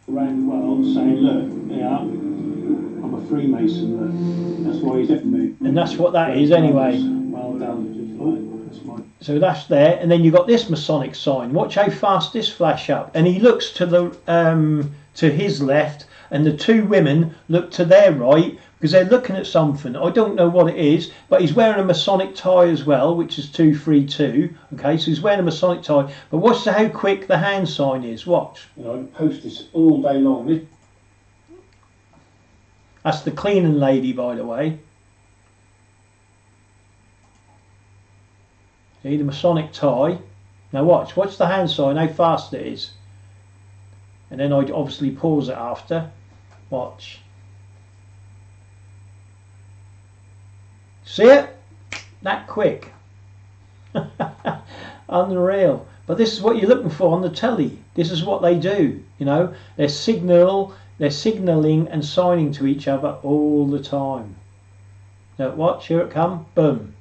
Around the world saying, look, yeah, I'm a Freemason, look. That's why he's at me. And that's what that is anyway. Well done, just like, that's my... So that's there, and then you've got this Masonic sign. Watch how fast this flash up. And he looks to the to his left, and the 2 women look to their right because they're looking at something. I don't know what it is, but he's wearing a Masonic tie as well, which is 232. Okay, so he's wearing a Masonic tie. But watch how quick the hand sign is. Watch. You know, I can post this all day long. That's the cleaning lady, by the way. See the Masonic tie. Now watch the hand sign, how fast it is. And then I'd obviously pause it after. Watch. See it? That quick. Unreal. But this is what you're looking for on the telly. This is what they do. You know, they're signalling and signing to each other all the time. Now watch, here it come. Boom.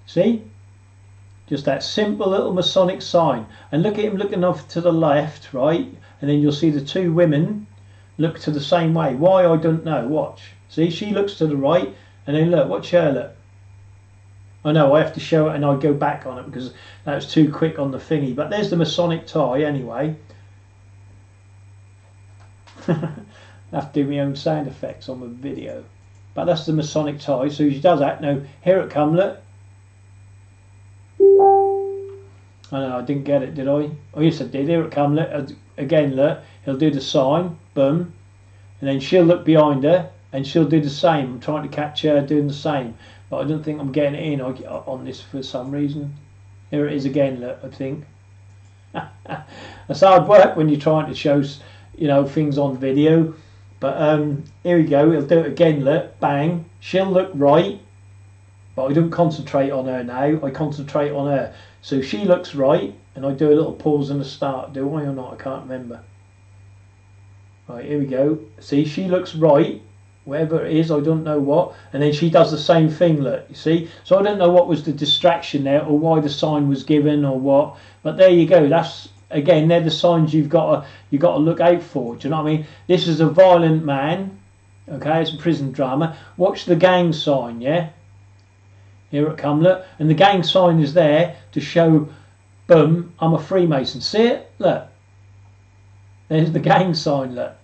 See? Just that simple little Masonic sign. And look at him looking off to the left, right? And then you'll see the 2 women look to the same way. Why, I don't know. Watch. See, she looks to the right. And then look, watch her look. I know, I have to show it and I go back on it because that was too quick on the thingy. But there's the Masonic tie anyway. I have to do my own sound effects on the video. But that's the Masonic tie. So she does that. Now, here it come, look. I know, I didn't get it, did I? Oh, yes, I did. Here it come, look. Again, look. He'll do the sign, boom. And then she'll look behind her, and she'll do the same. I'm trying to catch her doing the same. But I don't think I'm getting it in on this for some reason. Here it is again, look, I think. That's hard work when you're trying to show, you know, things on video. But here we go. He'll do it again, look. Bang. She'll look right. But I don't concentrate on her now. I concentrate on her. So she looks right. And I do a little pause in the start. Do I or not? I can't remember. Right, here we go. See, she looks right. Wherever it is, I don't know what. And then she does the same thing, look. You see? So I don't know what was the distraction there, or why the sign was given, or what. But there you go. That's, again, they're the signs you've got to look out for. Do you know what I mean? This is a violent man. Okay, it's a prison drama. Watch the gang sign, yeah? Here it come, look. And the gang sign is there to show, boom, I'm a Freemason. See it? Look. There's the gang sign, look.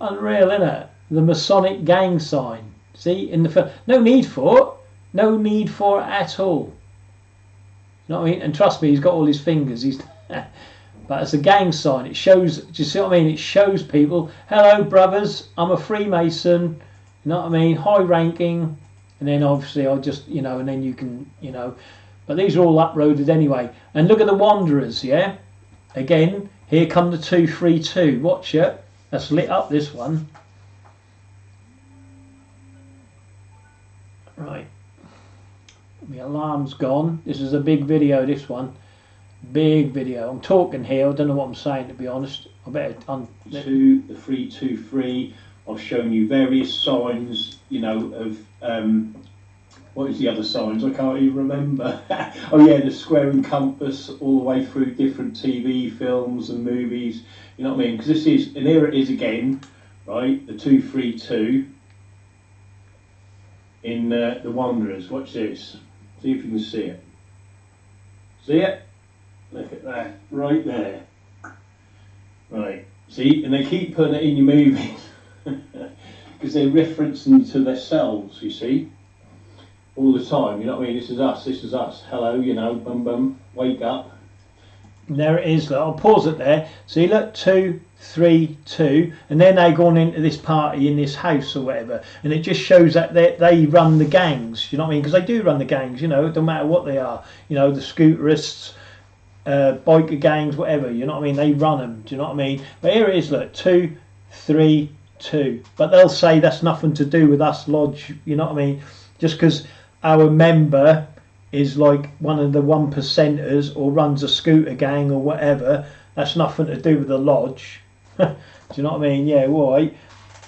Unreal, isn't it? The Masonic gang sign. See, in the film. No need for it. No need for it at all. You know what I mean? And trust me, he's got all his fingers. He's but it's a gang sign. It shows, do you see what I mean? It shows people, hello brothers, I'm a Freemason. You know what I mean? High ranking. And then obviously I'll just, you know, and then you can, you know. But these are all uploaded anyway. And look at the Wanderers, yeah? Again, here come the 232. Watch it. That's lit up, this one. Right. The alarm's gone. This is a big video, this one. Big video. I'm talking here. I don't know what I'm saying, to be honest. I better... The 323. I've shown you various signs, you know, of... what is the other signs? I can't even remember. Oh yeah, the square and compass all the way through different TV, films and movies. You know what I mean? Because this is, and here it is again, right? The 232 in the Wanderers. Watch this. See if you can see it. See it? Look at that, right there. Right. See, and they keep putting it in your movies because they're referencing to themselves. You see. All the time, you know what I mean? This is us, hello, you know, bum bum, wake up. And there it is, look, I'll pause it there. See, look, 2, 3, 2, and then they gone into this party in this house or whatever, and it just shows that they run the gangs, you know what I mean? Because they do run the gangs, you know, it don't matter what they are, you know, the scooterists, biker gangs, whatever, you know what I mean? They run them, do you know what I mean? But here it is, look, 2, 3, 2. But they'll say that's nothing to do with us lodge, you know what I mean? Just because our member is like one of the 1%ers or runs a scooter gang or whatever, that's nothing to do with the lodge. Do you know what I mean? Yeah, right.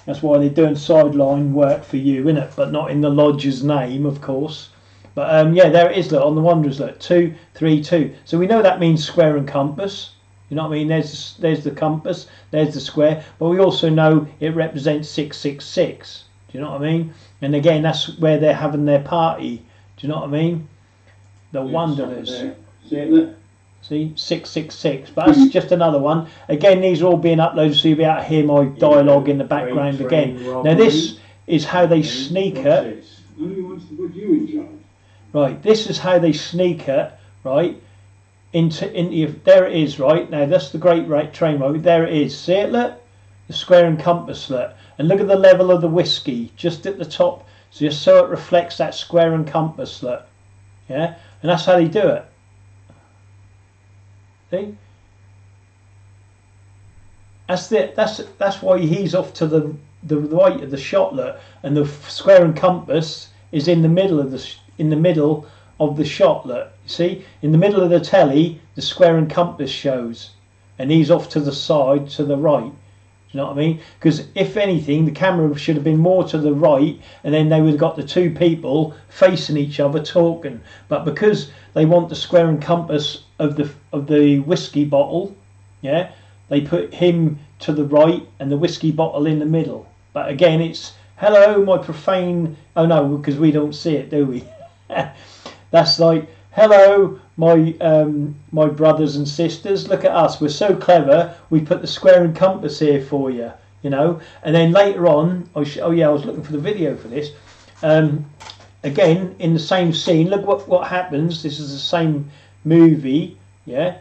That's why they're doing sideline work for you, innit? But not in the lodge's name, of course. But yeah, there it is, look, on the Wanderers, look, 2, 3, 2. So we know that means square and compass. You know what I mean? There's the compass, there's the square. But we also know it represents 666. Do you know what I mean? And again, that's where they're having their party. Do you know what I mean? The Wanderers. See it, look? See, 666. But that's just another one. Again, these are all being uploaded, so you'll be able to hear my dialogue in the background again. Now, this is how they sneak it. Only wants to put you in charge. Right, this is how they sneak it, right? Into there it is, right? Now, that's the Great Train Road. There it is. See it, look? The square and compass, look. And look at the level of the whiskey, just at the top. So just so it reflects that square and compass, look. Yeah? And that's how they do it. See? That's why he's off to the right of the shot, look. And the square and compass is in the middle of the shot, look. You see? In the middle of the telly, the square and compass shows. And he's off to the side, to the right. Do you know what I mean? Because if anything, the camera should have been more to the right, and then they would have got the two people facing each other talking. But because they want the square and compass of the whiskey bottle, yeah, they put him to the right and the whiskey bottle in the middle. But again, it's hello, my profane. Oh no, because we don't see it, do we? That's like hello, my brothers and sisters. Look at us. We're so clever. We put the square and compass here for you. you know. And then later on, I was looking for the video for this. Again, in the same scene, look what happens. This is the same movie, yeah.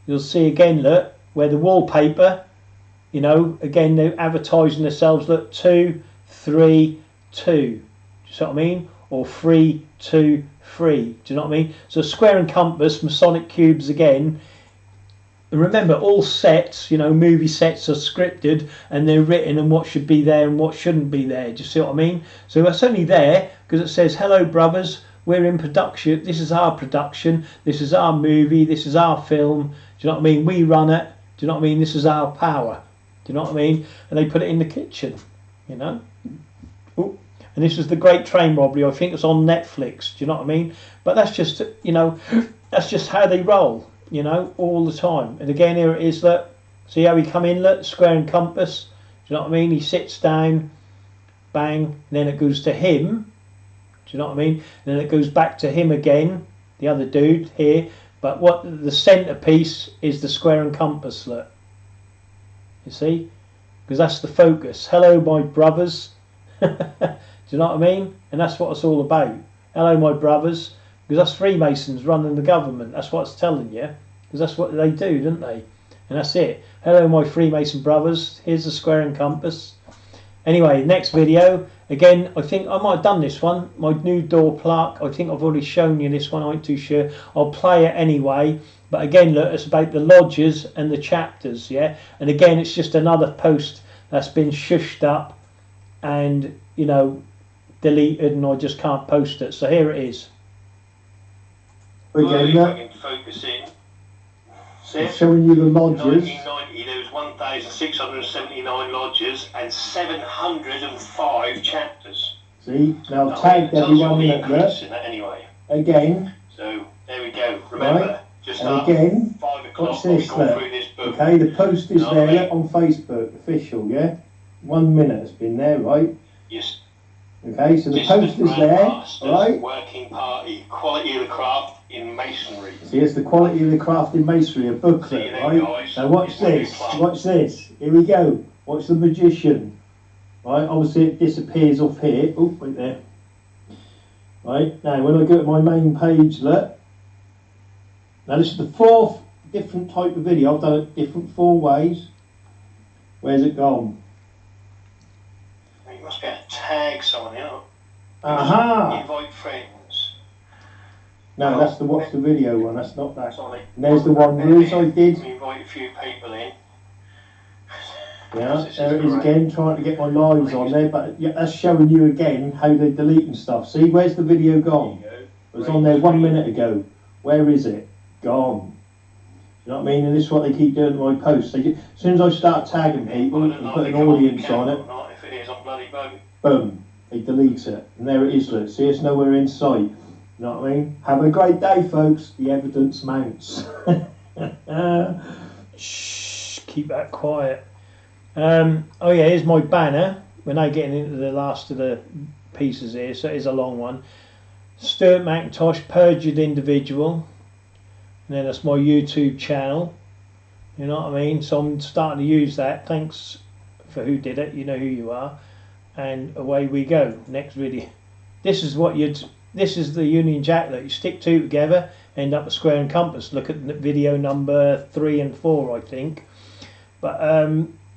You'll see again, look, where the wallpaper, you know, again they're advertising themselves. Look, 2, 3, 2. Do you see what I mean? Or 3, 2, 3. Do you know what I mean? So square and compass, Masonic cubes again. And remember, all sets, you know, movie sets are scripted and they're written and what should be there and what shouldn't be there. Do you see what I mean? So it's only there because it says, hello brothers, we're in production. This is our production. This is our movie. This is our film. Do you know what I mean? We run it. Do you know what I mean? This is our power. Do you know what I mean? And they put it in the kitchen, you know. Ooh. And this is The Great Train Robbery. I think it's on Netflix. Do you know what I mean? But that's just, you know, that's just how they roll, you know, all the time. And again, here it is, look. See how he come in, look, square and compass. Do you know what I mean? He sits down, bang, and then it goes to him. Do you know what I mean? And then it goes back to him again, the other dude here. But what the centerpiece is the square and compass, look. You see? Because that's the focus. Hello, my brothers. Do you know what I mean? And that's what it's all about. Hello, my brothers. Because that's Freemasons running the government. That's what it's telling you. Because that's what they do, don't they? And that's it. Hello, my Freemason brothers. Here's the square and compass. Anyway, next video. Again, I think I might have done this one. My new door plaque. I think I've already shown you this one. I ain't too sure. I'll play it anyway. But again, look, it's about the lodges and the chapters, yeah? And again, it's just another post that's been shushed up and, you know, deleted, and I just can't post it. So here it is. Again, I can focus in. it's showing you the lodges. 1990, there was 1,679 lodges and 705 chapters. See, now I've tagged everyone in it there. Anyway. Again. So there we go. Remember, right. just and again, 5 o'clock, what's this there? through this book. Okay, the post is No, there mate. on Facebook, official, yeah? 1 minute it's been there, right? Yes. Okay, so the This post was is there, Grandmaster's right? Working Party, Quality of the Craft in Masonry. See, it's the quality of the craft in masonry, a booklet, See you then, right? guys. Now watch It's my new this, club. watch this. Here we go. Watch the magician. Right, obviously it disappears off here. Oh, wait there. Right, now when I go to my main page, look. Now this is the 4th different type of video. I've done it different 4 ways. Where's it gone? You must be able to tag someone, you know. Aha! Invite friends. No, that's the watch the video one. That's not that. Sorry. And there's the one ruse I did. We invite a few people in. Yeah, This is there it is great. again, trying to get my lives on there, but yeah, that's showing you again how they're deleting stuff. See, where's the video gone? It was on there 1 minute ago. Where is it? Gone. You know what I mean? And this is what they keep doing to my posts. As soon as I start tagging people and put an audience on it, If it is on bloody boat. boom, they delete it. And there it is, look. See, it's nowhere in sight. You know what I mean? Have a great day, folks. The evidence mounts. Shh, keep that quiet. Oh yeah, here's my banner. We're now getting into the last of the pieces here, so it is a long one. Stuart McIntosh, perjured individual. And then that's my YouTube channel. You know what I mean? So I'm starting to use that. Thanks for who did it. You know who you are. And away we go. Next video. This is what you'd. This is the Union Jack that you stick 2 together, end up a square and compass. Look at video number 3 and 4, I think. But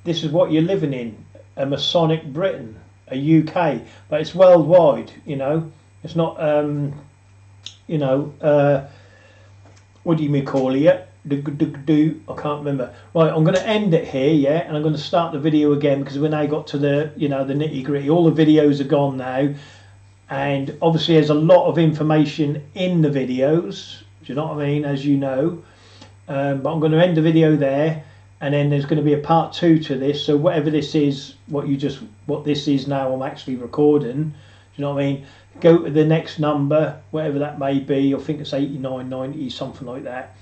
this is what you're living in. A Masonic Britain, a UK, but it's worldwide. You know, it's not. You know. What do you call it? I can't remember. Right, I'm going to end it here, yeah, and I'm going to start the video again because we've now got to the, you know, the nitty gritty. All the videos are gone now, and obviously there's a lot of information in the videos. Do you know what I mean? As you know, but I'm going to end the video there, and then there's going to be a part 2 to this. So whatever this is, what this is now, I'm actually recording. Do you know what I mean? Go to the next number, whatever that may be. I think it's 89, 90, something like that.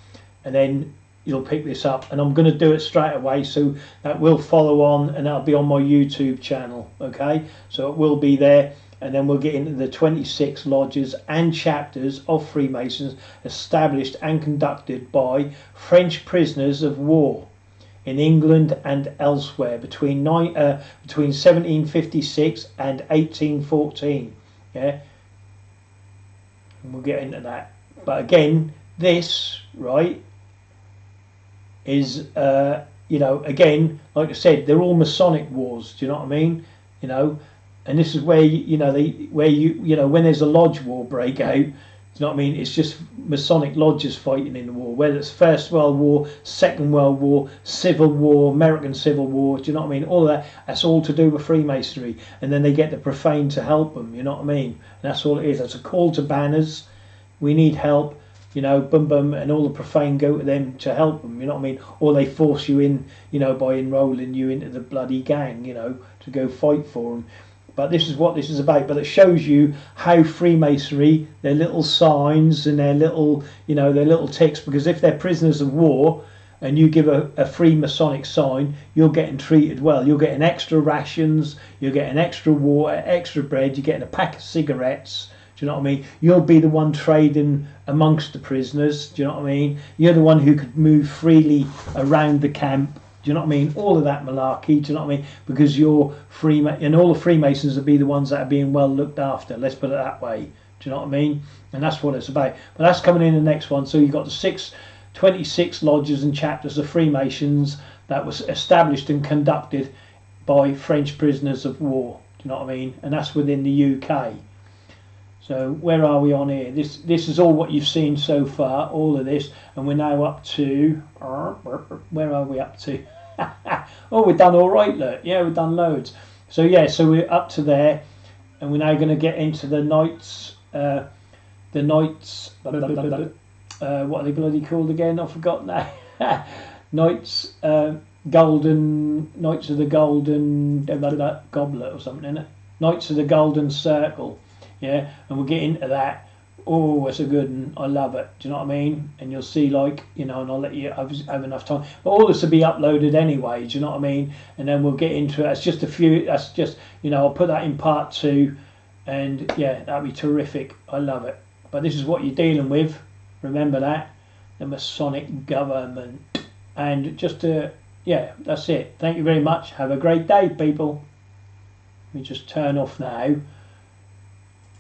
And then you'll pick this up. And I'm going to do it straight away. So that will follow on, and that'll be on my YouTube channel. Okay? So it will be there. And then we'll get into the 26 lodges and chapters of Freemasons established and conducted by French prisoners of war in England and elsewhere between 1756 and 1814. Yeah, and we'll get into that. But again, this right is you know, again, like I said, they're all Masonic wars. Do you know what I mean? You know, and this is where you know when there's a lodge war break out. Do you know what I mean? It's just Masonic lodges fighting in the war, whether it's First World War, Second World War, Civil War, American Civil War. Do you know what I mean? All of that, that's all to do with Freemasonry. And then they get the Profane to help them. You know what I mean? And that's all it is. That's a call to banners. We need help. You know, boom, boom, and all the Profane go to them to help them. You know what I mean? Or they force you in, you know, by enrolling you into the bloody gang. You know, to go fight for them. But this is what this is about. But it shows you how Freemasonry, their little signs and their little, you know, their little ticks. Because if they're prisoners of war, and you give a Freemasonic sign, you're getting treated well. You're getting extra rations. You're getting extra water, extra bread. You're getting a pack of cigarettes. Do you know what I mean? You'll be the one trading amongst the prisoners. Do you know what I mean? You're the one who could move freely around the camp. Do you know what I mean? All of that malarkey. Do you know what I mean? Because you're and all the Freemasons will be the ones that are being well looked after. Let's put it that way. Do you know what I mean? And that's what it's about. But that's coming in the next one. So you've got the 26 lodges and chapters of Freemasons that was established and conducted by French prisoners of war. Do you know what I mean? And that's within the UK. So where are we on here? This is all what you've seen so far, all of this, and we're now up to, where are we up to? Oh, we've done all right, look. Yeah, we've done loads. So yeah, so we're up to there, and we're now going to get into the knights, what are they bloody called again? I've forgotten now. Knights of the Golden Goblet or something, isn't it? Knights of the Golden Circle. Yeah, and we'll get into that. Oh, it's a good one. I love it. Do you know what I mean? And you'll see, like, you know, and I'll let you have enough time. But all this will be uploaded anyway. Do you know what I mean? And then we'll get into it. That's just a few. That's just, you know, I'll put that in part 2, and yeah, that'll be terrific. I love it. But this is what you're dealing with. Remember that, the Masonic government. And just to, yeah, that's it. Thank you very much. Have a great day, people. Let me just turn off now.